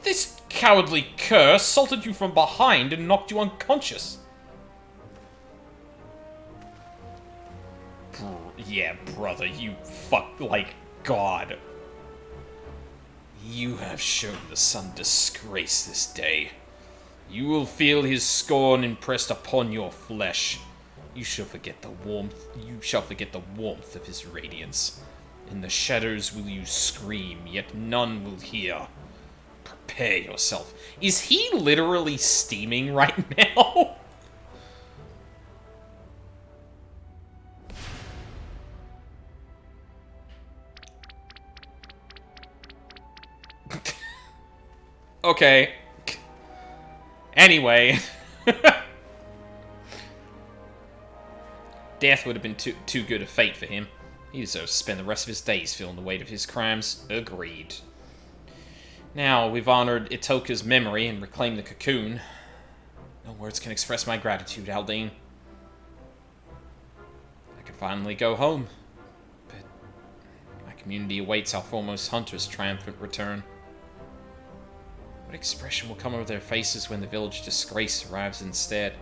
This cowardly cur assaulted you from behind and knocked you unconscious. Yeah, brother, you like God. You have shown the sun disgrace this day. You will feel his scorn impressed upon your flesh. You shall forget the warmth. You shall forget the warmth of his radiance. In the shadows will you scream, yet none will hear. Prepare yourself. Is he literally steaming right now? Okay. Anyway. Death would have been too good a fate for him. He deserves to spend the rest of his days feeling the weight of his crimes. Agreed. Now, we've honored Itoka's memory and reclaimed the cocoon. No words can express my gratitude, Haldane. I can finally go home. But my community awaits our foremost hunter's triumphant return. What expression will come over their faces when the village disgrace arrives instead?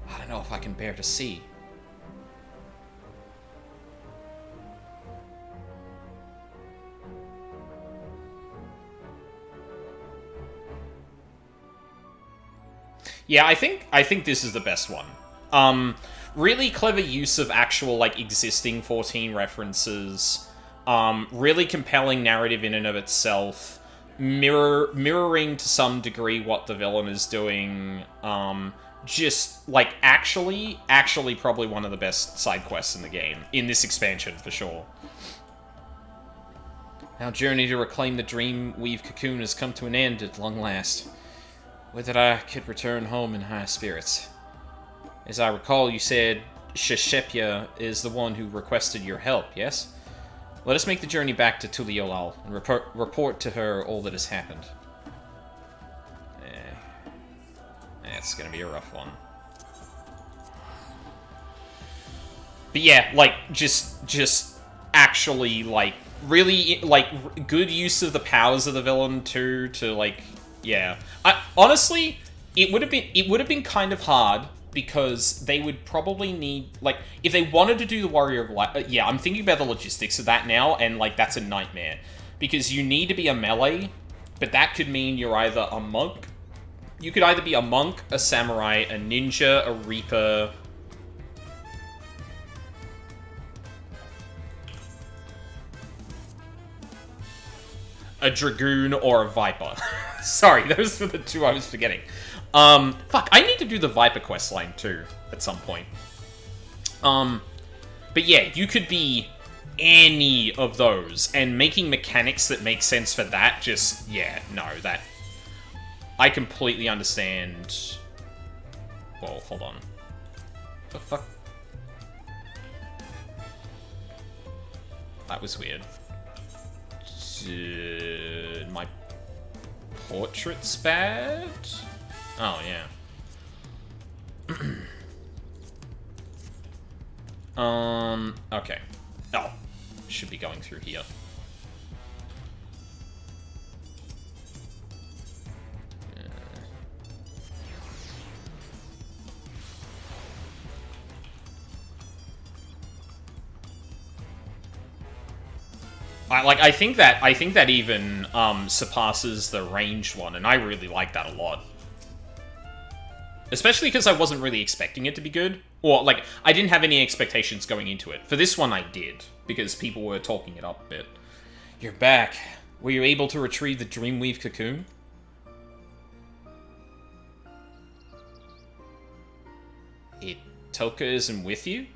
I don't know if I can bear to see. Yeah, I think this is the best one. Really clever use of actual, like, existing 14 references. Really compelling narrative in and of itself. Mirroring to some degree what the villain is doing. Just, like, actually probably one of the best side quests in the game. In this expansion, for sure. Our journey to reclaim the Dreamweave cocoon has come to an end at long last. Would that I could return home in high spirits. As I recall, you said Sheshepia is the one who requested your help, yes? Let us make the journey back to Tuliolal and report to her all that has happened. It's gonna be a rough one. But yeah, like, just actually, like, really, like, good use of the powers of the villain, too, to, like... Yeah. Honestly, it would have been kind of hard because they would probably need, like, if they wanted to do the Warrior of Light, yeah, I'm thinking about the logistics of that now, and, like, that's a nightmare. Because you need to be a melee, but that could mean you're either a monk, you could either be a monk, a samurai, a ninja, a reaper, a Dragoon or a Viper. Sorry, those were the two I was forgetting. Fuck, I need to do the Viper quest line too, at some point. But yeah, you could be any of those, and making mechanics that make sense for that, just, yeah, no, that... I completely understand... Well, hold on. What the fuck? That was weird. My portrait's bad? Oh, yeah. Okay. Oh, should be going through here. I think that even surpasses the ranged one, and I really like that a lot. Especially because I wasn't really expecting it to be good. Or, like, I didn't have any expectations going into it. For this one, I did, because people were talking it up a bit. You're back. Were you able to retrieve the Dreamweave cocoon? Toka isn't with you?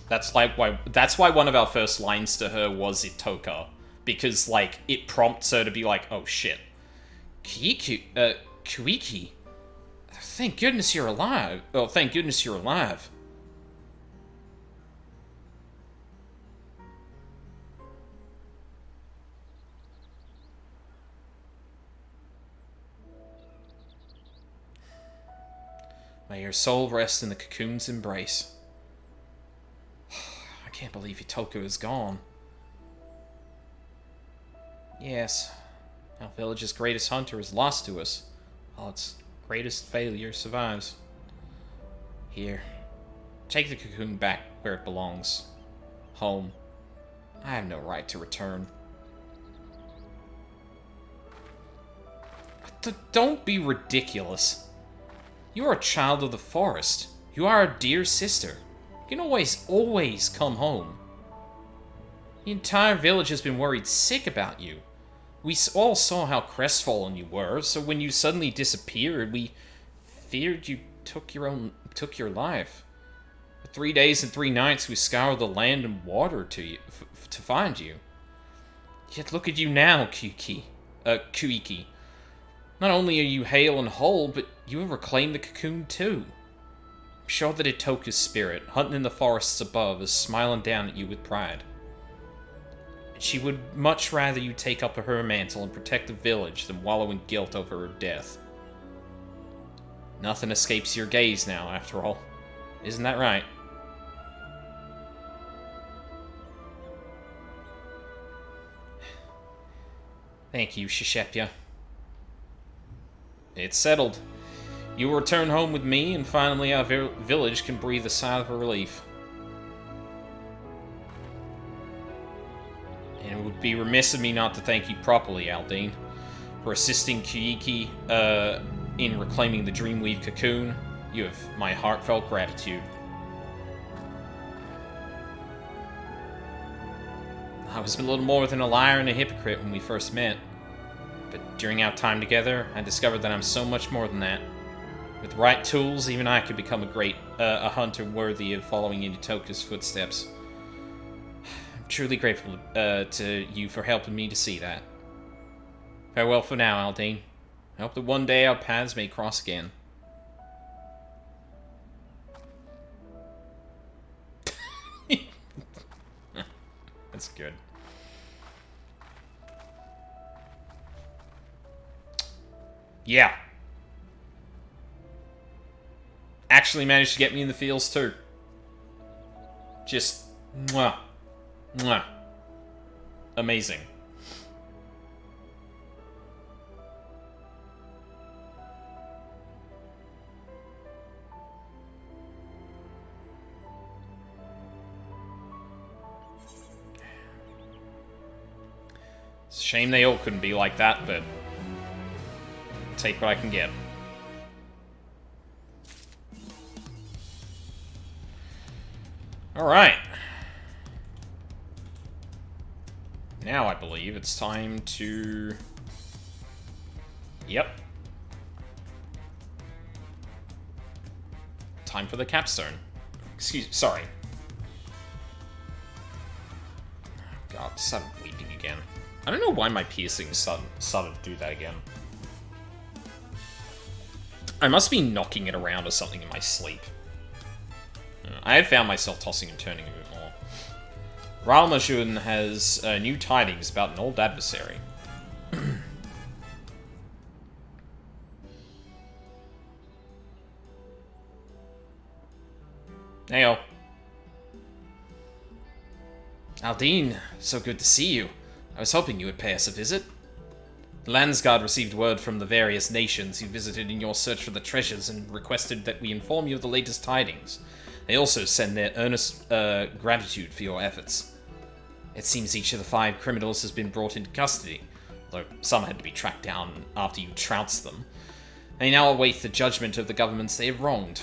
That's why one of our first lines to her was Itoka. Because, like, it prompts her to be like, oh shit. Kuiki? Thank goodness you're alive. Oh, thank goodness you're alive. May your soul rest in the cocoon's embrace. I can't believe Itoka is gone. Yes, our village's greatest hunter is lost to us, while its greatest failure survives. Here, take the cocoon back where it belongs. Home. I have no right to return. Don't be ridiculous. You are a child of the forest. You are a dear sister. You can always come home. The entire village has been worried sick about you. We all saw how crestfallen you were, so when you suddenly disappeared, we feared you took your life. For 3 days and 3 nights, we scoured the land and water to find you. Yet look at you now, Kuiki. Not only are you hale and whole, but you have reclaimed the cocoon too. I'm sure that Itoka's spirit, hunting in the forests above, is smiling down at you with pride. She would much rather you take up her mantle and protect the village than wallow in guilt over her death. Nothing escapes your gaze now, after all. Isn't that right? Thank you, Shishepya. It's settled. You will return home with me, and finally our village can breathe a sigh of relief. And it would be remiss of me not to thank you properly, Aldine, for assisting Kuiki in reclaiming the Dreamweave cocoon. You have my heartfelt gratitude. I was a little more than a liar and a hypocrite when we first met. But during our time together, I discovered that I'm so much more than that. With the right tools, even I could become a hunter worthy of following in Itoka's footsteps. I'm truly grateful to you for helping me to see that. Farewell for now, Aldine. I hope that one day our paths may cross again. That's good. Yeah. Actually managed to get me in the feels too. Just mwah. Mwah. Amazing. It's a shame they all couldn't be like that, but take what I can get. Alright. Now I believe it's time to... Yep. Time for the capstone. Sorry. God, I started weeping again. I don't know why my piercings started to do that again. I must be knocking it around or something in my sleep. I had found myself tossing and turning a bit more. Ralmajun has new tidings about an old adversary. Heyo. Aldine, so good to see you. I was hoping you would pay us a visit. The Landsguard received word from the various nations you visited in your search for the treasures and requested that we inform you of the latest tidings. They also send their earnest gratitude for your efforts. It seems each of the 5 criminals has been brought into custody, though some had to be tracked down after you trounced them. They now await the judgment of the governments they have wronged.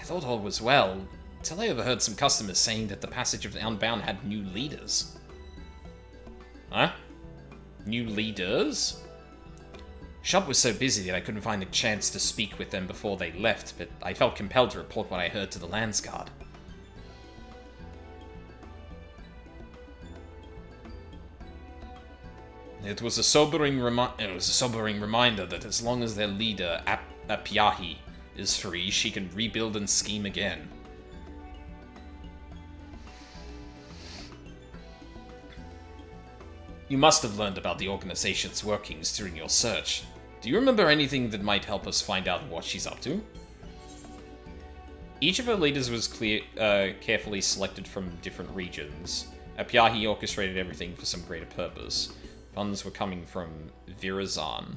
I thought all was well, until I overheard some customers saying that the passage of the Unbound had new leaders. Huh? New leaders? Shop was so busy that I couldn't find a chance to speak with them before they left, but I felt compelled to report what I heard to the Landsguard. It was a sobering reminder that as long as their leader, Apyahi, is free, she can rebuild and scheme again. You must have learned about the organization's workings during your search. Do you remember anything that might help us find out what she's up to? Each of her leaders was carefully selected from different regions. Apyahi orchestrated everything for some greater purpose. Funds were coming from Virazan.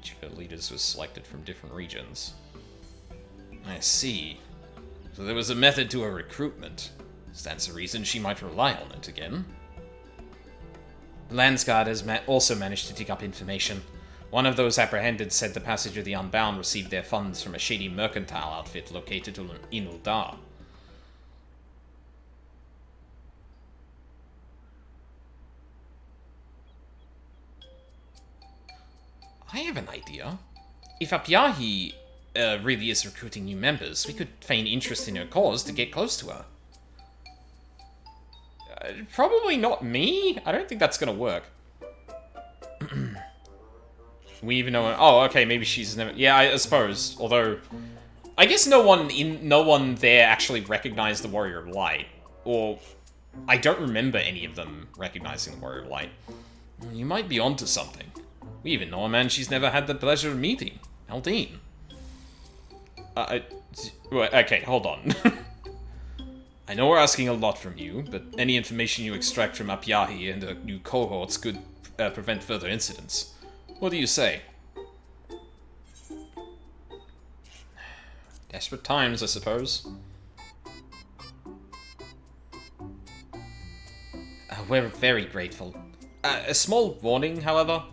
Each of her leaders was selected from different regions. I see. So there was a method to her recruitment. Stands to reason she might rely on it again. The Landsguard has also managed to dig up information. One of those apprehended said the Passage of the Unbound received their funds from a shady mercantile outfit located in Uldar. I have an idea. If Apyahi really is recruiting new members, we could feign interest in her cause to get close to her. Probably not me. I don't think that's gonna work. We even know. Oh, okay. Maybe she's never. Yeah, I suppose. Although, I guess no one there actually recognized the Warrior of Light, or I don't remember any of them recognizing the Warrior of Light. You might be onto something. We even know a man she's never had the pleasure of meeting, Aldine. Okay, hold on. I know we're asking a lot from you, but any information you extract from Apyahi and the new cohorts could prevent further incidents. What do you say? Desperate times, I suppose. We're very grateful. A small warning, however.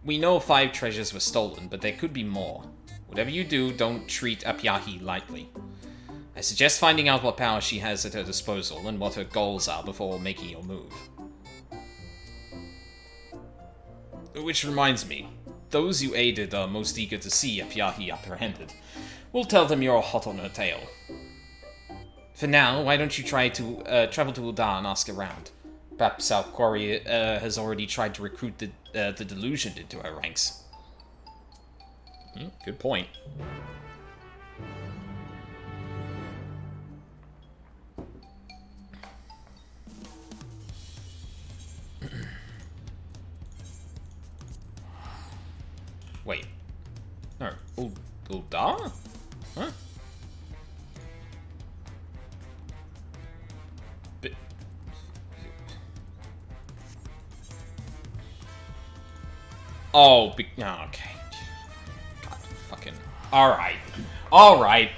We know 5 treasures were stolen, but there could be more. Whatever you do, don't treat Apyahi lightly. I suggest finding out what power she has at her disposal and what her goals are before making your move. Which reminds me, those you aided are most eager to see Apyahi apprehended. We'll tell them you're hot on her tail. For now, why don't you try to travel to Uldar and ask around? Perhaps South Quarry has already tried to recruit the Delusion into her ranks. Good point. Wait. No. Uldar? Huh? But... Oh, okay. God, fucking... Alright. Alright.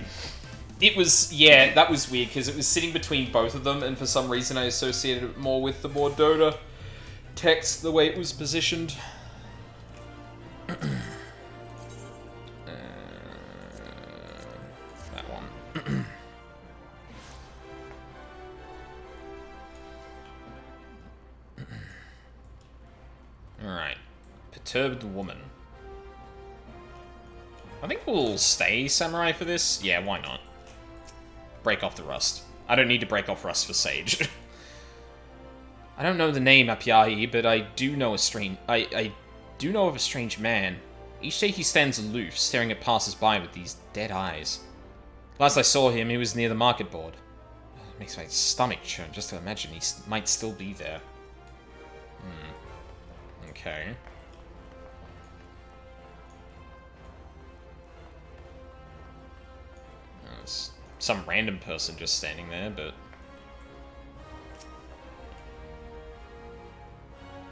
It was, yeah, that was weird, because it was sitting between both of them, and for some reason I associated it more with the Mordota text, the way it was positioned. That one. Alright. Perturbed woman. I think we'll stay samurai for this. Yeah, why not? Break off the rust. I don't need to break off rust for Sage. I don't know the name Apyahi, but I do know I do know of a strange man. Each day he stands aloof, staring at passers-by with these dead eyes. Last I saw him, he was near the market board. It makes my stomach churn just to imagine he might still be there. Okay. There's some random person just standing there, but...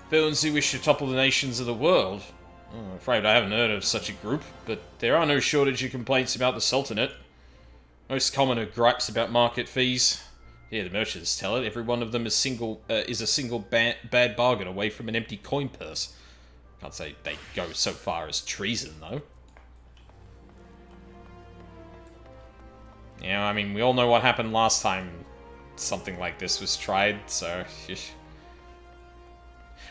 Villains who wish to topple the nations of the world. Oh, I'm afraid I haven't heard of such a group, but there are no shortage of complaints about the Sultanate. Most common are gripes about market fees. Yeah, the merchants tell it. Every one of them is a single bad bargain away from an empty coin purse. Can't say they go so far as treason, though. Yeah, I mean, we all know what happened last time something like this was tried, so...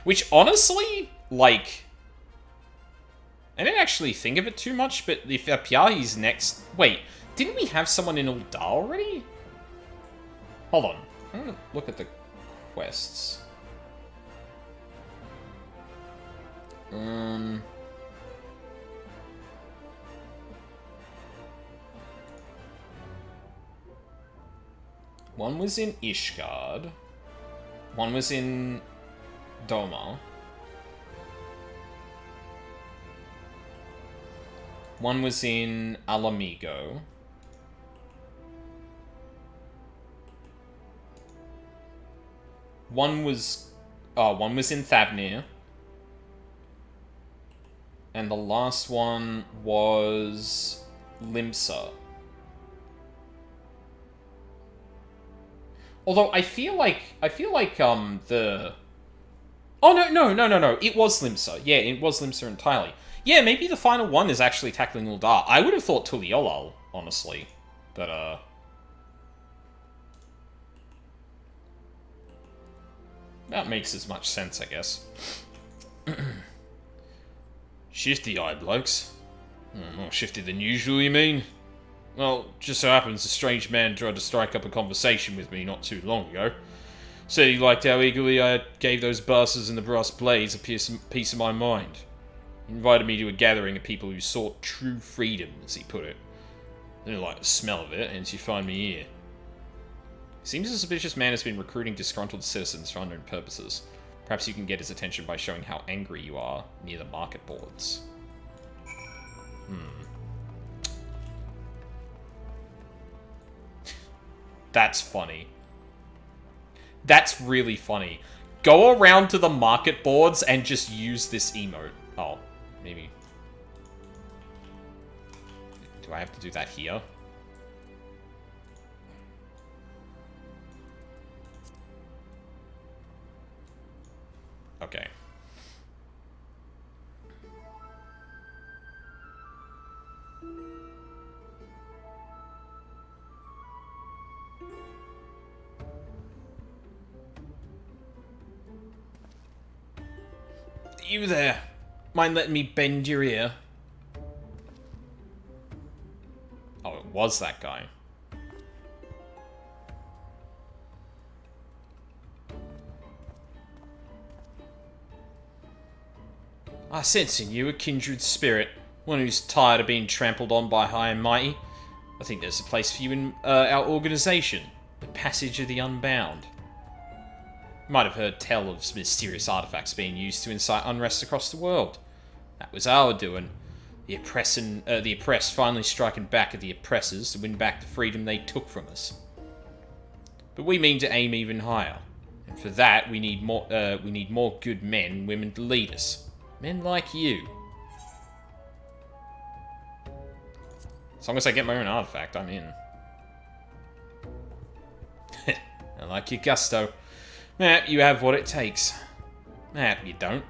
Which, honestly, like... I didn't actually think of it too much, but if Apyahi's next... Wait, didn't we have someone in Ul'dah already? Hold on. I'm gonna look at the quests. One was in Ishgard. One was in Doma. One was in Alamigo. One was in Thavnir. And the last one was Limsa. Although I feel like the... Oh, no. It was Limsa. Yeah, it was Limsa entirely. Yeah, maybe the final one is actually tackling Ul'dah. I would have thought Tuliolal, honestly. But, that makes as much sense, I guess. Shifty eye blokes. More shifty than usual, you mean? Well, just so happens a strange man tried to strike up a conversation with me not too long ago. Said he liked how eagerly I gave those bastards in the brass blades a piece of my mind. He invited me to a gathering of people who sought true freedom, as he put it. I didn't like the smell of it, hence you find me here. Seems a suspicious man has been recruiting disgruntled citizens for unknown purposes. Perhaps you can get his attention by showing how angry you are near the market boards. That's funny. That's really funny. Go around to the market boards and just use this emote. Oh, maybe. Do I have to do that here? Okay. You there. Mind letting me bend your ear? Oh, it was that guy. I sense in you a kindred spirit, one who's tired of being trampled on by high and mighty. I think there's a place for you in our organization, the Passage of the Unbound. You might have heard tell of mysterious artifacts being used to incite unrest across the world. That was our doing. The oppressed finally striking back at the oppressors to win back the freedom they took from us. But we mean to aim even higher, and for that we need more good men and women to lead us. Men like you. As long as I get my own artifact, I'm in. like your gusto. You have what it takes. You don't.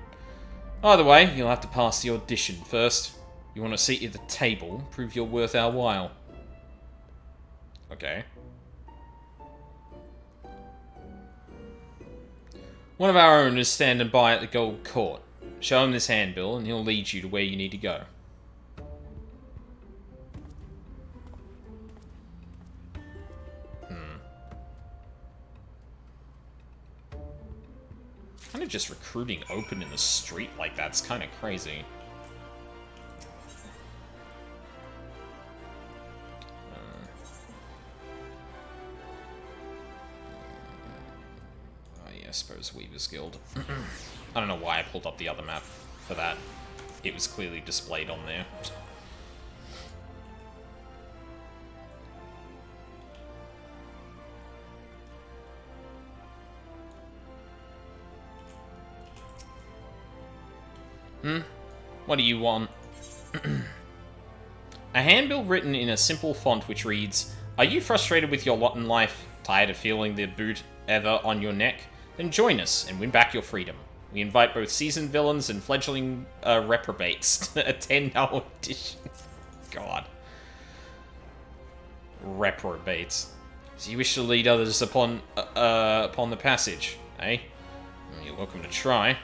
Either way, you'll have to pass the audition first. You want a seat at the table, prove you're worth our while. Okay. One of our own is standing by at the Gold Court. Show him this handbill, and he'll lead you to where you need to go. Kind of just recruiting open in the street like that's kind of crazy. I suppose Weaver's Guild. I don't know why I pulled up the other map for that. It was clearly displayed on there. What do you want? A handbill written in a simple font which reads, "Are you frustrated with your lot in life? Tired of feeling the boot ever on your neck? Then join us and win back your freedom. We invite both seasoned villains and fledgling reprobates to attend our audition." God. Reprobates. So you wish to lead others upon the passage, eh? Well, you're welcome to try.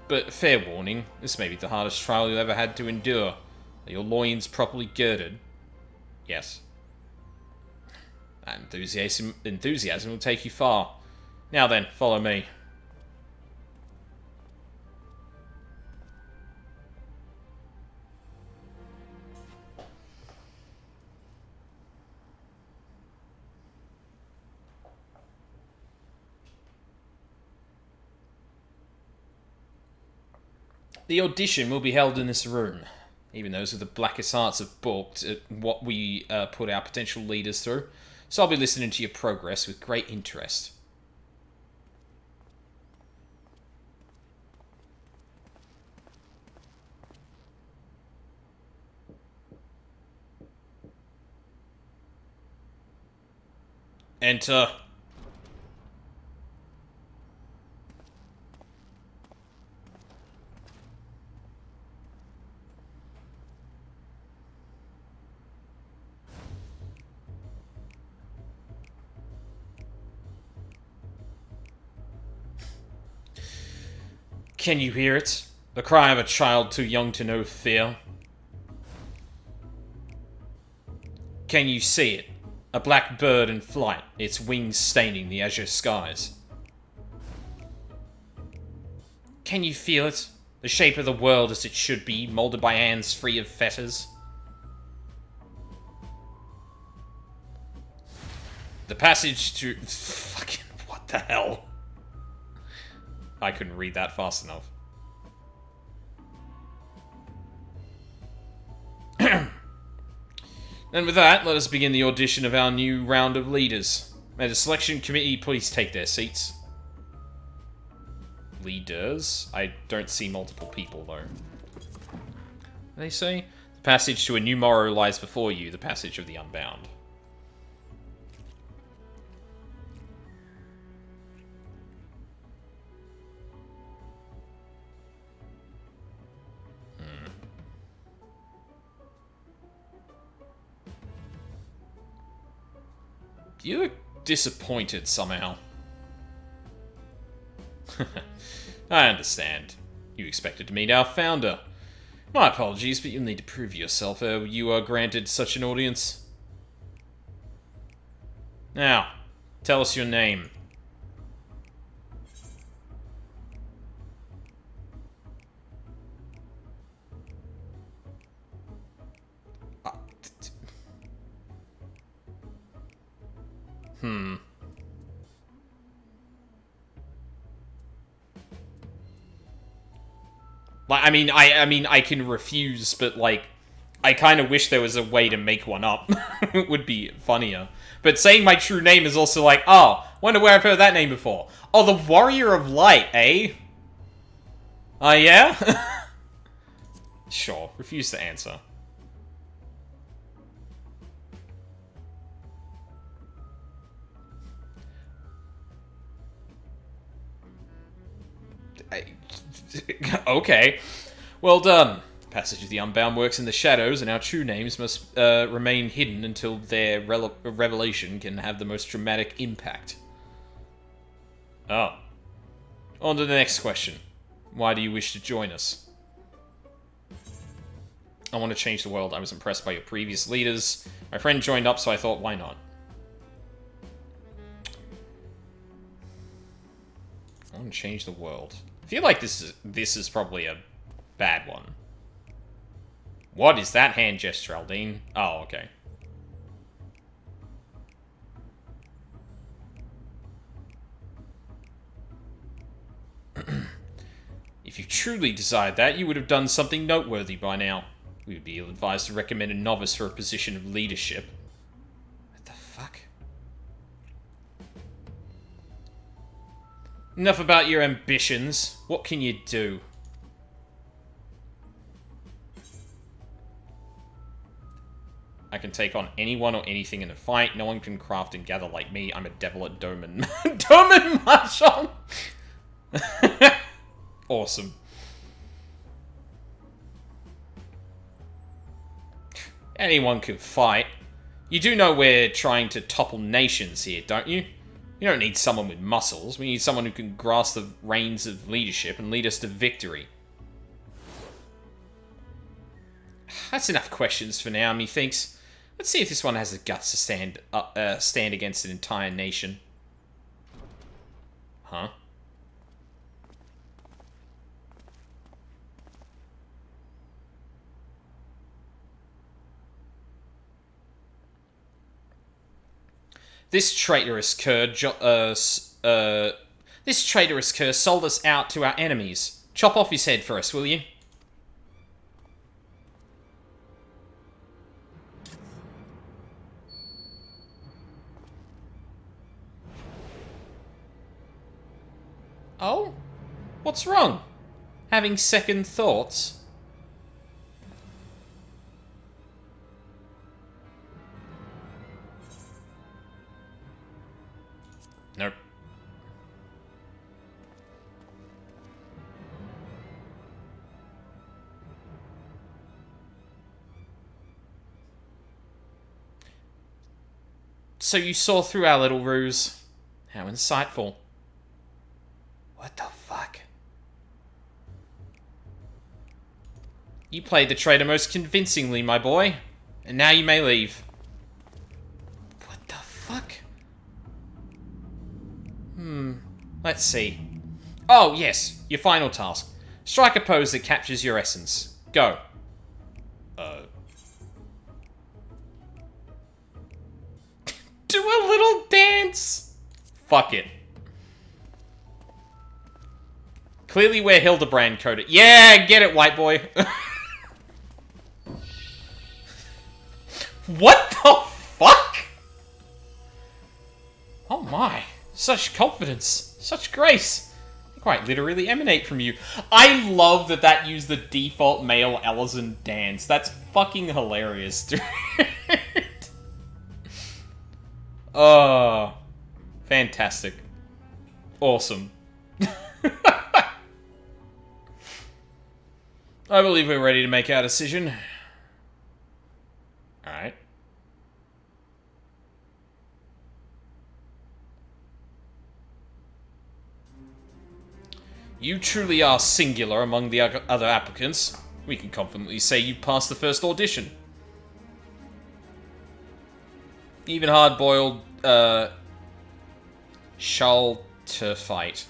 But fair warning, this may be the hardest trial you ever had to endure. Are your loins properly girded? Yes. That enthusiasm will take you far. Now then, follow me. The audition will be held in this room. Even those with the blackest hearts have balked at what we put our potential leaders through, so I'll be listening to your progress with great interest. Enter. Can you hear it? The cry of a child too young to know fear. Can you see it? A black bird in flight, its wings staining the azure skies. Can you feel it? The shape of the world as it should be, molded by hands free of fetters. The passage to... Fucking... What the hell? I couldn't read that fast enough. And with that, let us begin the audition of our new round of leaders. May the selection committee please take their seats. Leaders? I don't see multiple people, though. They say, the passage to a new morrow lies before you, the passage of the Unbound. You look disappointed somehow. I understand. You expected to meet our founder. My apologies, but you'll need to prove yourself ere you are granted such an audience. Now, tell us your name. Like, I mean, I can refuse, but, like, I kind of wish there was a way to make one up. It would be funnier. But saying my true name is also like, oh, wonder where I've heard that name before. Oh, the Warrior of Light, eh? Oh, yeah? Sure, refuse to answer. Okay. Well done. Passage of the Unbound works in the shadows, and our true names must remain hidden until their revelation can have the most dramatic impact. Oh. On to the next question. Why do you wish to join us? I want to change the world. I was impressed by your previous leaders. My friend joined up, so I thought, why not? I want to change the world. I feel like this is probably a bad one. What is that hand gesture, Aldine? Oh, okay. If you truly desired that, you would have done something noteworthy by now. We would be ill-advised to recommend a novice for a position of leadership. What the fuck? Enough about your ambitions. What can you do? I can take on anyone or anything in a fight. No one can craft and gather like me. I'm a devil at Doman. Doman Marshall! Awesome. Anyone can fight. You do know we're trying to topple nations here, don't you? You don't need someone with muscles. We need someone who can grasp the reins of leadership and lead us to victory. That's enough questions for now, methinks. Let's see if this one has the guts to stand against an entire nation. Huh? This traitorous cur sold us out to our enemies. Chop off his head for us, will you? Oh? What's wrong? Having second thoughts? Nope. So you saw through our little ruse. How insightful. What the fuck? You played the traitor most convincingly, my boy. And now you may leave. What the fuck? Let's see. Oh, yes. Your final task. Strike a pose that captures your essence. Go. Do a little dance. Fuck it. Clearly we're Hildebrand coded. Yeah, get it, white boy. What the fuck? Oh my. Such confidence. Such grace. They quite literally emanate from you. I love that that used the default male Ellison dance. That's fucking hilarious, dude. Oh. Fantastic. Awesome. I believe we're ready to make our decision. Alright. You truly are singular among the other applicants. We can confidently say you passed the first audition. Even hard-boiled, Shalterfight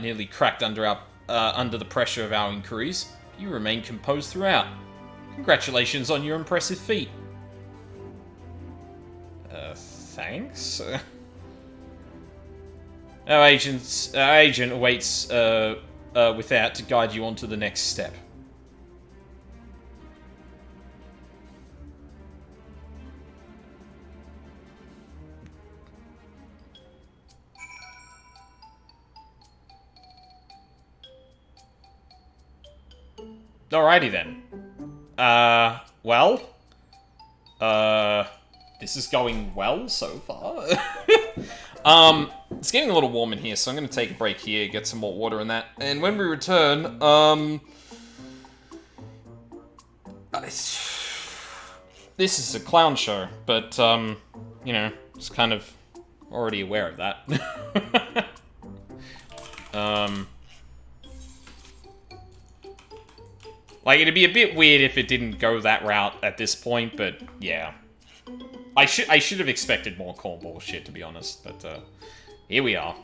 nearly cracked under the pressure of our inquiries. You remained composed throughout. Congratulations on your impressive feat. Thanks? Our agent awaits without to guide you on to the next step. Alrighty then. Well? This is going well so far. It's getting a little warm in here, so I'm going to take a break here, get some more water in that. And when we return, this is a clown show, but, you know, just kind of already aware of that. Like, it'd be a bit weird if it didn't go that route at this point, but yeah. I should have expected more cornball shit, to be honest, but, here we are.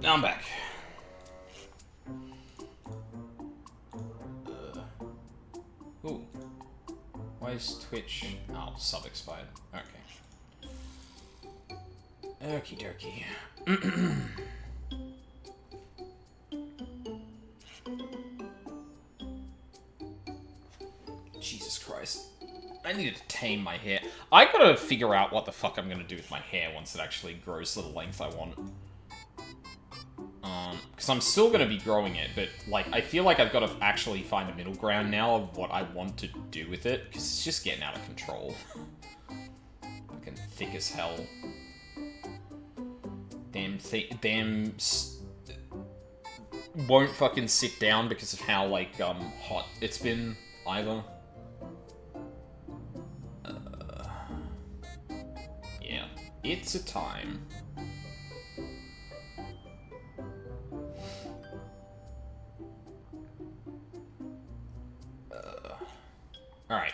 I'm back. Ooh. Why is Twitch... Oh, sub expired. Okay. Okie dokie. Jesus Christ. I need to tame my hair. I gotta figure out what the fuck I'm gonna do with my hair once it actually grows to the length I want. Because I'm still gonna be growing it, but, like, I feel like I've got to actually find a middle ground now of what I want to do with it, because it's just getting out of control. Fucking thick as hell. Damn, won't fucking sit down because of how, like, hot it's been, either. Yeah, it's a time. Alright.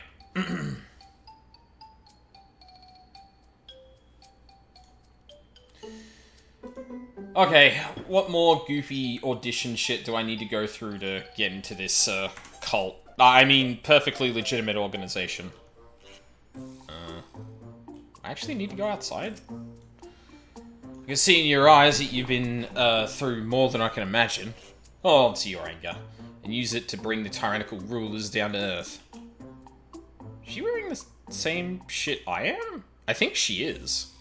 Okay, what more goofy audition shit do I need to go through to get into this, cult? I mean, perfectly legitimate organization. I actually need to go outside? I can see in your eyes that you've been, through more than I can imagine. Hold on to your anger, and use it to bring the tyrannical rulers down to earth. Is she wearing the same shit I am? I think she is.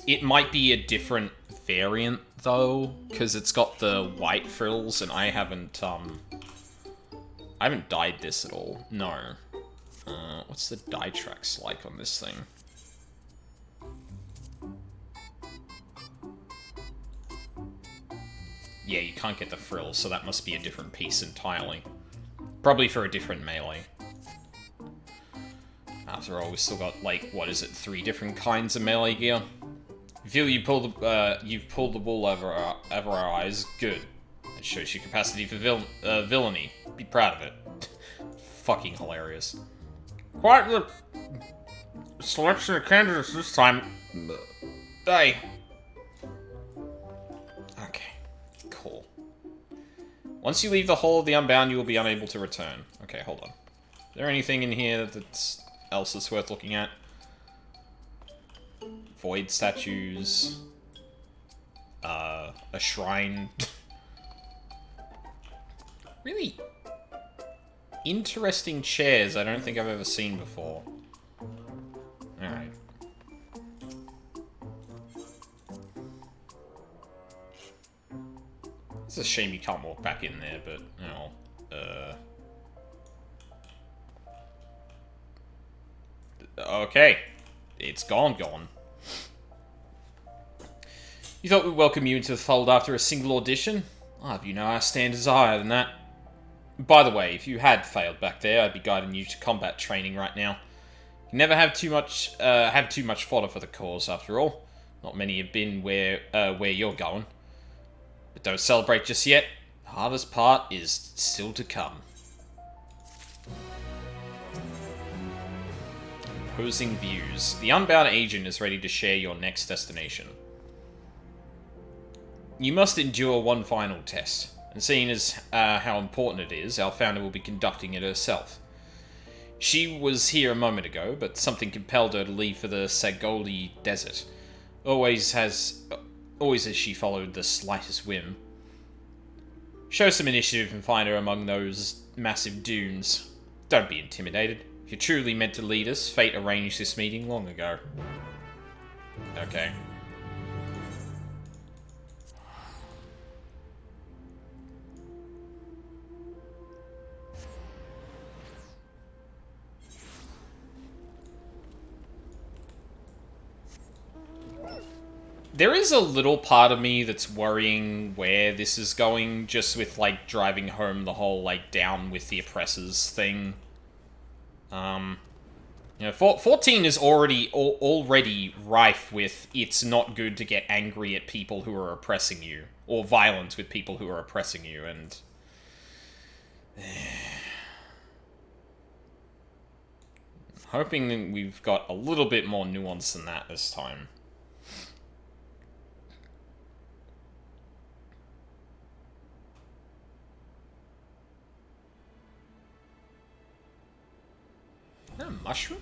It might be a different variant, though, because it's got the white frills, and I haven't dyed this at all. No. What's the dye tracks like on this thing? Yeah, you can't get the frills, so that must be a different piece entirely. Probably for a different melee. After all, we've still got, like, what is it, 3 different kinds of melee gear? You feel you've pulled the wool over our eyes. Good. It shows your capacity for villainy. Be proud of it. Fucking hilarious. Quite the selection of candidates this time. Hey. Okay. Cool. Once you leave the Hall of the Unbound, you will be unable to return. Okay, hold on. Is there anything in here else that's worth looking at? Void statues. A shrine. Really interesting chairs I don't think I've ever seen before. Alright. It's a shame you can't walk back in there, but, you know, okay. It's gone. You thought we'd welcome you into the fold after a single audition? Ah, you know our standards are higher than that. By the way, if you had failed back there, I'd be guiding you to combat training right now. You never have too much fodder for the cause, after all. Not many have been where you're going. But don't celebrate just yet. The hardest part is still to come. Imposing views. The Unbound agent is ready to share your next destination. You must endure one final test, and seeing as how important it is, our founder will be conducting it herself. She was here a moment ago, but something compelled her to leave for the Sagoldi Desert. Always has she followed the slightest whim. Show some initiative and find her among those massive dunes. Don't be intimidated. If you're truly meant to lead us, fate arranged this meeting long ago. Okay. There is a little part of me that's worrying where this is going, just with, like, driving home the whole, like, down with the oppressors thing. You know, 14 is already rife with it's not good to get angry at people who are oppressing you, or violent with people who are oppressing you, and... hoping that we've got a little bit more nuance than that this time. mushroom?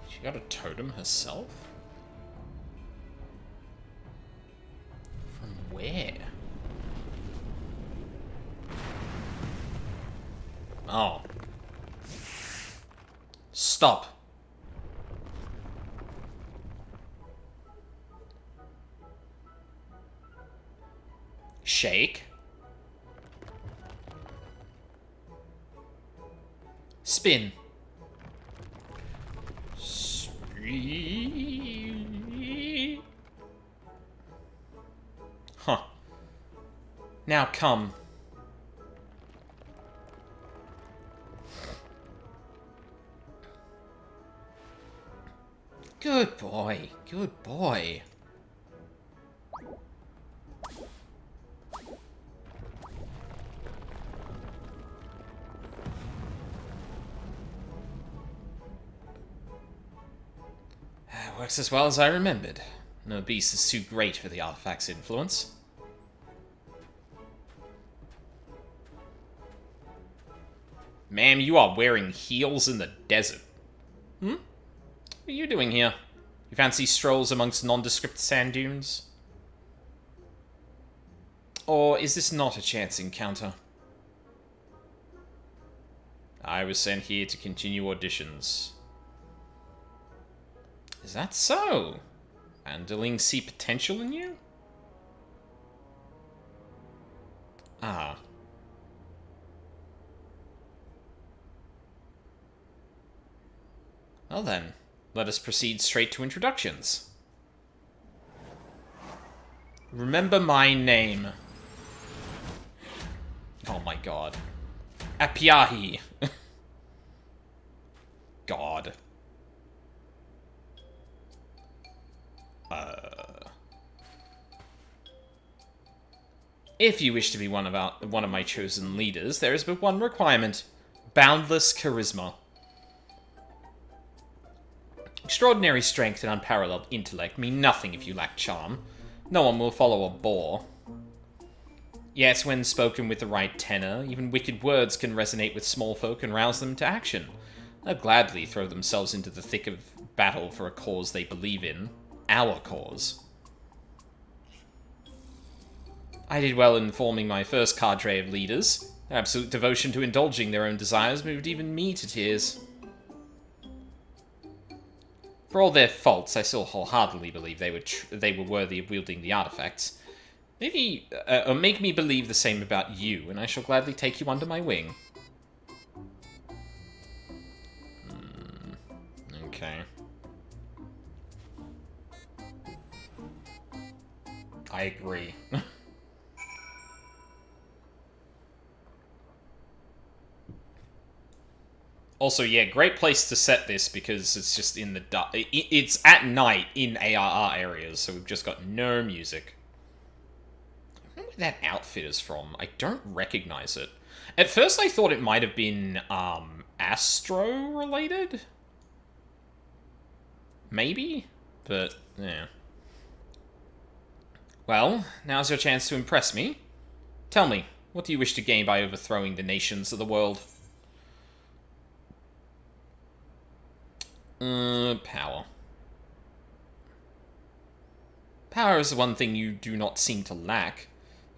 She got a totem herself? From where? Oh. Stop. Shake. Spin. Huh. Now come. Good boy. Good boy. Works as well as I remembered. No beast is too great for the artifact's influence. Ma'am, you are wearing heels in the desert. What are you doing here? You fancy strolls amongst nondescript sand dunes? Or is this not a chance encounter? I was sent here to continue auditions. Is that so? Underlings see potential in you? Ah. Well then, let us proceed straight to introductions. Remember my name. Oh my god. Apiahi. God. If you wish to be one of my chosen leaders, there is but one requirement: boundless charisma. Extraordinary strength and unparalleled intellect mean nothing if you lack charm. No one will follow a bore. Yes, when spoken with the right tenor, even wicked words can resonate with small folk and rouse them to action. They'll gladly throw themselves into the thick of battle for a cause they believe in. Our cause. I did well in forming my first cadre of leaders. Their absolute devotion to indulging their own desires moved even me to tears. For all their faults, I still wholeheartedly believe they were worthy of wielding the artifacts. Maybe, or make me believe the same about you, and I shall gladly take you under my wing. Okay. I agree. Also, yeah, great place to set this because it's just in the dark. It's at night in ARR areas, so we've just got no music. I don't know where that outfit is from. I don't recognize it. At first, I thought it might have been Astro-related? Maybe? But, yeah. Well, now's your chance to impress me. Tell me, what do you wish to gain by overthrowing the nations of the world? Power. Power is the one thing you do not seem to lack.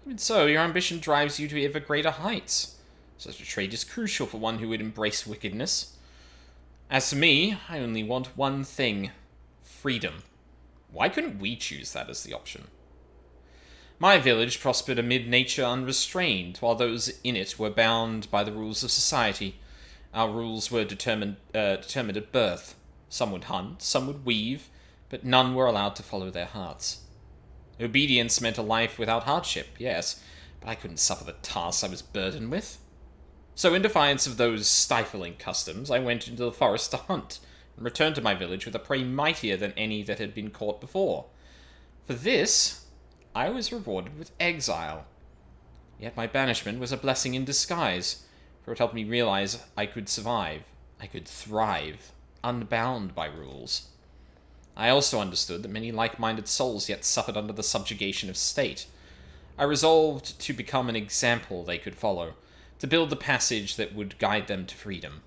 Even so, your ambition drives you to ever greater heights. Such a trait is crucial for one who would embrace wickedness. As for me, I only want one thing. Freedom. Why couldn't we choose that as the option? My village prospered amid nature unrestrained, while those in it were bound by the rules of society. Our rules were determined at birth. Some would hunt, some would weave, but none were allowed to follow their hearts. Obedience meant a life without hardship, yes, but I couldn't suffer the tasks I was burdened with. So in defiance of those stifling customs, I went into the forest to hunt, and returned to my village with a prey mightier than any that had been caught before. For this, I was rewarded with exile. Yet my banishment was a blessing in disguise, for it helped me realize I could survive. I could thrive, unbound by rules. I also understood that many like-minded souls yet suffered under the subjugation of state. I resolved to become an example they could follow, to build the passage that would guide them to freedom.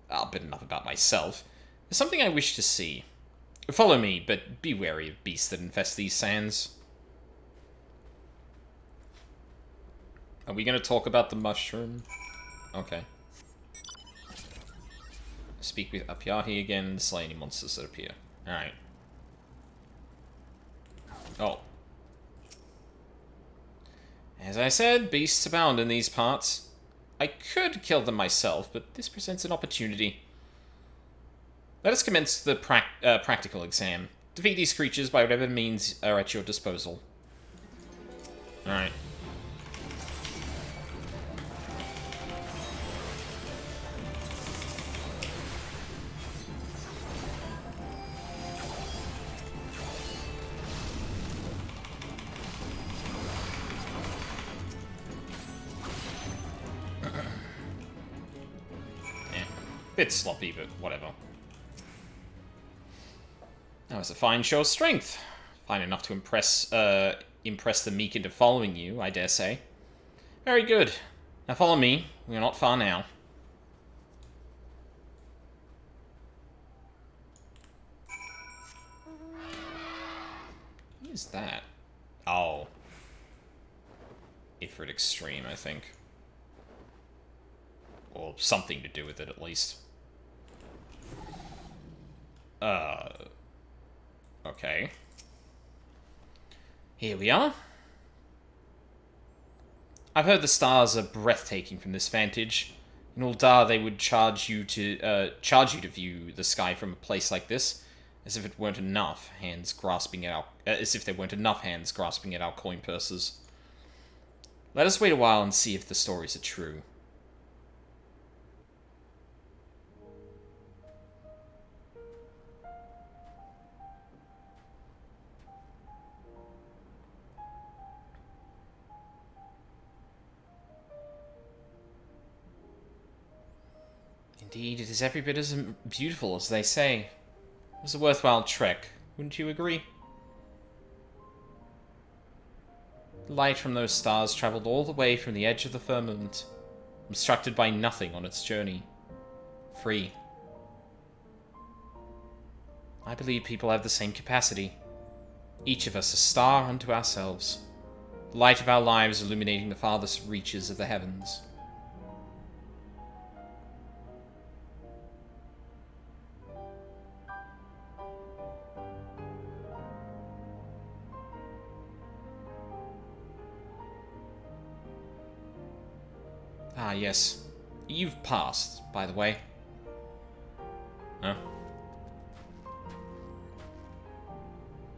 A bit enough about myself. There's something I wish to see. Follow me, but be wary of beasts that infest these sands. Are we going to talk about the mushroom? Okay. Speak with Apyahi again, slay any monsters that appear. Alright. Oh. As I said, beasts abound in these parts. I could kill them myself, but this presents an opportunity. Let us commence the practical exam. Defeat these creatures by whatever means are at your disposal. Alright. Bit sloppy, but whatever. That was a fine show of strength. Fine enough to impress the meek into following you, I dare say. Very good. Now follow me. We are not far now. What is that? Oh. Ifrit Extreme, I think. Or something to do with it, at least. Okay. Here we are. I've heard the stars are breathtaking from this vantage. In Uldar, they would charge you to view the sky from a place like this, as if it weren't enough hands grasping at as if there weren't enough hands grasping at our coin purses. Let us wait a while and see if the stories are true. Indeed, it is every bit as beautiful as they say. It was a worthwhile trek, wouldn't you agree? Light from those stars travelled all the way from the edge of the firmament, obstructed by nothing on its journey. Free. I believe people have the same capacity. Each of us a star unto ourselves. The light of our lives illuminating the farthest reaches of the heavens. Ah, yes. You've passed, by the way. Huh?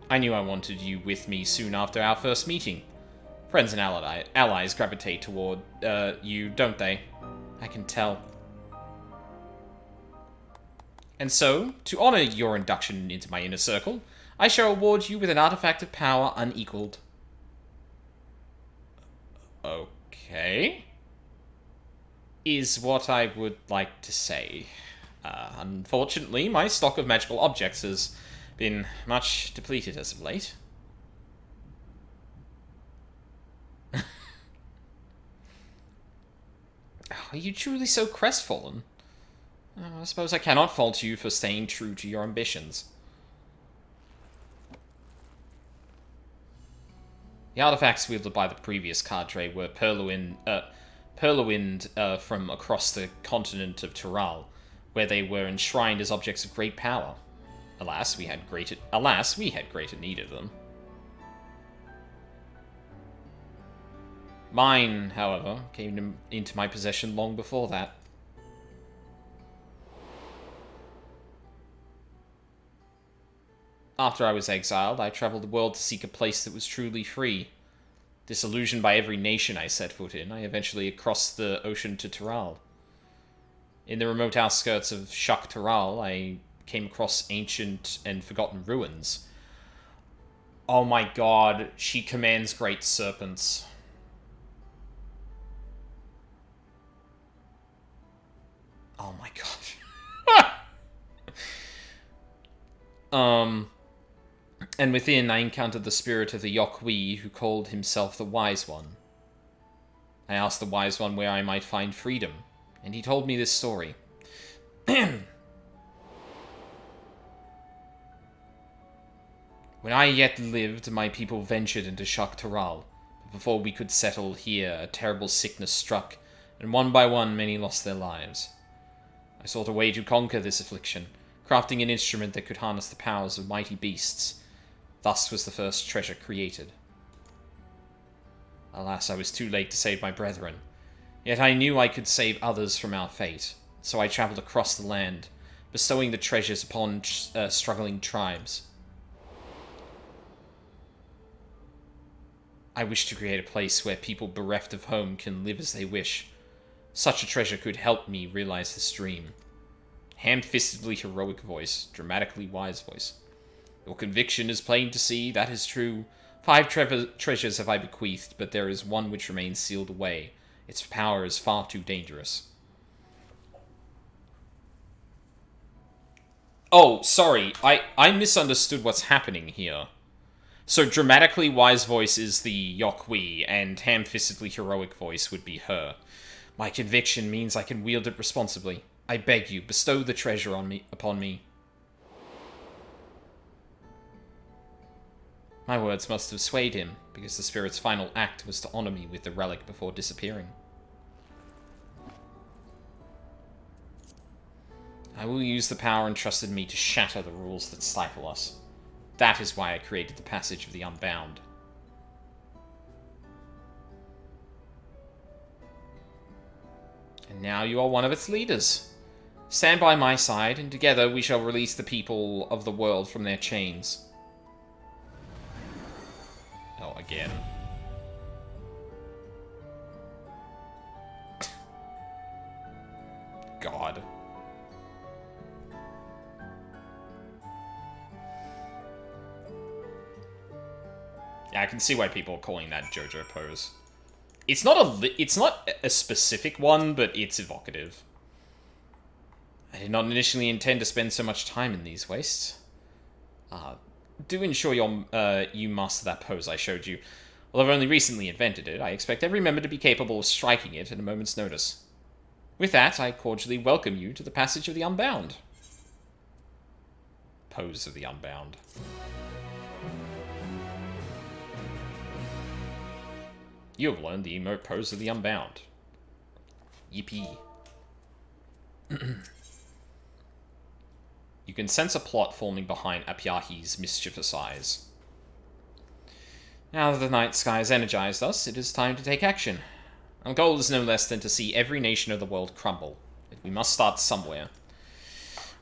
I knew I wanted you with me soon after our first meeting. Friends and allies gravitate toward you, don't they? I can tell. And so, to honor your induction into my inner circle, I shall award you with an artifact of power unequaled. Okay. Is what I would like to say. Unfortunately, my stock of magical objects has been much depleted as of late. Are you truly so crestfallen? I suppose I cannot fault you for staying true to your ambitions. The artifacts wielded by the previous cadre were purloined from across the continent of Tural, where they were enshrined as objects of great power. Alas, we had greater need of them. Mine, however, came into my possession long before that. After I was exiled, I traveled the world to seek a place that was truly free. Disillusioned by every nation I set foot in, I eventually crossed the ocean to Tural. In the remote outskirts of Shak Tural, I came across ancient and forgotten ruins. Oh my god, she commands great serpents. Oh my god. And within I encountered the spirit of the Yokwi, who called himself the Wise One. I asked the Wise One where I might find freedom, and he told me this story. When I yet lived, my people ventured into Shaktaral, but before we could settle here, a terrible sickness struck, and one by one many lost their lives. I sought a way to conquer this affliction, crafting an instrument that could harness the powers of mighty beasts. Thus was the first treasure created. Alas, I was too late to save my brethren. Yet I knew I could save others from our fate, so I travelled across the land, bestowing the treasures upon struggling tribes. I wish to create a place where people bereft of home can live as they wish. Such a treasure could help me realize this dream. Ham-fistedly heroic voice, dramatically wise voice. Your conviction is plain to see, that is true. 5 treasures have I bequeathed, but there is one which remains sealed away. Its power is far too dangerous. Oh, sorry. I misunderstood what's happening here. So dramatically wise voice is the Yokwi, and ham-fistedly heroic voice would be her. My conviction means I can wield it responsibly. I beg you, bestow the treasure upon me. My words must have swayed him, because the spirit's final act was to honor me with the relic before disappearing. I will use the power entrusted me to shatter the rules that stifle us. That is why I created the passage of the Unbound. And now you are one of its leaders. Stand by my side, and together we shall release the people of the world from their chains. Oh, again. God. Yeah, I can see why people are calling that JoJo pose. It's not a specific one, but it's evocative. I did not initially intend to spend so much time in these wastes. Do ensure you master that pose I showed you. Although I've only recently invented it, I expect every member to be capable of striking it at a moment's notice. With that, I cordially welcome you to the passage of the Unbound. Pose of the Unbound. You have learned the emote pose of the Unbound. Yippee. You can sense a plot forming behind Apyahi's mischievous eyes. Now that the night sky has energized us, it is time to take action. Our goal is no less than to see every nation of the world crumble. But we must start somewhere.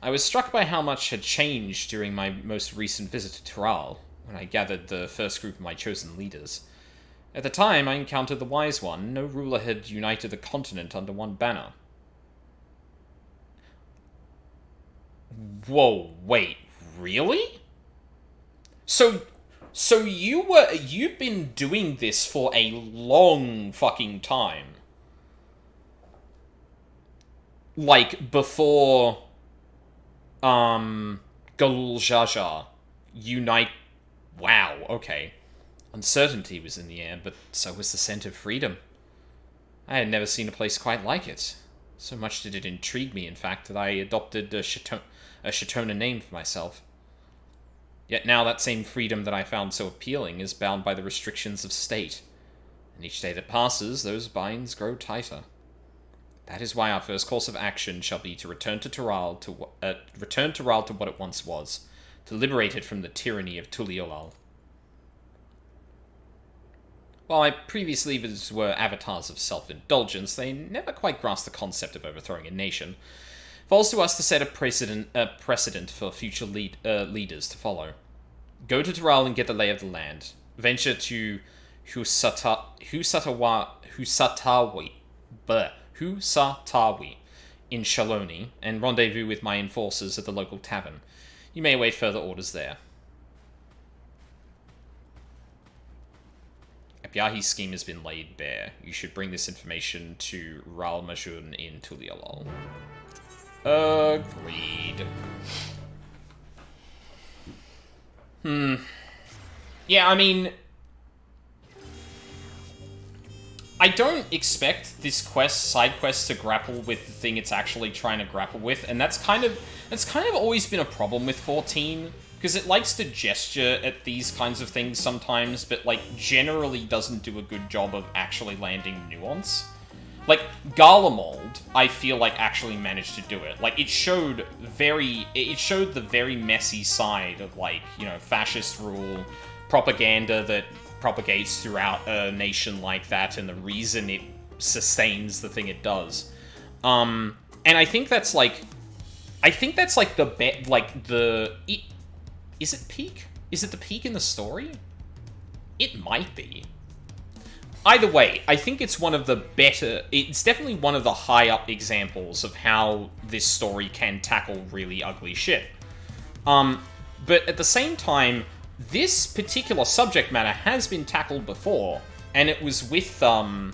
I was struck by how much had changed during my most recent visit to Tural, when I gathered the first group of my chosen leaders. At the time I encountered the Wise One, no ruler had united the continent under one banner. Whoa, wait, really? So you've been doing this for a long fucking time. Like, before, Galul Jaja unite... Wow, okay. Uncertainty was in the air, but so was the scent of freedom. I had never seen a place quite like it. So much did it intrigue me, in fact, that I adopted a Shatona name for myself. Yet now that same freedom that I found so appealing is bound by the restrictions of state. And each day that passes, those binds grow tighter. That is why our first course of action shall be to return Tural to what it once was, to liberate it from the tyranny of Tuliolal. While my previous leaders were avatars of self-indulgence, they never quite grasped the concept of overthrowing a nation. It falls to us to set a precedent for future leaders to follow. Go to Tural and get the lay of the land. Venture to Husatawi in Shaloni, and rendezvous with my enforcers at the local tavern. You may await further orders there. Abyahi's scheme has been laid bare. You should bring this information to Ral Majun in Tulialol. Agreed. Yeah, I mean, I don't expect this side quest to grapple with the thing it's actually trying to grapple with, and that's kind of always been a problem with 14, because it likes to gesture at these kinds of things sometimes, but, like, generally doesn't do a good job of actually landing nuance. Like, Garlemald, I feel like actually managed to do it. Like, it showed the very messy side of, like, you know, fascist rule, propaganda that propagates throughout a nation like that, and the reason it sustains the thing it does. And I think that's like the is it peak? Is it the peak in the story? It might be. Either way, I think it's one of the better... It's definitely one of the high-up examples of how this story can tackle really ugly shit. But at the same time, this particular subject matter has been tackled before, and it was with, Nanamo.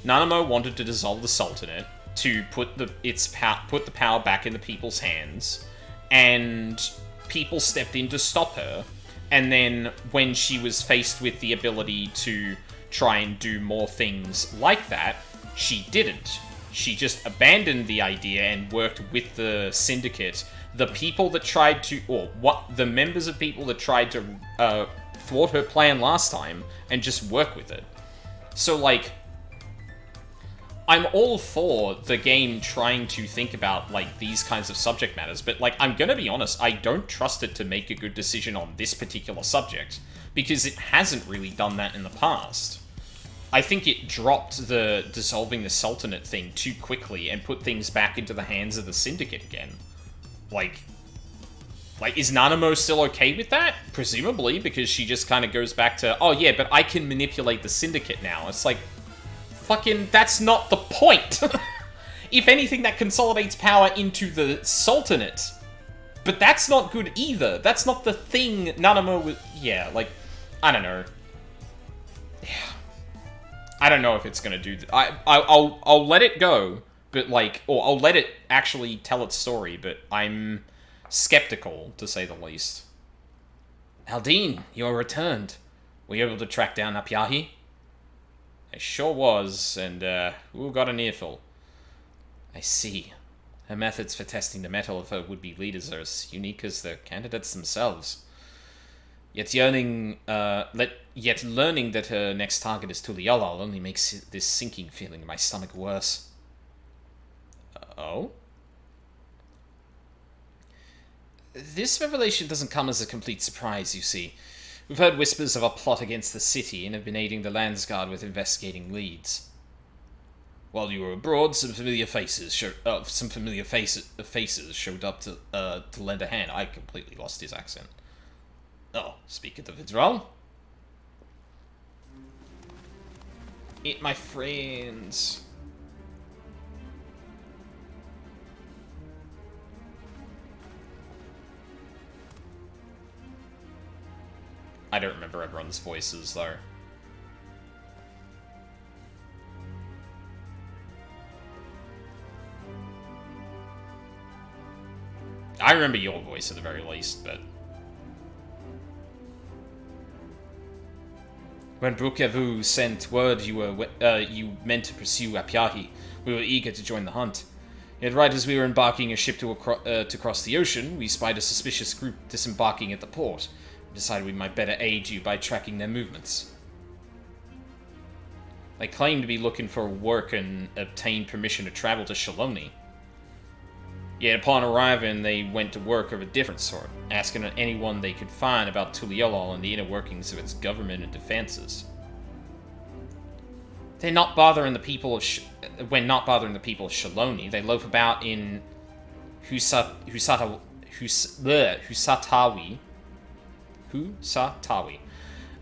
Nanamo wanted to dissolve the Sultanate to put the power back in the people's hands, and people stepped in to stop her. And then, when she was faced with the ability to try and do more things like that, she didn't. She just abandoned the idea and worked with the Syndicate, the people that tried to... the members of people that tried to thwart her plan last time, and just work with it. So, like, I'm all for the game trying to think about, like, these kinds of subject matters, but, like, I'm gonna be honest, I don't trust it to make a good decision on this particular subject, because it hasn't really done that in the past. I think it dropped the dissolving the Sultanate thing too quickly and put things back into the hands of the Syndicate again. Like, is Nanamo still okay with that? Presumably, because she just kind of goes back to, oh yeah, but I can manipulate the Syndicate now. It's like, fucking, that's not the point. If anything, that consolidates power into the Sultanate. But that's not good either. That's not the thing Nanamo was... Yeah, like, I don't know. Yeah. I don't know if it's gonna do... I'll let it go, but, like... Or I'll let it actually tell its story, but I'm skeptical, to say the least. Aldine, you're returned. Were you able to track down Abyahi? I sure was, and, got an earful. I see. Her methods for testing the mettle of her would-be leaders are as unique as the candidates themselves. Yet learning that her next target is Tulialal only makes this sinking feeling in my stomach worse. Oh? This revelation doesn't come as a complete surprise, you see. We've heard whispers of a plot against the city and have been aiding the Landsguard with investigating leads. While you were abroad, some familiar faces showed up to lend a hand. I completely lost his accent. Oh, speak of the Vidral. It, my friends. I don't remember everyone's voices, though. I remember your voice at the very least, but... When Brukevu sent word you meant to pursue Abyahi, we were eager to join the hunt. Yet right as we were embarking a ship to cross the ocean, we spied a suspicious group disembarking at the port. Decided we might better aid you by tracking their movements. They claimed to be looking for work and obtained permission to travel to Shaloni. Yet upon arriving, they went to work of a different sort, asking anyone they could find about Tulialal and the inner workings of its government and defenses. They're not bothering the people of Shaloni, they loaf about in Husatawi.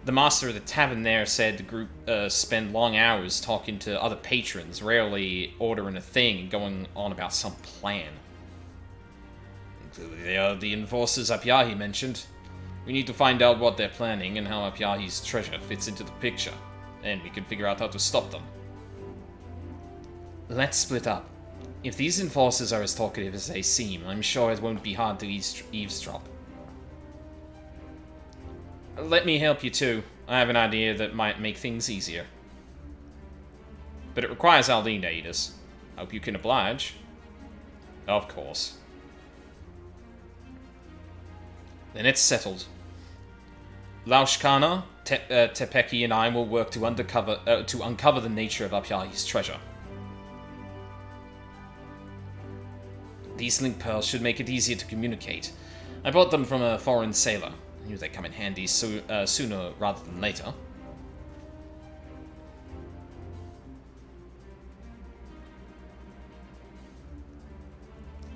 The master of the tavern there said the group spend long hours talking to other patrons, rarely ordering a thing and going on about some plan. Clearly they are the enforcers Abyahi mentioned. We need to find out what they're planning and how Apyahi's treasure fits into the picture. Then we can figure out how to stop them. Let's split up. If these enforcers are as talkative as they seem, I'm sure it won't be hard to eavesdrop. Let me help you too. I have an idea that might make things easier. But it requires Aldine to aid us. Hope you can oblige. Of course. Then it's settled. Laushkana, Tepeki, and I will work to uncover the nature of Apyahi's treasure. These link pearls should make it easier to communicate. I bought them from a foreign sailor. I knew they'd come in handy sooner rather than later.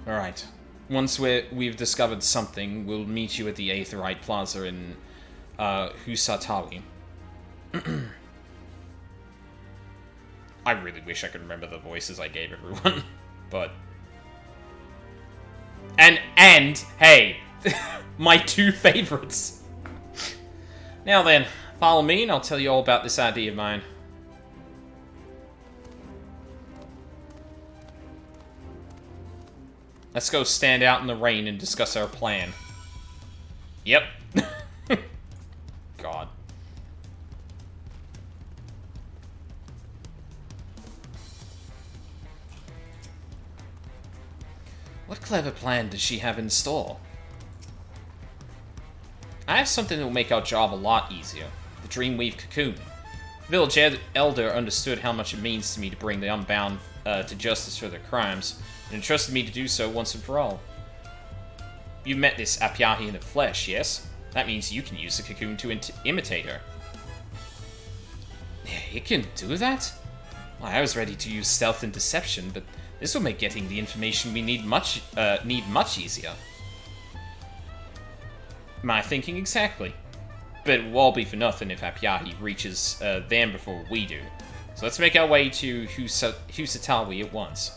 Alright. Once we've discovered something, we'll meet you at the Aetherite Plaza in Husatawi. I really wish I could remember the voices I gave everyone, but... And, hey, my two favorites. Now then, follow me and I'll tell you all about this idea of mine. Let's go stand out in the rain and discuss our plan. Yep. God. What clever plan does she have in store? I have something that will make our job a lot easier. The Dreamweave Cocoon. The village elder understood how much it means to me to bring the Unbound to justice for their crimes, and entrusted me to do so once and for all. You've met this Apyahi in the flesh, yes? That means you can use the cocoon to imitate her. It can do that? Well, I was ready to use stealth and deception, but this will make getting the information we need much easier. My thinking exactly. But it will all be for nothing if Apyahi reaches them before we do. So let's make our way to Husatawi at once.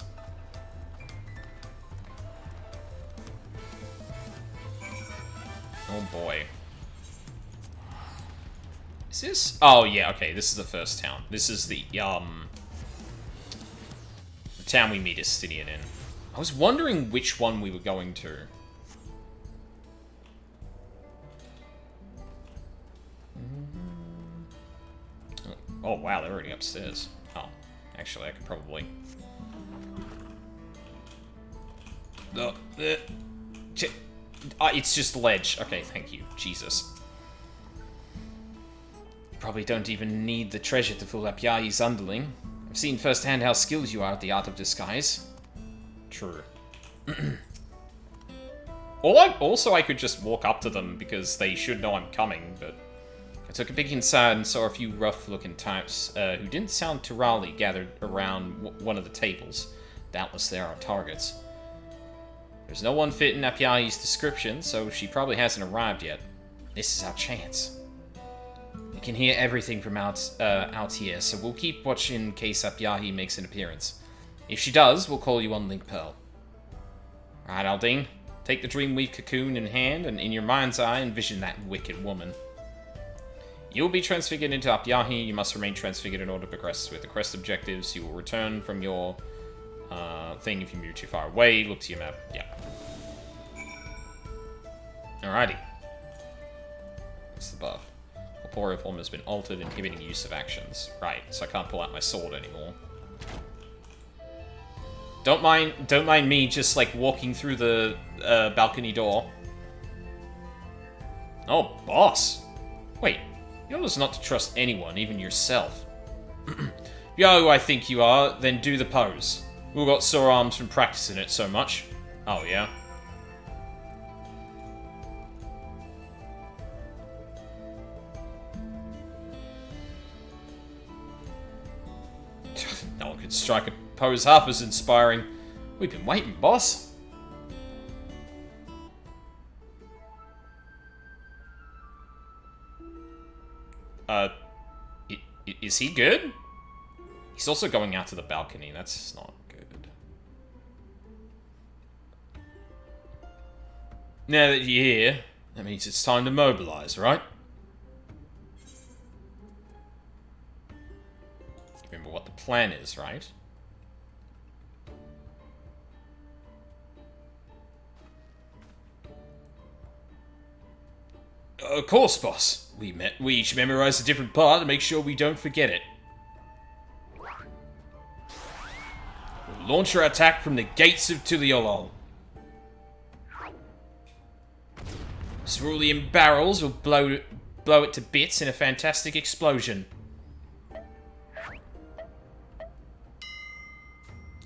Oh boy. Is this? Oh yeah, okay, this is the first town. This is the town we meet Estinian in. I was wondering which one we were going to. Oh wow, they're already upstairs. Oh, actually I could probably... it's just ledge. Okay, thank you. Jesus. You probably don't even need the treasure to fool Apyahi's underling. I've seen firsthand how skilled you are at the art of disguise. True. Also, I could just walk up to them because they should know I'm coming, but... I took a peek inside and saw a few rough-looking types who didn't sound Tirali gathered around one of the tables. Doubtless they are our targets. There's no one fit in Apyahi's description, so she probably hasn't arrived yet. This is our chance. We can hear everything from out here, so we'll keep watch in case Apyahi makes an appearance. If she does, we'll call you on Link Pearl. Alright, Aldine. Take the Dreamweave Cocoon in hand, and in your mind's eye, envision that wicked woman. You will be transfigured into Apyahi. You must remain transfigured in order to progress with the quest objectives. You will return from your thing if you move too far away. Look to your map. Yeah. Alrighty. What's the buff? Corporeal form has been altered, inhibiting use of actions. Right, so I can't pull out my sword anymore. Don't mind me just like walking through the balcony door. Oh, boss. Wait. You're just not to trust anyone, even yourself. You're who I think you are, then do the pose. We've got sore arms from practicing it so much. Oh, yeah? No one could strike a pose half as inspiring. We've been waiting, boss. Is he good? He's also going out to the balcony. That's not good. Now that you're here, That means it's time to mobilize, right? Remember what the plan is, right? Of course, boss. We each memorize a different part to make sure we don't forget it. We'll launch our attack from the gates of Tuliolol. Cerulean barrels will blow it to bits in a fantastic explosion.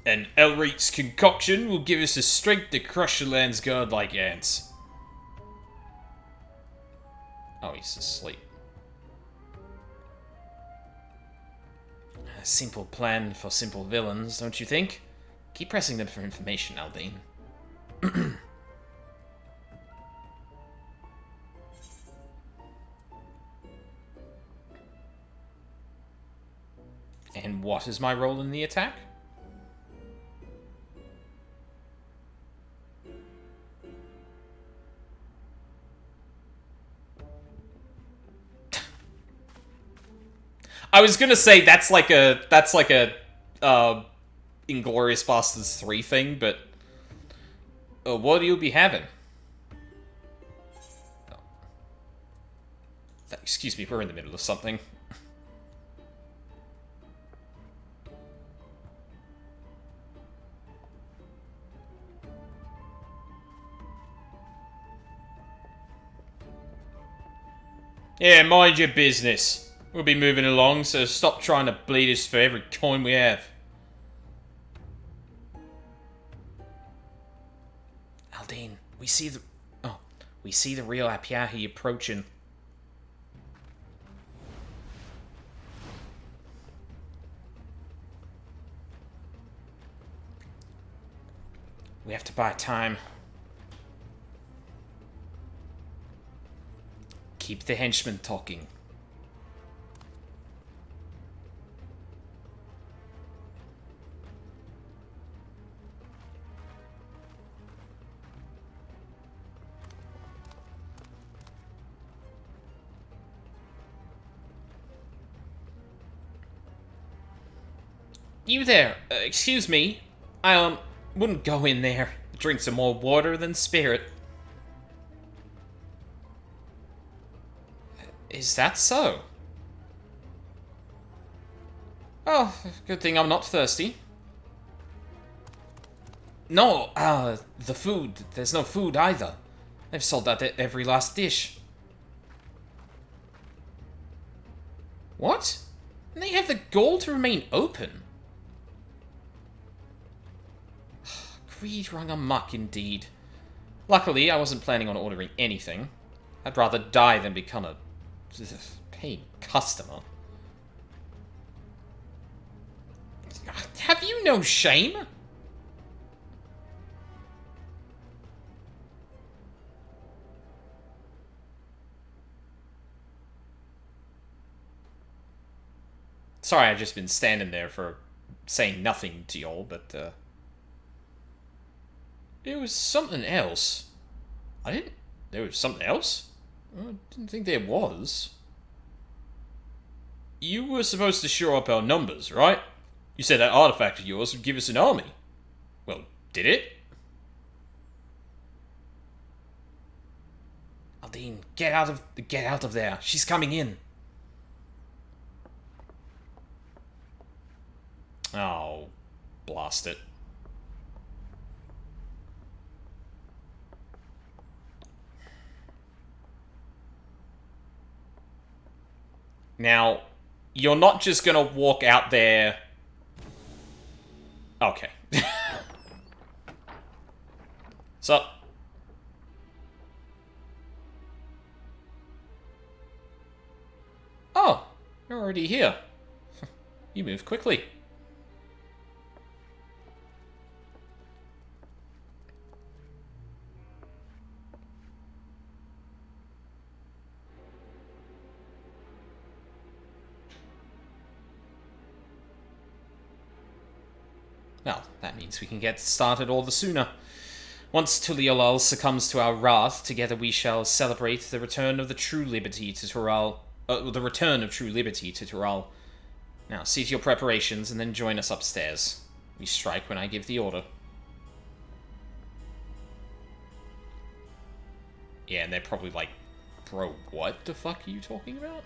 And Elric's concoction will give us the strength to crush the land's guard like ants. Oh, he's asleep. A simple plan for simple villains, don't you think? Keep pressing them for information, Aldine. And what is my role in the attack? I was gonna say that's like a Inglourious Basterds 3 thing, but what do you be having? Oh. Excuse me, we're in the middle of something. Yeah, mind your business. We'll be moving along, so stop trying to bleed us for every coin we have. Aldine, we see the real Apiahi approaching. We have to buy time. Keep the henchmen talking. You there, excuse me. I, wouldn't go in there. Drink some more water than spirit. Is that so? Oh, good thing I'm not thirsty. No, the food. There's no food either. They've sold out every last dish. What? And they have the gall to remain open? Greed rung amok indeed. Luckily, I wasn't planning on ordering anything. I'd rather die than become a paying customer. Have you no shame? Sorry, I've just been standing there for saying nothing to y'all, but, it was something else. There was something else? I didn't think there was. You were supposed to shore up our numbers, right? You said that artifact of yours would give us an army. Well, did it? Aldine, get out of there. She's coming in. Oh, blast it. Now, you're not just gonna walk out there... Okay. So... Oh, you're already here. You move quickly. Well, that means we can get started all the sooner. Once Tuliolal succumbs to our wrath, together we shall celebrate the return of the true liberty to Tural. The return of true liberty to Tural. Now, cease your preparations and then join us upstairs. We strike when I give the order. Yeah, and they're probably like, bro, what the fuck are you talking about?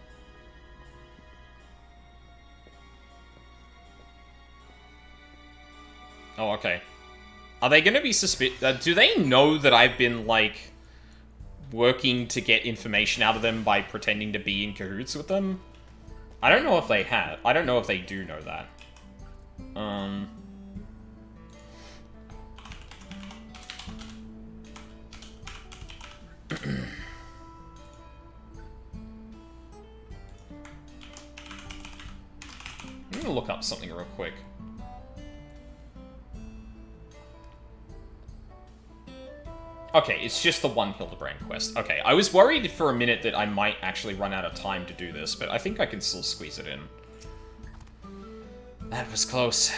Oh, okay. Are they gonna be do they know that I've been, like, working to get information out of them by pretending to be in cahoots with them? I don't know if they have. I don't know if they do know that. I'm gonna look up something real quick. Okay, it's just the one Hildebrand quest. Okay, I was worried for a minute that I might actually run out of time to do this, but I think I can still squeeze it in. That was close.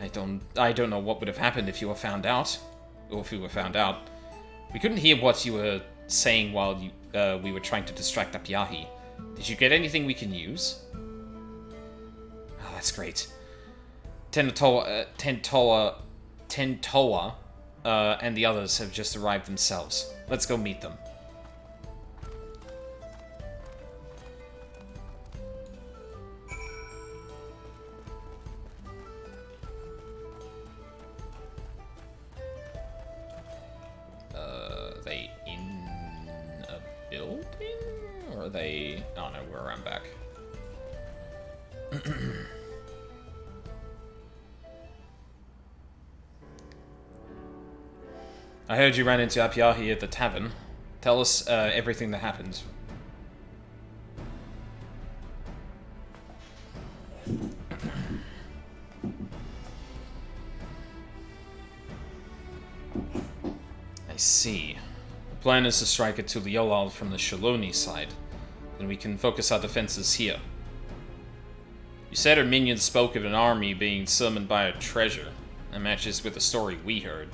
I don't know what would have happened if you were found out. Or if we were found out. We couldn't hear what you were saying while we were trying to distract Apyahi. Did you get anything we can use? Oh, that's great. Tentoa, and the others have just arrived themselves. Let's go meet them. Are they in a building? Or are they... Oh no, we're around back. I heard you ran into Apyahi at the tavern. Tell us everything that happened. I see. The plan is to strike at Tuliolal from the Shaloni side. Then we can focus our defenses here. You said her minions spoke of an army being summoned by a treasure. That matches with the story we heard.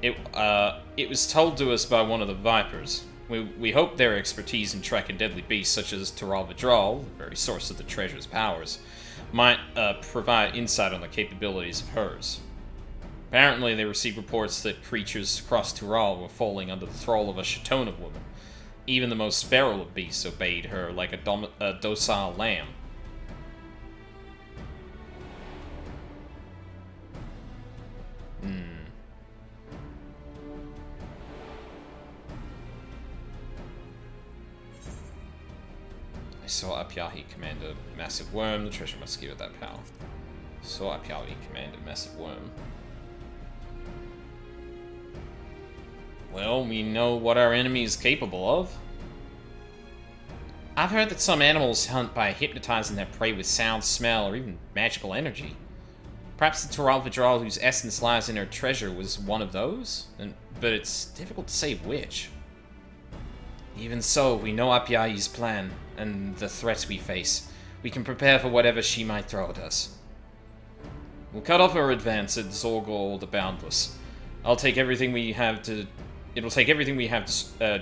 It was told to us by one of the Vipers. We hope their expertise in tracking deadly beasts such as Taral Vidral, the very source of the treasure's powers, might provide insight on the capabilities of hers. Apparently, they received reports that creatures across Tural were falling under the thrall of a Shatona woman. Even the most feral of beasts obeyed her like a docile lamb. I saw Apyahi command a massive worm. The treasure must give it that power. Saw Apyahi command a massive worm. Well, we know what our enemy is capable of. I've heard that some animals hunt by hypnotizing their prey with sound, smell, or even magical energy. Perhaps the Taral Vidral, whose essence lies in her treasure, was one of those? But it's difficult to say which. Even so, we know Apyahi's plan, and the threats we face. We can prepare for whatever she might throw at us. We'll cut off her advance at Zorgol the Boundless. It'll take everything we have to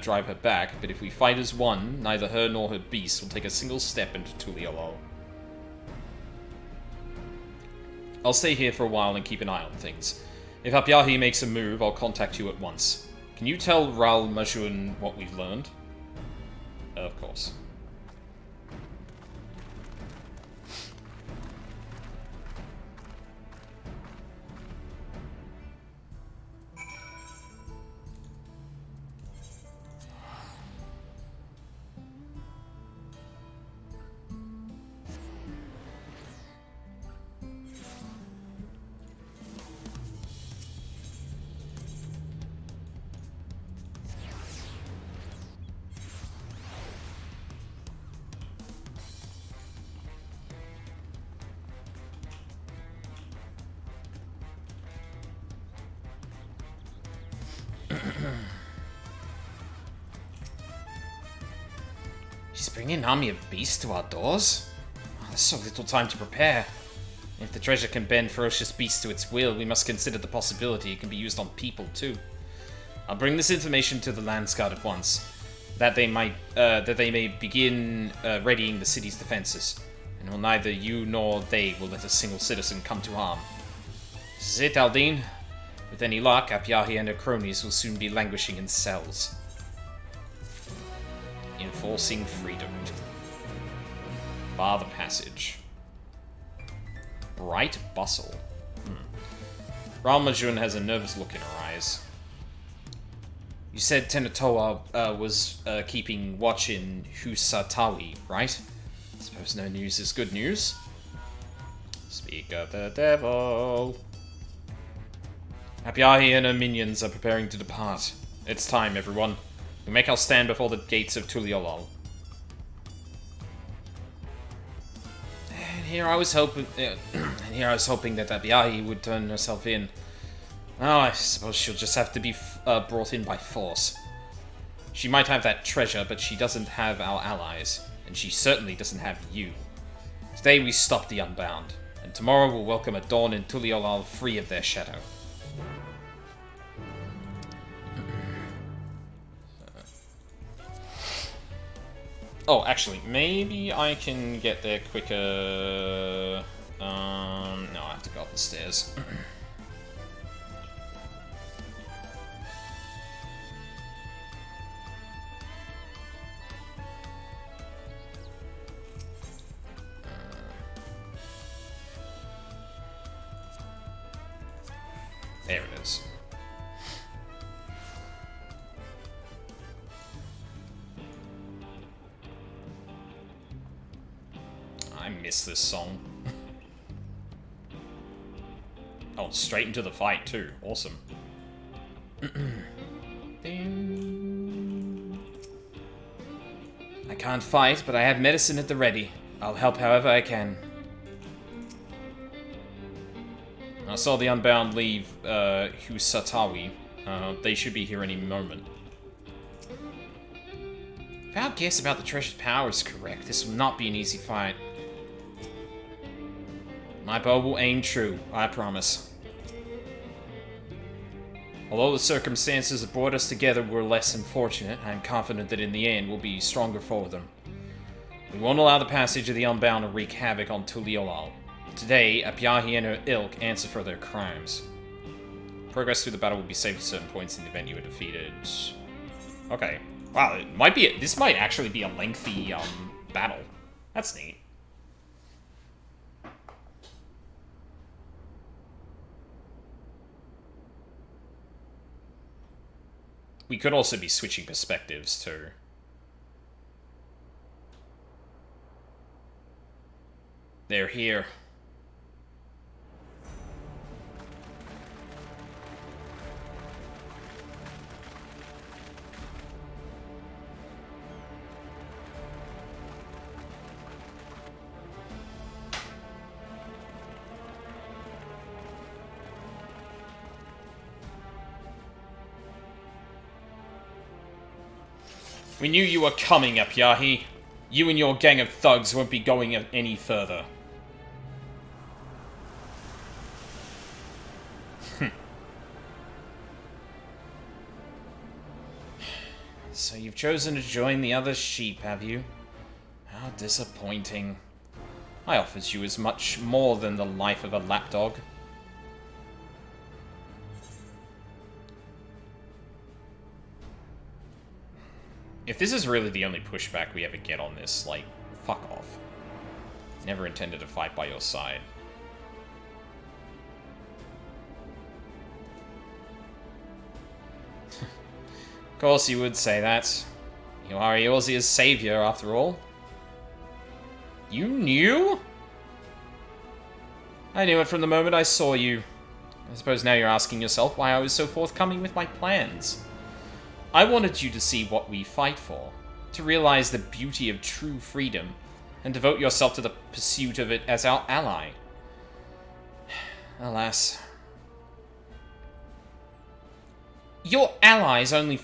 drive her back, but if we fight as one, neither her nor her beast will take a single step into Tuliolal. I'll stay here for a while and keep an eye on things. If Apyahi makes a move, I'll contact you at once. Can you tell Ral Majun what we've learned? Of course. She's bringing an army of beasts to our doors? Oh, there's so little time to prepare. If the treasure can bend ferocious beasts to its will, we must consider the possibility it can be used on people, too. I'll bring this information to the Landsguard at once, that they may begin readying the city's defenses. And will neither you nor they will let a single citizen come to harm. This is it, Aldine. With any luck, Apyahi and her cronies will soon be languishing in cells. Enforcing freedom. Bar the passage. Bright bustle. Ralmajun has a nervous look in her eyes. You said Tenatoa was keeping watch in Husatawi, right? I suppose no news is good news. Speak of the devil. Apyahi and her minions are preparing to depart. It's time, everyone. We make our stand before the gates of Tuliolol. And here I was hoping that Apyahi would turn herself in. Oh, I suppose she'll just have to be brought in by force. She might have that treasure, but she doesn't have our allies, and she certainly doesn't have you. Today we stop the Unbound, and tomorrow we'll welcome a dawn in Tuliolal free of their shadow. Oh, actually, maybe I can get there quicker. No, I have to go up the stairs. There it is. I miss this song. Oh, straight into the fight too. Awesome. I can't fight, but I have medicine at the ready. I'll help however I can. I saw the Unbound leave Husatawi. They should be here any moment. If our guess about the treasure's power is correct, this will not be an easy fight. My bow will aim true, I promise. Although the circumstances that brought us together were less unfortunate, I am confident that in the end we'll be stronger for them. We won't allow the passage of the Unbound to wreak havoc on Tuliolal. Today, Apyahi and her ilk answer for their crimes. Progress through the battle will be saved at certain points in the event you are defeated. Okay. Wow, it might be this might actually be a lengthy battle. That's neat. We could also be switching perspectives too. They're here. We knew you were coming, Apyahi. You and your gang of thugs won't be going any further. So you've chosen to join the other sheep, have you? How disappointing. I offered you as much more than the life of a lapdog. If this is really the only pushback we ever get on this, like, fuck off. Never intended to fight by your side. Of course you would say that. You are Eorzea's savior, after all. You knew? I knew it from the moment I saw you. I suppose now you're asking yourself why I was so forthcoming with my plans. I wanted you to see what we fight for, to realize the beauty of true freedom, and devote yourself to the pursuit of it as our ally. Alas. Your allies only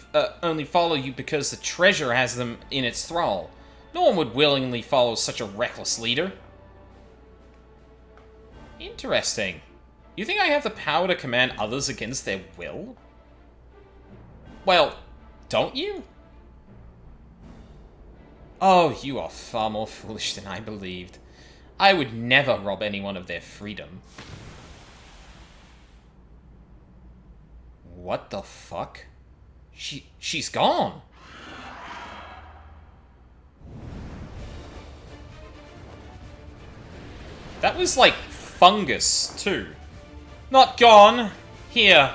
follow you because the treasure has them in its thrall. No one would willingly follow such a reckless leader. Interesting. You think I have the power to command others against their will? Well, don't you? Oh, you are far more foolish than I believed. I would never rob anyone of their freedom. What the fuck? She's gone. That was like fungus, too. Not gone. Here.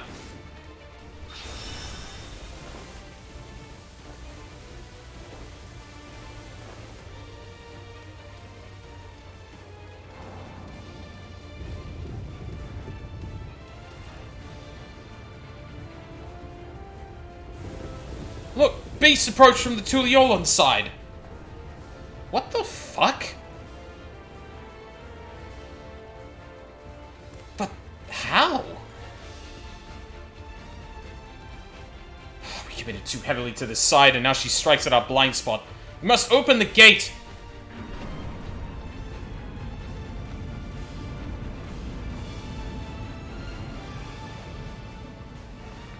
Look, beasts approach from the Tuliolon side. What the fuck? But how? We committed too heavily to this side, and now she strikes at our blind spot. We must open the gate.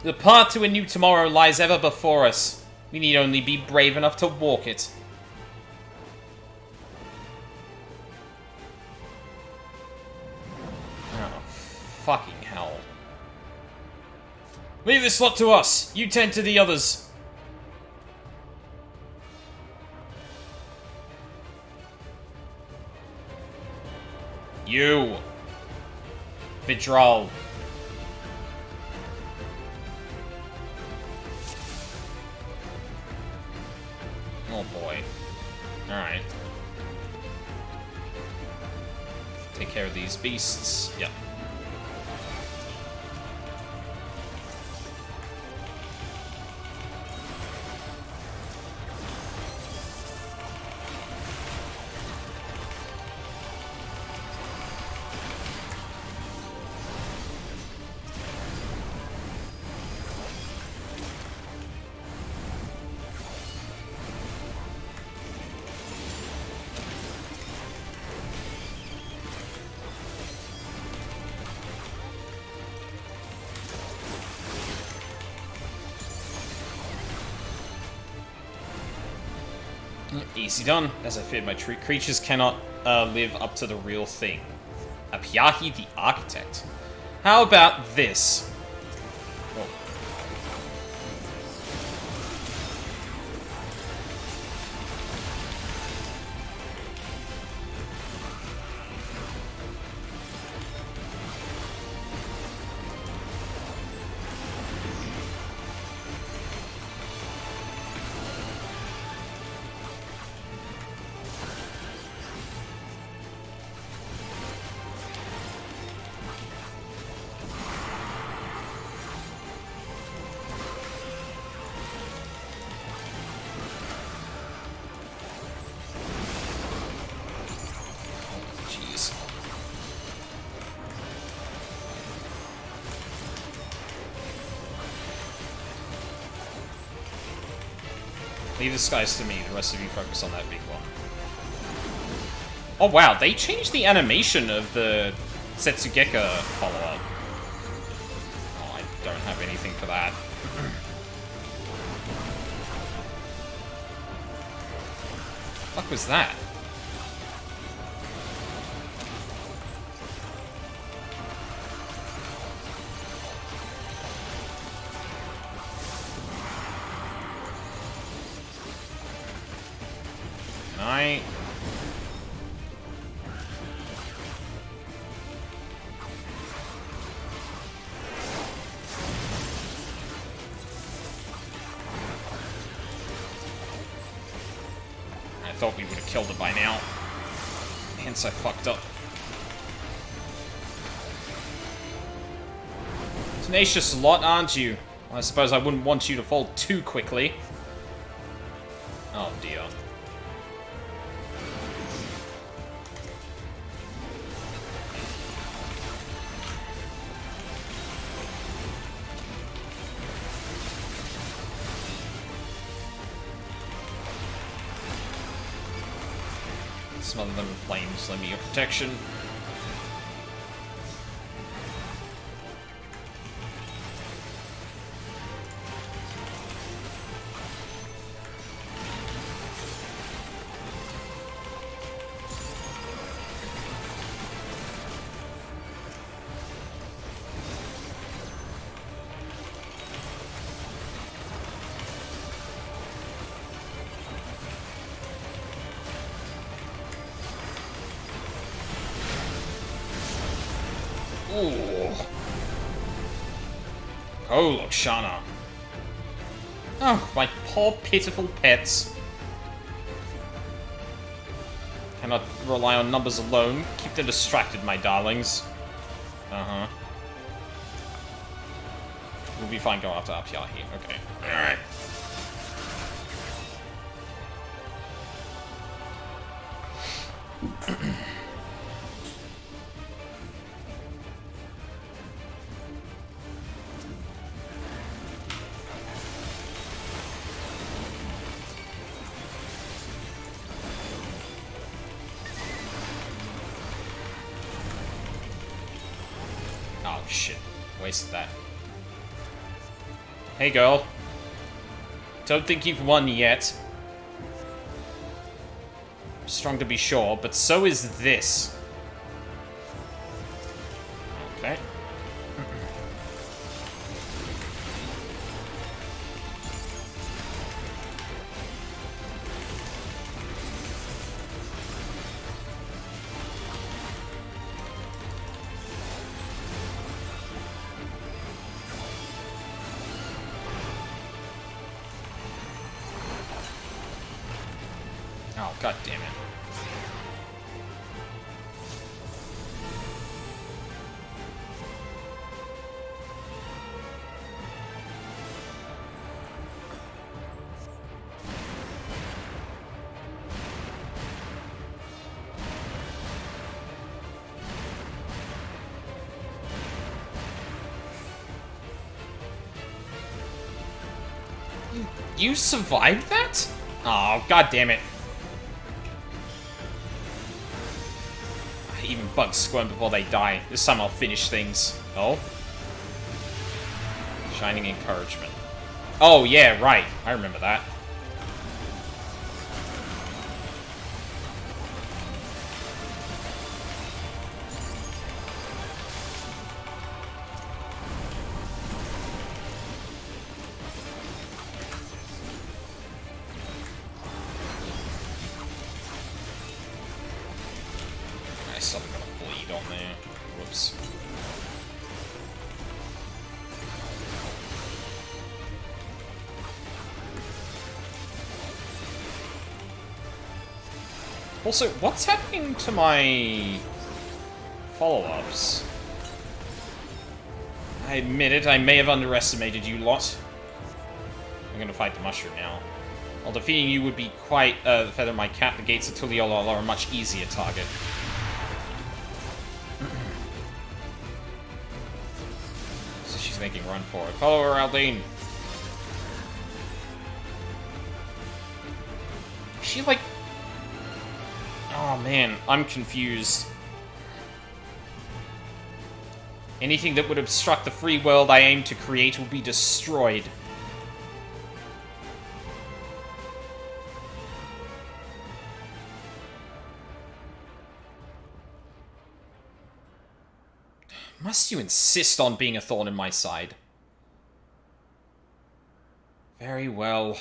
The path to a new tomorrow lies ever before us. We need only be brave enough to walk it. Oh, fucking hell. Leave this lot to us. You tend to the others. You. Vidral. Oh boy. Alright. Take care of these beasts. Yep. Easy done. As I feared, my creatures cannot live up to the real thing. Apiahi the Architect. How about this? Oh. Leave the skies to me, the rest of you focus on that big one. Oh wow, they changed the animation of the Setsugeka follow-up. Oh, I don't have anything for that. What the fuck was that? I thought we would have killed it by now. Hence I fucked up. Tenacious lot, aren't you? I suppose I wouldn't want you to fall too quickly. Oh dear. Smother them in flames, lend me your protection. Ooh. Oh, look, Shana. Oh, my poor pitiful pets. Cannot rely on numbers alone. Keep them distracted, my darlings. Uh-huh. We'll be fine going after RPR here. Okay. Alright. Oh, shit. Wasted that. Hey, girl. Don't think you've won yet. Strong to be sure, but so is this. Okay. Oh, god damn it. You survived that? Oh, god damn it. Even bugs squirm before they die. This time I'll finish things. Oh? Shining encouragement. Oh, yeah, right. I remember that. I still got a bleed on there. Whoops. Also, what's happening to my follow-ups? I admit it, I may have underestimated you lot. I'm gonna fight the mushroom now. While defeating you would be quite the feather in my cap, the gates of Tuliyola are a much easier target. So she's making a run for it. Follow her, Aldine. Is she like... Oh man, I'm confused. Anything that would obstruct the free world I aim to create will be destroyed. Must you insist on being a thorn in my side? Very well.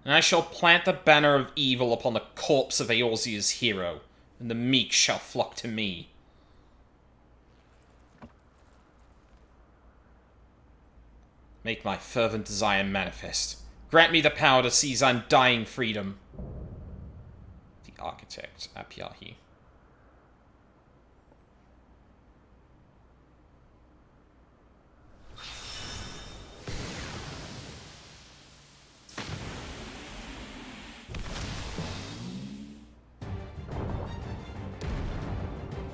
And I shall plant the banner of evil upon the corpse of Eorzea's hero, and the meek shall flock to me. Make my fervent desire manifest. Grant me the power to seize undying freedom. The Architect, Apiahi.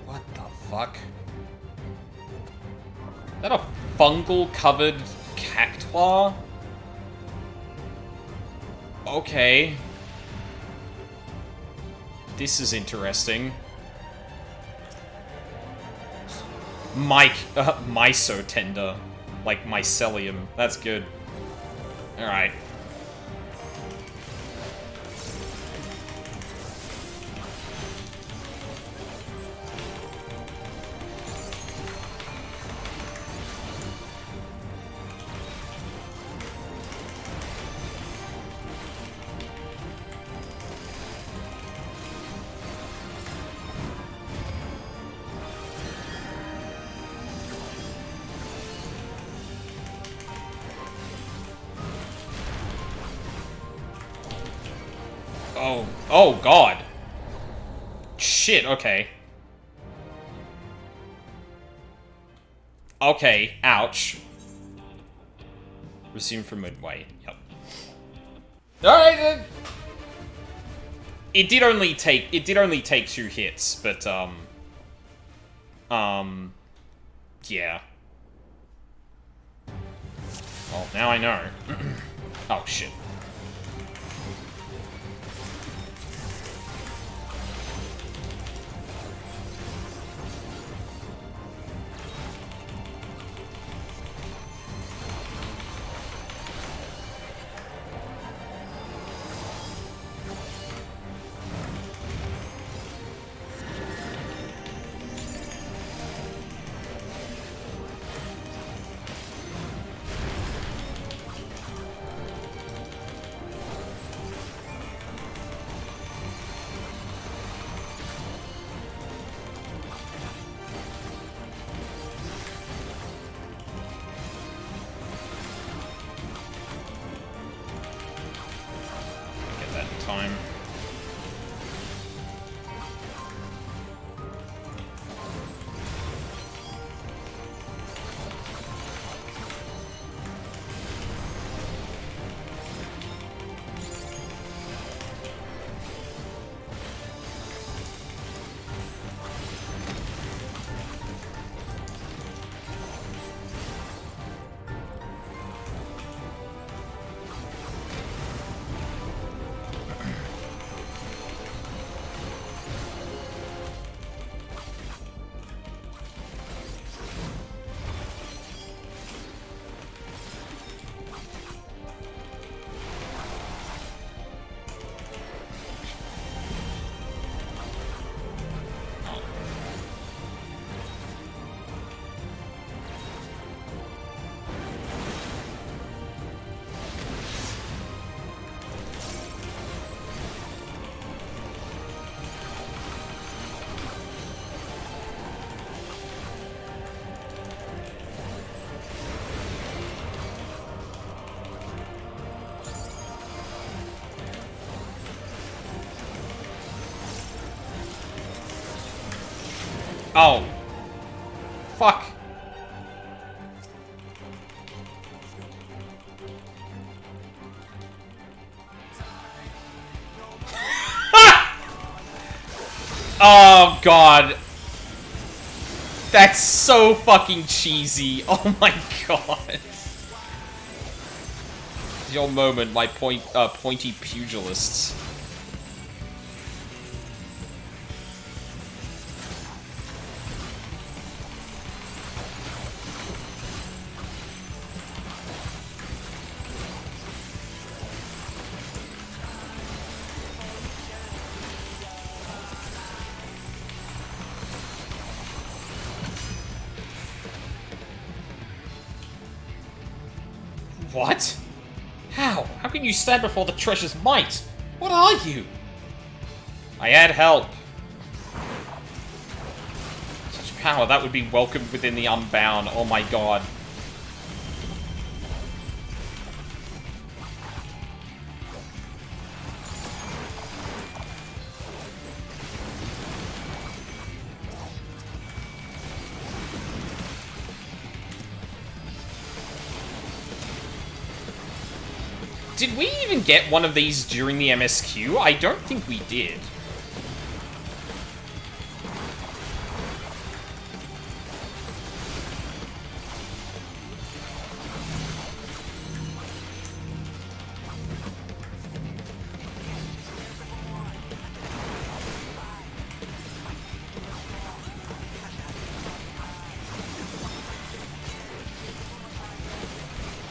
What the fuck? Is that a fungal-covered cactuar? Okay. This is interesting. Myso tender. Like mycelium. That's good. Alright. Oh, oh god. Shit, okay. Okay, ouch. Resume from midway. Yep. Alright, it did only take 2 hits, but yeah. Well, now I know. Oh shit. Time. Oh. Fuck. Oh, God. That's so fucking cheesy. Oh my god. Your moment, my pointy pugilists. What? How? How can you stand before the treasure's might? What are you? I add help. Such power, that would be welcomed within the Unbound. Oh my god. Did we even get one of these during the MSQ? I don't think we did.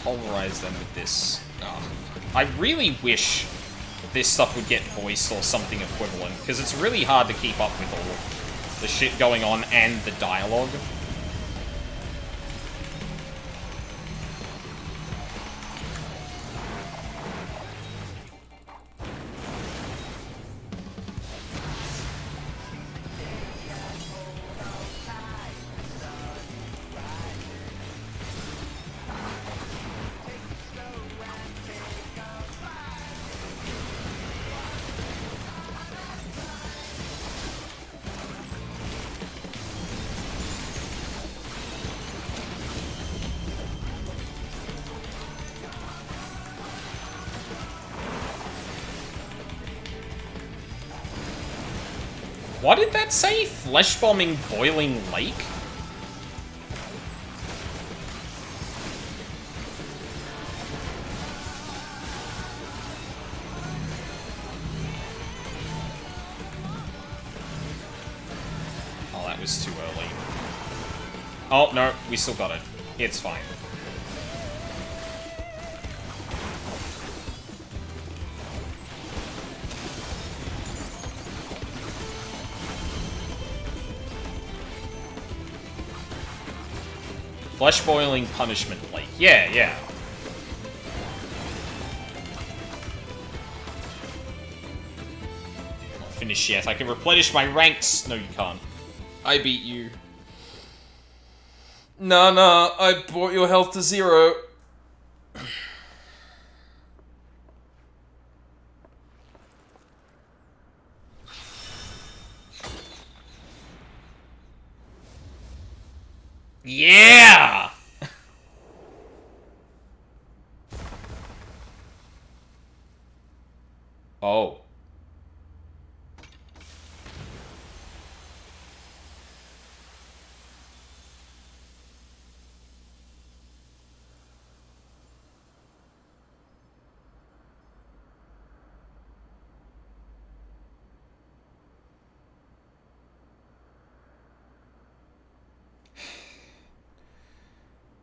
Pulverize them with this. Oh. I really wish this stuff would get voiced or something equivalent, because it's really hard to keep up with all the shit going on and the dialogue. What did that say? Flesh bombing boiling lake? Oh, that was too early. Oh, no, we still got it. It's fine. Flesh boiling punishment lake. Yeah, yeah. Not finished yet. I can replenish my ranks. No, you can't. I beat you. Nah, I brought your health to 0. Yeah! Oh.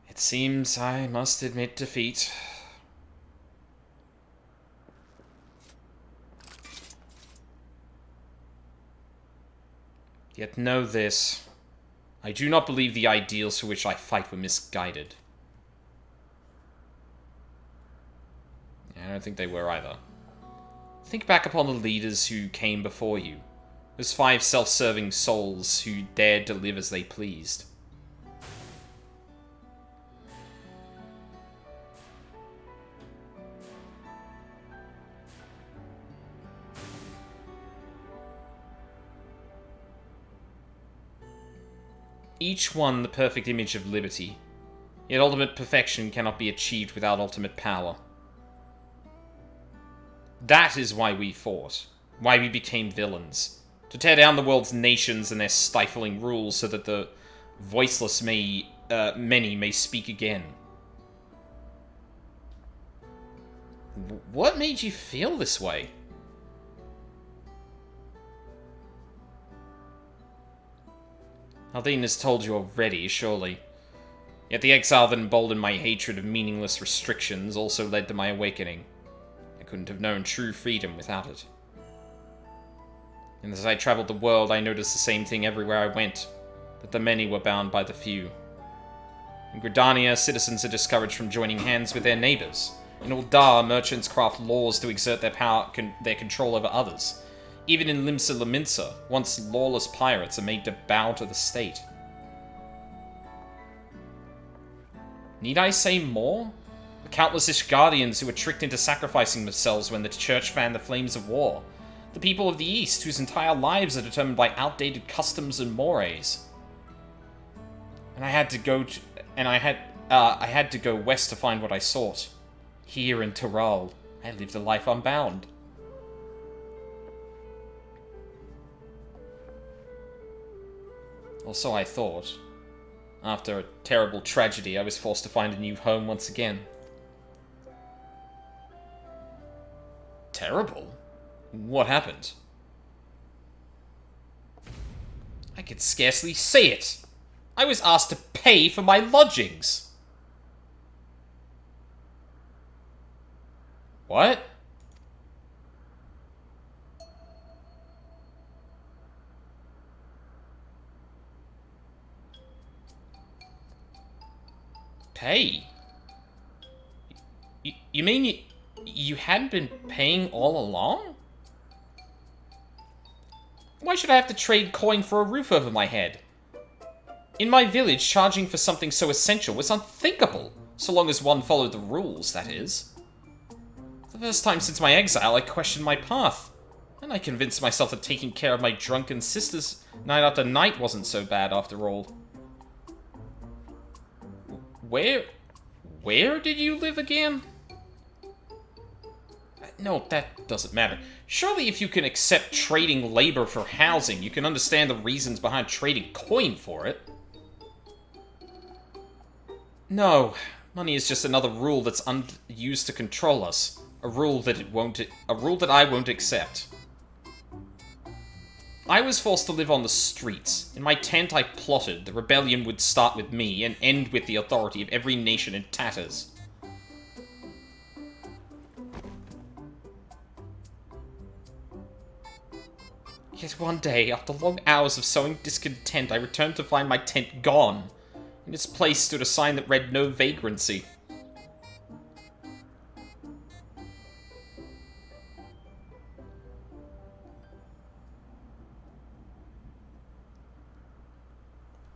It seems I must admit defeat. Yet know this. I do not believe the ideals for which I fight were misguided. I don't think they were either. Think back upon the leaders who came before you. Those 5 self-serving souls who dared to live as they pleased. Each one the perfect image of liberty. Yet ultimate perfection cannot be achieved without ultimate power. That is why we fought. Why we became villains. To tear down the world's nations and their stifling rules so that the voiceless many may speak again. What made you feel this way? Aldine has told you already, surely. Yet the exile that emboldened my hatred of meaningless restrictions also led to my awakening. I couldn't have known true freedom without it. And as I traveled the world, I noticed the same thing everywhere I went, that the many were bound by the few. In Gridania, citizens are discouraged from joining hands with their neighbors. In Uldar, merchants craft laws to exert their power, their control over others. Even in Limsa Laminsa, once lawless pirates are made to bow to the state. Need I say more? The countless Ishgardians who were tricked into sacrificing themselves when the church fanned the flames of war. The people of the East, whose entire lives are determined by outdated customs and mores. And I had to go I had to go west to find what I sought. Here in Tyrol, I lived a life unbound. Or so I thought. After a terrible tragedy, I was forced to find a new home once again. Terrible? What happened? I could scarcely say it. I was asked to pay for my lodgings. What? Pay? You mean you hadn't been paying all along? Why should I have to trade coin for a roof over my head? In my village, charging for something so essential was unthinkable, so long as one followed the rules, that is. For the first time since my exile, I questioned my path, and I convinced myself that taking care of my drunken sisters night after night wasn't so bad after all. Where did you live again? No, that doesn't matter. Surely if you can accept trading labor for housing, you can understand the reasons behind trading coin for it. No, money is just another rule that's used to control us. A rule that I won't accept. I was forced to live on the streets. In my tent I plotted. The rebellion would start with me and end with the authority of every nation in tatters. Yet one day, after long hours of sowing discontent, I returned to find my tent gone. In its place stood a sign that read no vagrancy.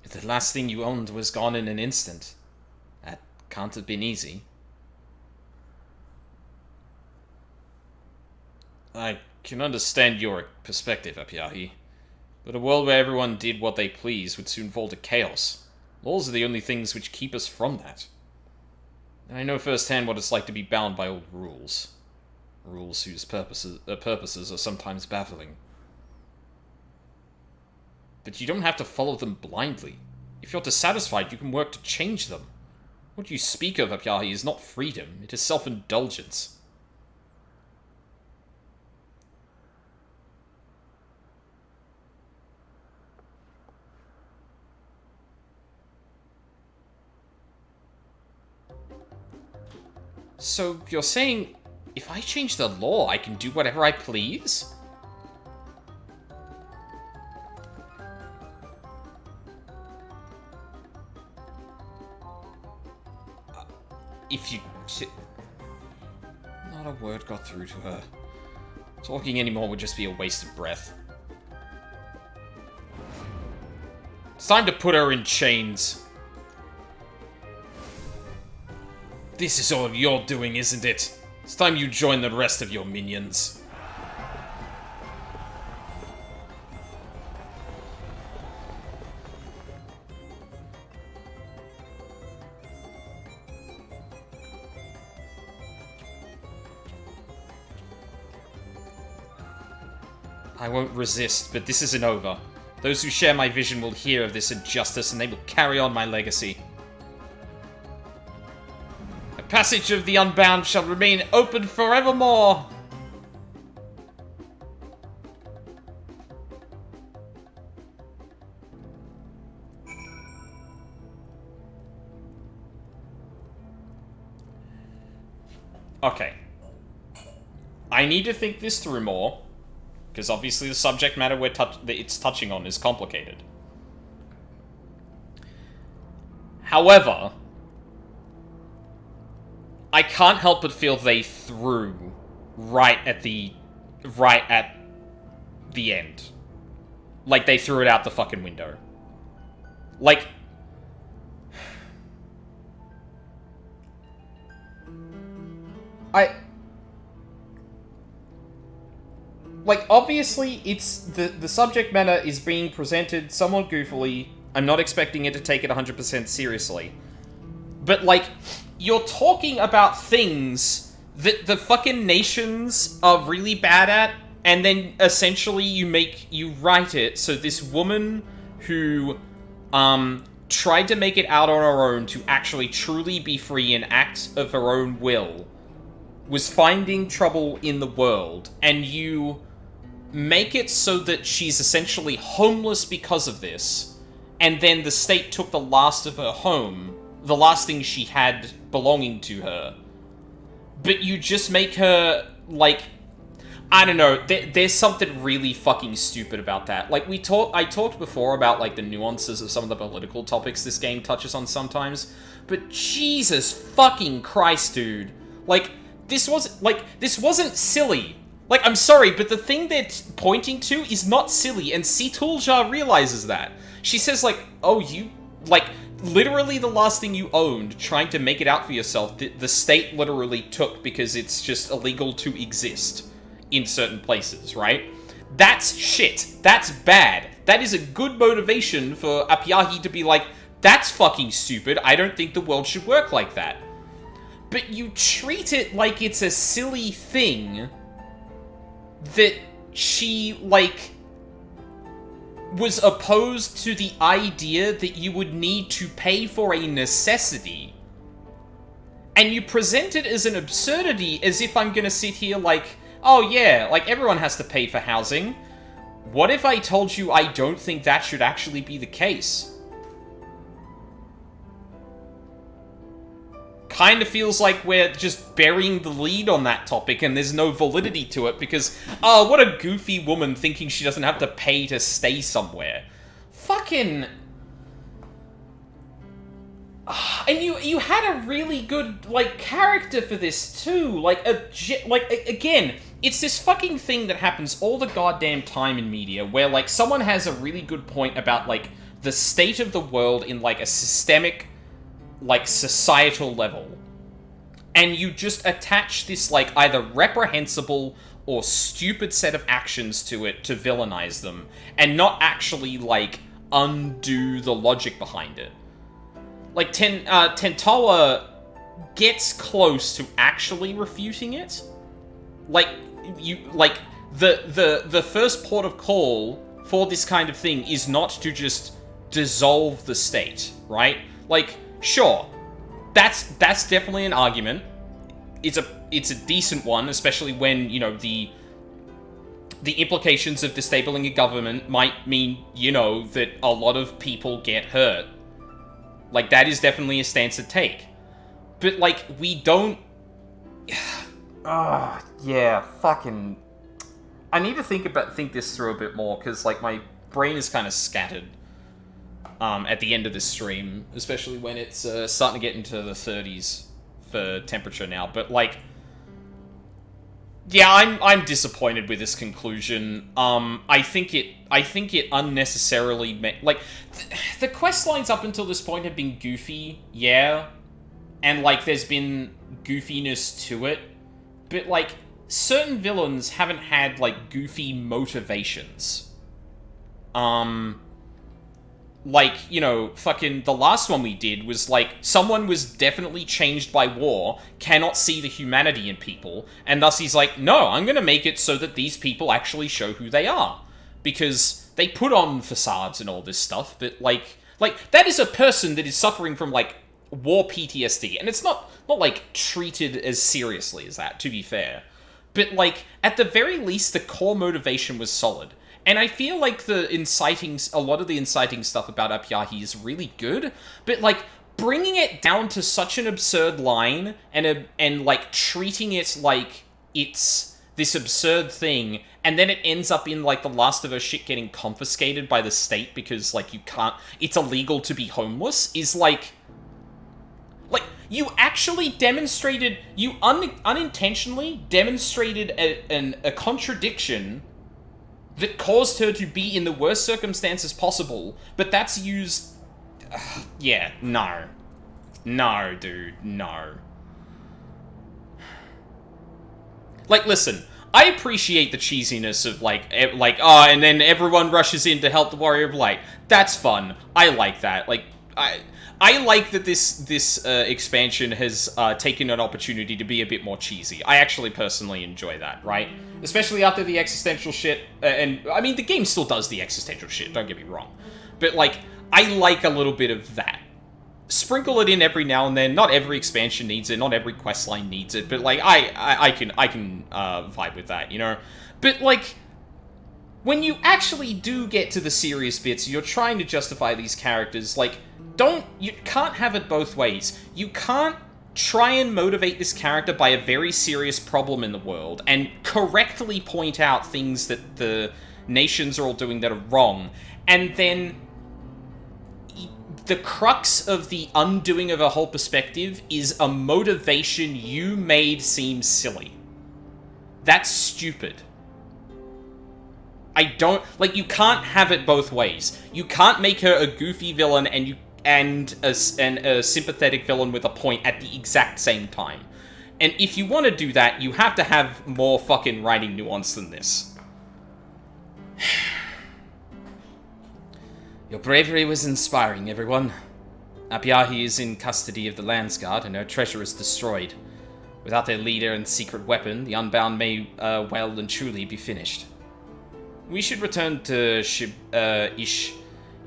The last thing you owned was gone in an instant. That can't have been easy. I can understand your perspective, Apiahi. But a world where everyone did what they pleased would soon fall to chaos. Laws are the only things which keep us from that. And I know firsthand what it's like to be bound by old rules. Rules whose purposes are sometimes baffling. But you don't have to follow them blindly. If you're dissatisfied, you can work to change them. What you speak of, Apiahi, is not freedom, it is self-indulgence. So, you're saying, if I change the law, I can do whatever I please? If you... Not a word got through to her. Talking anymore would just be a waste of breath. It's time to put her in chains. This is all you're doing, isn't it? It's time you join the rest of your minions. I won't resist, but this isn't over. Those who share my vision will hear of this injustice, and they will carry on my legacy. The passage of the Unbound shall remain open forevermore! Okay. I need to think this through more. Because obviously the subject matter that it's touching on is complicated. However, I can't help but feel they threw right at the end. Like, they threw it out the fucking window. Like... Like, obviously, it's... The subject matter is being presented somewhat goofily. I'm not expecting it to take it 100% seriously. But, like, you're talking about things that the fucking nations are really bad at, and then, essentially, you write it so this woman who, tried to make it out on her own to actually truly be free and act of her own will, was finding trouble in the world, and you... make it so that she's essentially homeless because of this, and then the state took the last of her home, the last thing she had belonging to her. But you just make her, like... I don't know, there's something really fucking stupid about that. Like, I talked before about, like, the nuances of some of the political topics this game touches on sometimes, but Jesus fucking Christ, dude. Like, this wasn't silly. Like, I'm sorry, but the thing they're pointing to is not silly, and Situlja realizes that. She says, like, oh, you... Like, literally the last thing you owned, trying to make it out for yourself, the state literally took because it's just illegal to exist in certain places, right? That's shit. That's bad. That is a good motivation for Apiahi to be like, that's fucking stupid, I don't think the world should work like that. but you treat it like it's a silly thing that she, like, was opposed to the idea that you would need to pay for a necessity. And you present it as an absurdity, as if I'm gonna sit here like, oh yeah, like everyone has to pay for housing. What if I told you I don't think that should actually be the case? Kind of feels like we're just burying the lead on that topic and there's no validity to it because, oh, what a goofy woman thinking she doesn't have to pay to stay somewhere. Fucking... And you had a really good, like, character for this, too. Like, again, it's this fucking thing that happens all the goddamn time in media, where, like, someone has a really good point about, like, the state of the world in, like, a systemic, like, societal level. And you just attach this, like, either reprehensible or stupid set of actions to it to villainize them, and not actually, like, undo the logic behind it. Like, Tentoa gets close to actually refuting it. Like, the first port of call for this kind of thing is not to just dissolve the state, right? Like, sure, that's definitely an argument. It's a decent one, especially when, you know, the implications of disabling a government might mean, you know, that a lot of people get hurt. Like, that is definitely a stance to take. But, like, we don't... yeah, fucking... I need to think this through a bit more, because, like, my brain is kind of scattered at the end of this stream, especially when it's starting to get into the 30s for temperature now. But, like... yeah, I'm disappointed with this conclusion. I think it unnecessarily like the quest lines up until this point have been goofy, yeah, and like there's been goofiness to it, but like certain villains haven't had like goofy motivations. Like, you know, fucking the last one we did was, like, someone was definitely changed by war, cannot see the humanity in people, and thus he's like, no, I'm gonna make it so that these people actually show who they are. Because they put on facades and all this stuff, but, like, that is a person that is suffering from, like, war PTSD, and it's not, like, treated as seriously as that, to be fair. But, like, at the very least, the core motivation was solid. And I feel like a lot of the inciting stuff about Apyahi is really good, but, like, bringing it down to such an absurd line, and like, treating it like it's this absurd thing, and then it ends up in, like, the Last of Us shit getting confiscated by the state because, like, it's illegal to be homeless, is, like, you actually demonstrated, you unintentionally demonstrated a contradiction that caused her to be in the worst circumstances possible, but that's used... yeah, no. No, dude, no. Like, listen, I appreciate the cheesiness of, like, oh, and then everyone rushes in to help the Warrior of Light. That's fun. I like that. Like, I like that this expansion has taken an opportunity to be a bit more cheesy. I actually personally enjoy that, right? Especially after the existential shit, and, I mean, the game still does the existential shit, don't get me wrong. But, like, I like a little bit of that. Sprinkle it in every now and then. Not every expansion needs it, not every questline needs it, but, like, I can vibe with that, you know? But, like, when you actually do get to the serious bits, you're trying to justify these characters, like, you can't have it both ways. You can't try and motivate this character by a very serious problem in the world, and correctly point out things that the nations are all doing that are wrong, and then the crux of the undoing of a whole perspective is a motivation you made seem silly. That's stupid. You can't have it both ways. You can't make her a goofy villain and a sympathetic villain with a point at the exact same time. And if you want to do that, you have to have more fucking writing nuance than this. Your bravery was inspiring, everyone. Apiahi is in custody of the Landsguard, and her treasure is destroyed. Without their leader and secret weapon, the Unbound may well and truly be finished. We should return to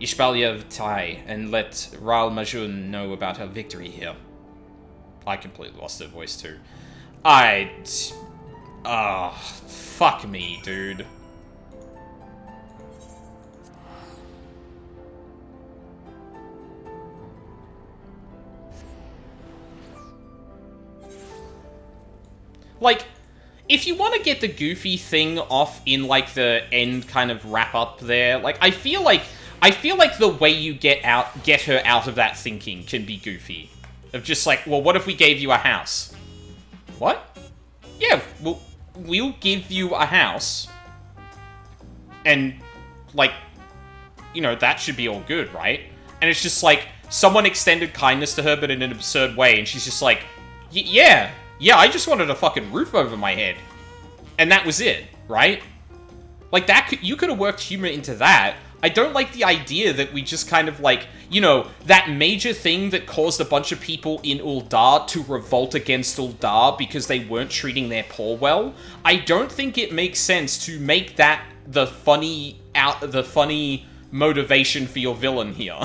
Ishbalyevtai and let Ral Majun know about her victory here. I completely lost her voice too. Fuck me, dude. Like, if you want to get the goofy thing off in, like, the end kind of wrap-up there, like, I feel like the way you get her out of that thinking can be goofy. Of just like, well, what if we gave you a house? What? Yeah, we'll give you a house. And, like, you know, that should be all good, right? And it's just like, someone extended kindness to her, but in an absurd way, and she's just like, yeah, I just wanted a fucking roof over my head. And that was it, right? Like, you could have worked humor into that. I don't like the idea that we just kind of, like, you know, that major thing that caused a bunch of people in Uldar to revolt against Uldar because they weren't treating their poor well. I don't think it makes sense to make that the funny motivation for your villain here.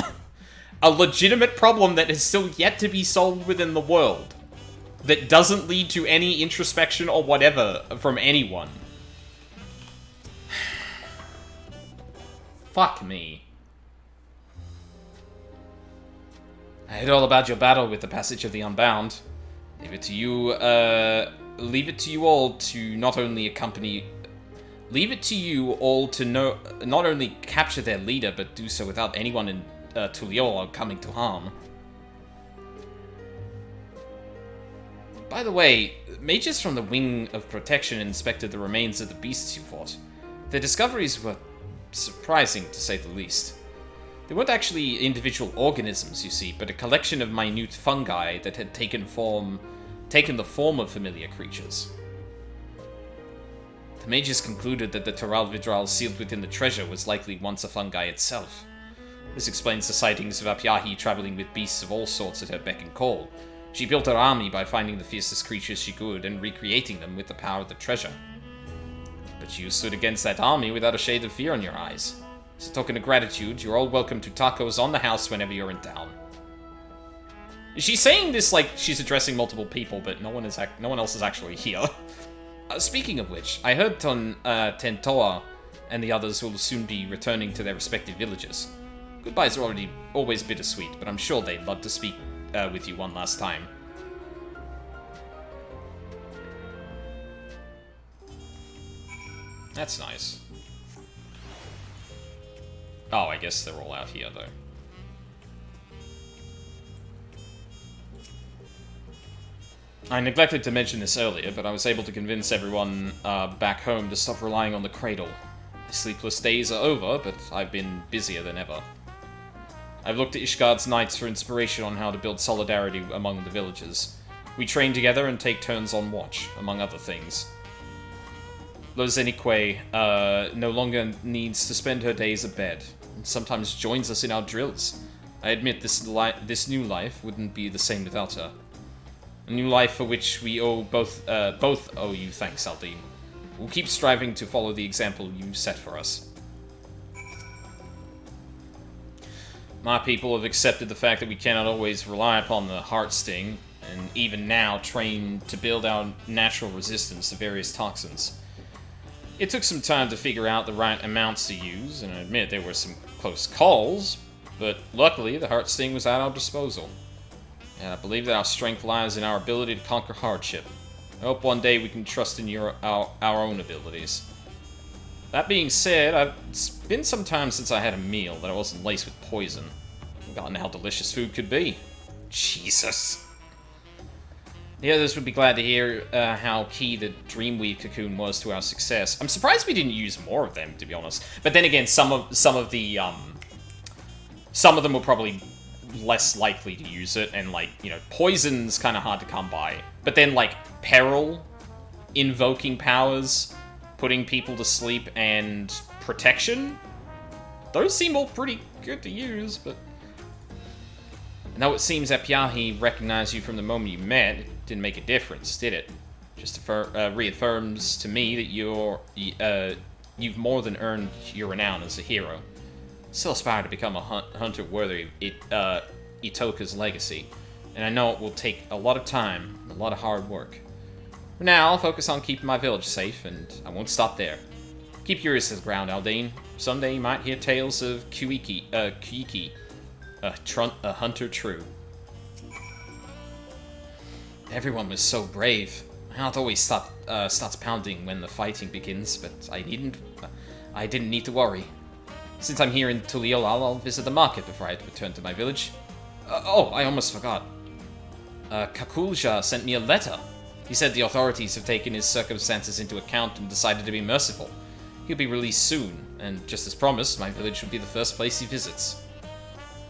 A legitimate problem that is still yet to be solved within the world. That doesn't lead to any introspection or whatever from anyone. Fuck me. I heard all about your battle with the passage of the Unbound. Leave it to you all to not only not only capture their leader, but do so without anyone in Tuliol coming to harm. By the way, mages from the Wing of Protection inspected the remains of the beasts you fought. Their discoveries were surprising, to say the least. They weren't actually individual organisms, you see, but a collection of minute fungi that had taken the form of familiar creatures. The mages concluded that the Taral Vidral sealed within the treasure was likely once a fungi itself. This explains the sightings of Apiahi traveling with beasts of all sorts at her beck and call. She built her army by finding the fiercest creatures she could and recreating them with the power of the treasure. But you stood against that army without a shade of fear in your eyes. As a token of gratitude, you're all welcome to tacos on the house whenever you're in town. She's saying this like she's addressing multiple people, but no one else is actually here. Speaking of which, I heard Tentoa and the others will soon be returning to their respective villages. Goodbyes are always bittersweet, but I'm sure they'd love to speak with you one last time. That's nice. Oh, I guess they're all out here, though. I neglected to mention this earlier, but I was able to convince everyone back home to stop relying on the cradle. The sleepless days are over, but I've been busier than ever. I've looked at Ishgard's knights for inspiration on how to build solidarity among the villagers. We train together and take turns on watch, among other things. Lozenique no longer needs to spend her days abed, and sometimes joins us in our drills. I admit this new life wouldn't be the same without her. A new life for which we owe both owe you thanks, Aldine. We'll keep striving to follow the example you set for us. My people have accepted the fact that we cannot always rely upon the heart sting, and even now train to build our natural resistance to various toxins. It took some time to figure out the right amounts to use, and I admit there were some close calls, but luckily the heart sting was at our disposal. And I believe that our strength lies in our ability to conquer hardship. I hope one day we can trust in our own abilities. That being said, it's been some time since I had a meal that I wasn't laced with poison. I've forgotten how delicious food could be. Jesus. The others would be glad to hear how key the Dreamweave cocoon was to our success. I'm surprised we didn't use more of them, to be honest. But then again, some of them were probably less likely to use it, and like, you know, poison's kind of hard to come by. But then like peril, invoking powers, putting people to sleep, and protection, those seem all pretty good to use, but And though it seems that Piahi recognized you from the moment you met, it didn't make a difference, did it? Just reaffirms to me that you've more than earned your renown as a hero. Still aspire to become a hunter worthy of Itoka's legacy, and I know it will take a lot of time, a lot of hard work. For now, I'll focus on keeping my village safe, and I won't stop there. Keep your ears to the ground, Aldane. Someday you might hear tales of Kuiki, a hunter true. Everyone was so brave. My heart always starts pounding when the fighting begins, but I didn't need to worry. Since I'm here in Tuliolal, I'll visit the market before I return to my village. I almost forgot. Kakulja sent me a letter. He said the authorities have taken his circumstances into account and decided to be merciful. He'll be released soon, and just as promised, my village will be the first place he visits.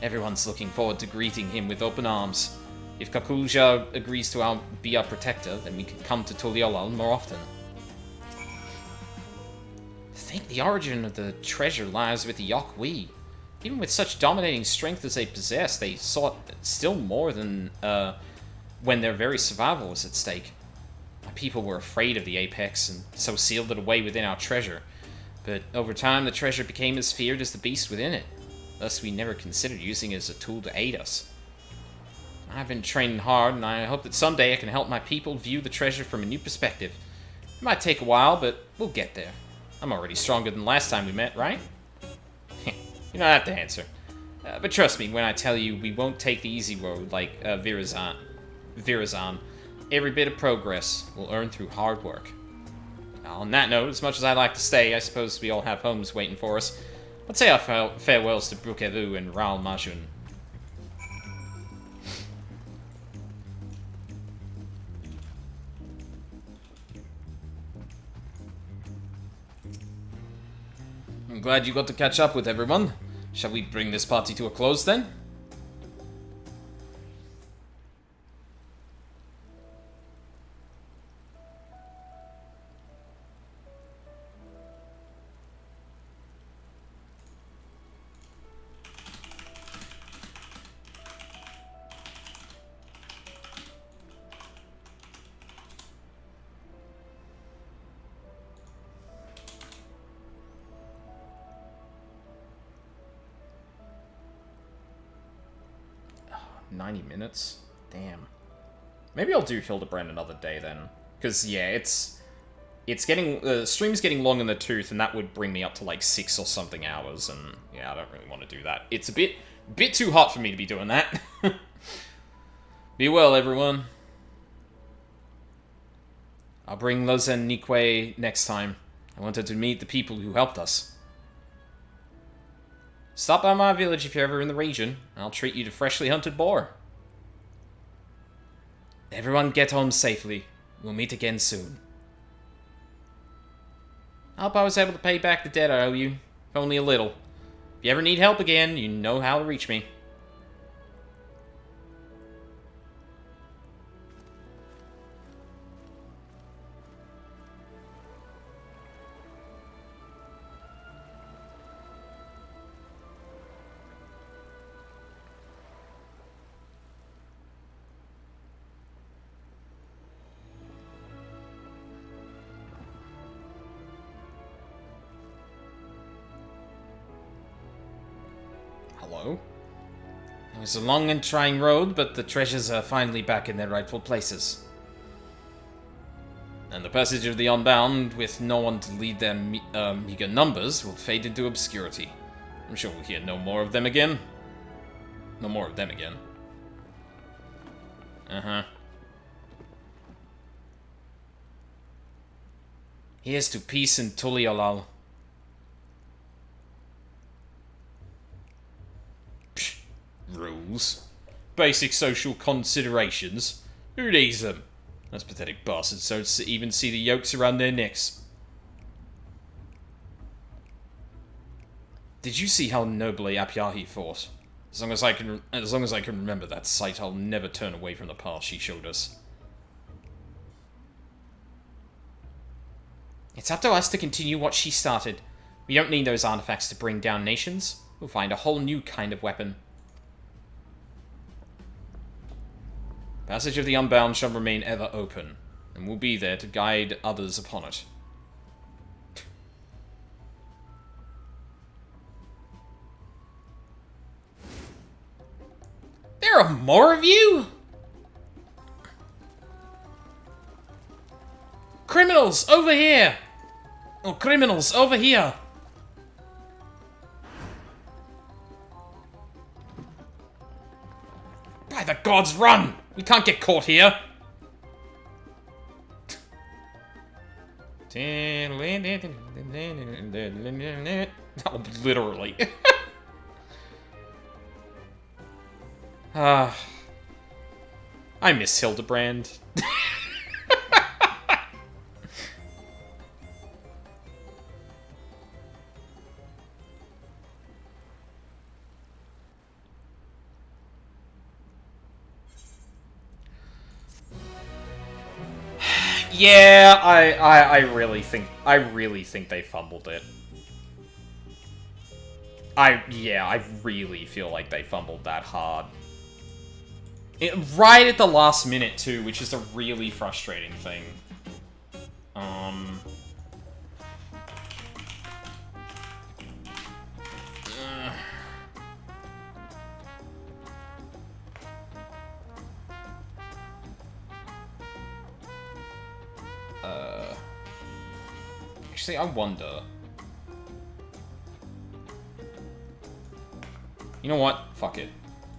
Everyone's looking forward to greeting him with open arms. If Kakulja agrees to be our protector, then we can come to Tuliolal more often. I think the origin of the treasure lies with the Yokwi. Even with such dominating strength as they possess, they sought still more than when their very survival was at stake. My people were afraid of the Apex, and so sealed it away within our treasure. But over time, the treasure became as feared as the beast within it. Thus, we never considered using it as a tool to aid us. I've been training hard, and I hope that someday I can help my people view the treasure from a new perspective. It might take a while, but we'll get there. I'm already stronger than last time we met, right? You don't have to answer. But trust me when I tell you we won't take the easy road like Virazan. Every bit of progress we'll earn through hard work. On that note, as much as I'd like to stay, I suppose we all have homes waiting for us. Let's say our farewells to Brukevu and Raoul Majun. I'm glad you got to catch up with everyone. Shall we bring this party to a close then? Oh, 90 minutes? Damn. Maybe I'll do Hildebrand another day then. Because, yeah, it's getting... The stream's getting long in the tooth, and that would bring me up to, like, 6 or something hours, and, yeah, I don't really want to do that. It's a bit too hot for me to be doing that. Be well, everyone. I'll bring Lozen Nikwe next time. I wanted to meet the people who helped us. Stop by my village if you're ever in the region. I'll treat you to freshly hunted boar. Everyone get home safely. We'll meet again soon. I hope I was able to pay back the debt I owe you, if only a little. If you ever need help again, you know how to reach me. Hello? It was a long and trying road, but the treasures are finally back in their rightful places. And the passage of the Unbound, with no one to lead their meager numbers, will fade into obscurity. I'm sure we'll hear no more of them again. No more of them again. Uh-huh. Here's to peace in Tuliolal. Rules. Basic social considerations. Who needs them? Those pathetic bastards don't even see the yokes around their necks. Did you see how nobly Apyahi fought? As long as I can remember that sight, I'll never turn away from the path she showed us. It's up to us to continue what she started. We don't need those artifacts to bring down nations. We'll find a whole new kind of weapon. Passage of the Unbound shall remain ever open, and will be there to guide others upon it. There are more of you? Criminals, over here! Oh, criminals, over here! By the gods, run! We can't get caught here! Oh, literally. I miss Hildebrand. Yeah, I really think they fumbled it. I really feel like they fumbled that hard. Right at the last minute, too, which is a really frustrating thing. Actually, I wonder. You know what? Fuck it.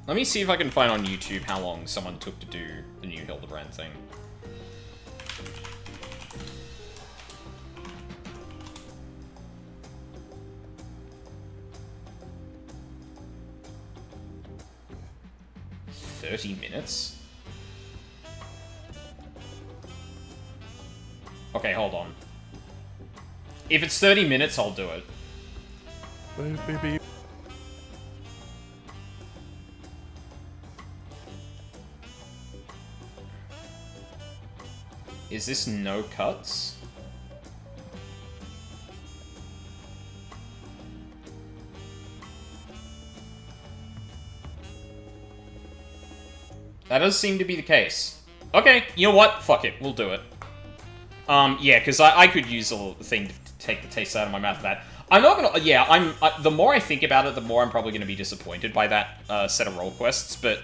Let me see if I can find on YouTube how long someone took to do the new Hildebrand thing. "30 minutes? Okay, hold on. If it's 30 minutes, I'll do it. Is this no cuts? That does seem to be the case. Okay, you know what? Fuck it, we'll do it. Yeah, because I could use a little thing to take the taste out of my mouth of that. I'm not gonna... Yeah, the more I think about it, the more I'm probably gonna be disappointed by that set of role quests, but...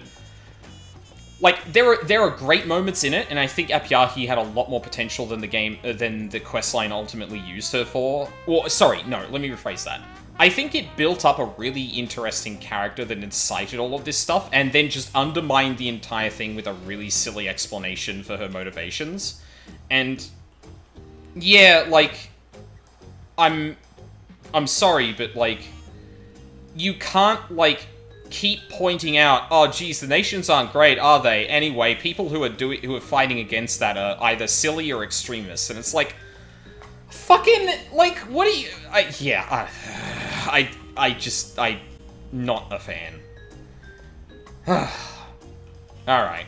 Like, there are great moments in it, and I think Apiahi had a lot more potential than the questline ultimately used her for. Well, sorry, no, let me rephrase that. I think it built up a really interesting character that incited all of this stuff, and then just undermined the entire thing with a really silly explanation for her motivations. And... yeah, like... I'm sorry, but, like... You can't, like... keep pointing out, oh geez, the nations aren't great, are they? Anyway, people who are fighting against that are either silly or extremists, and it's like, fucking, like, what are you? I'm not a fan. All right.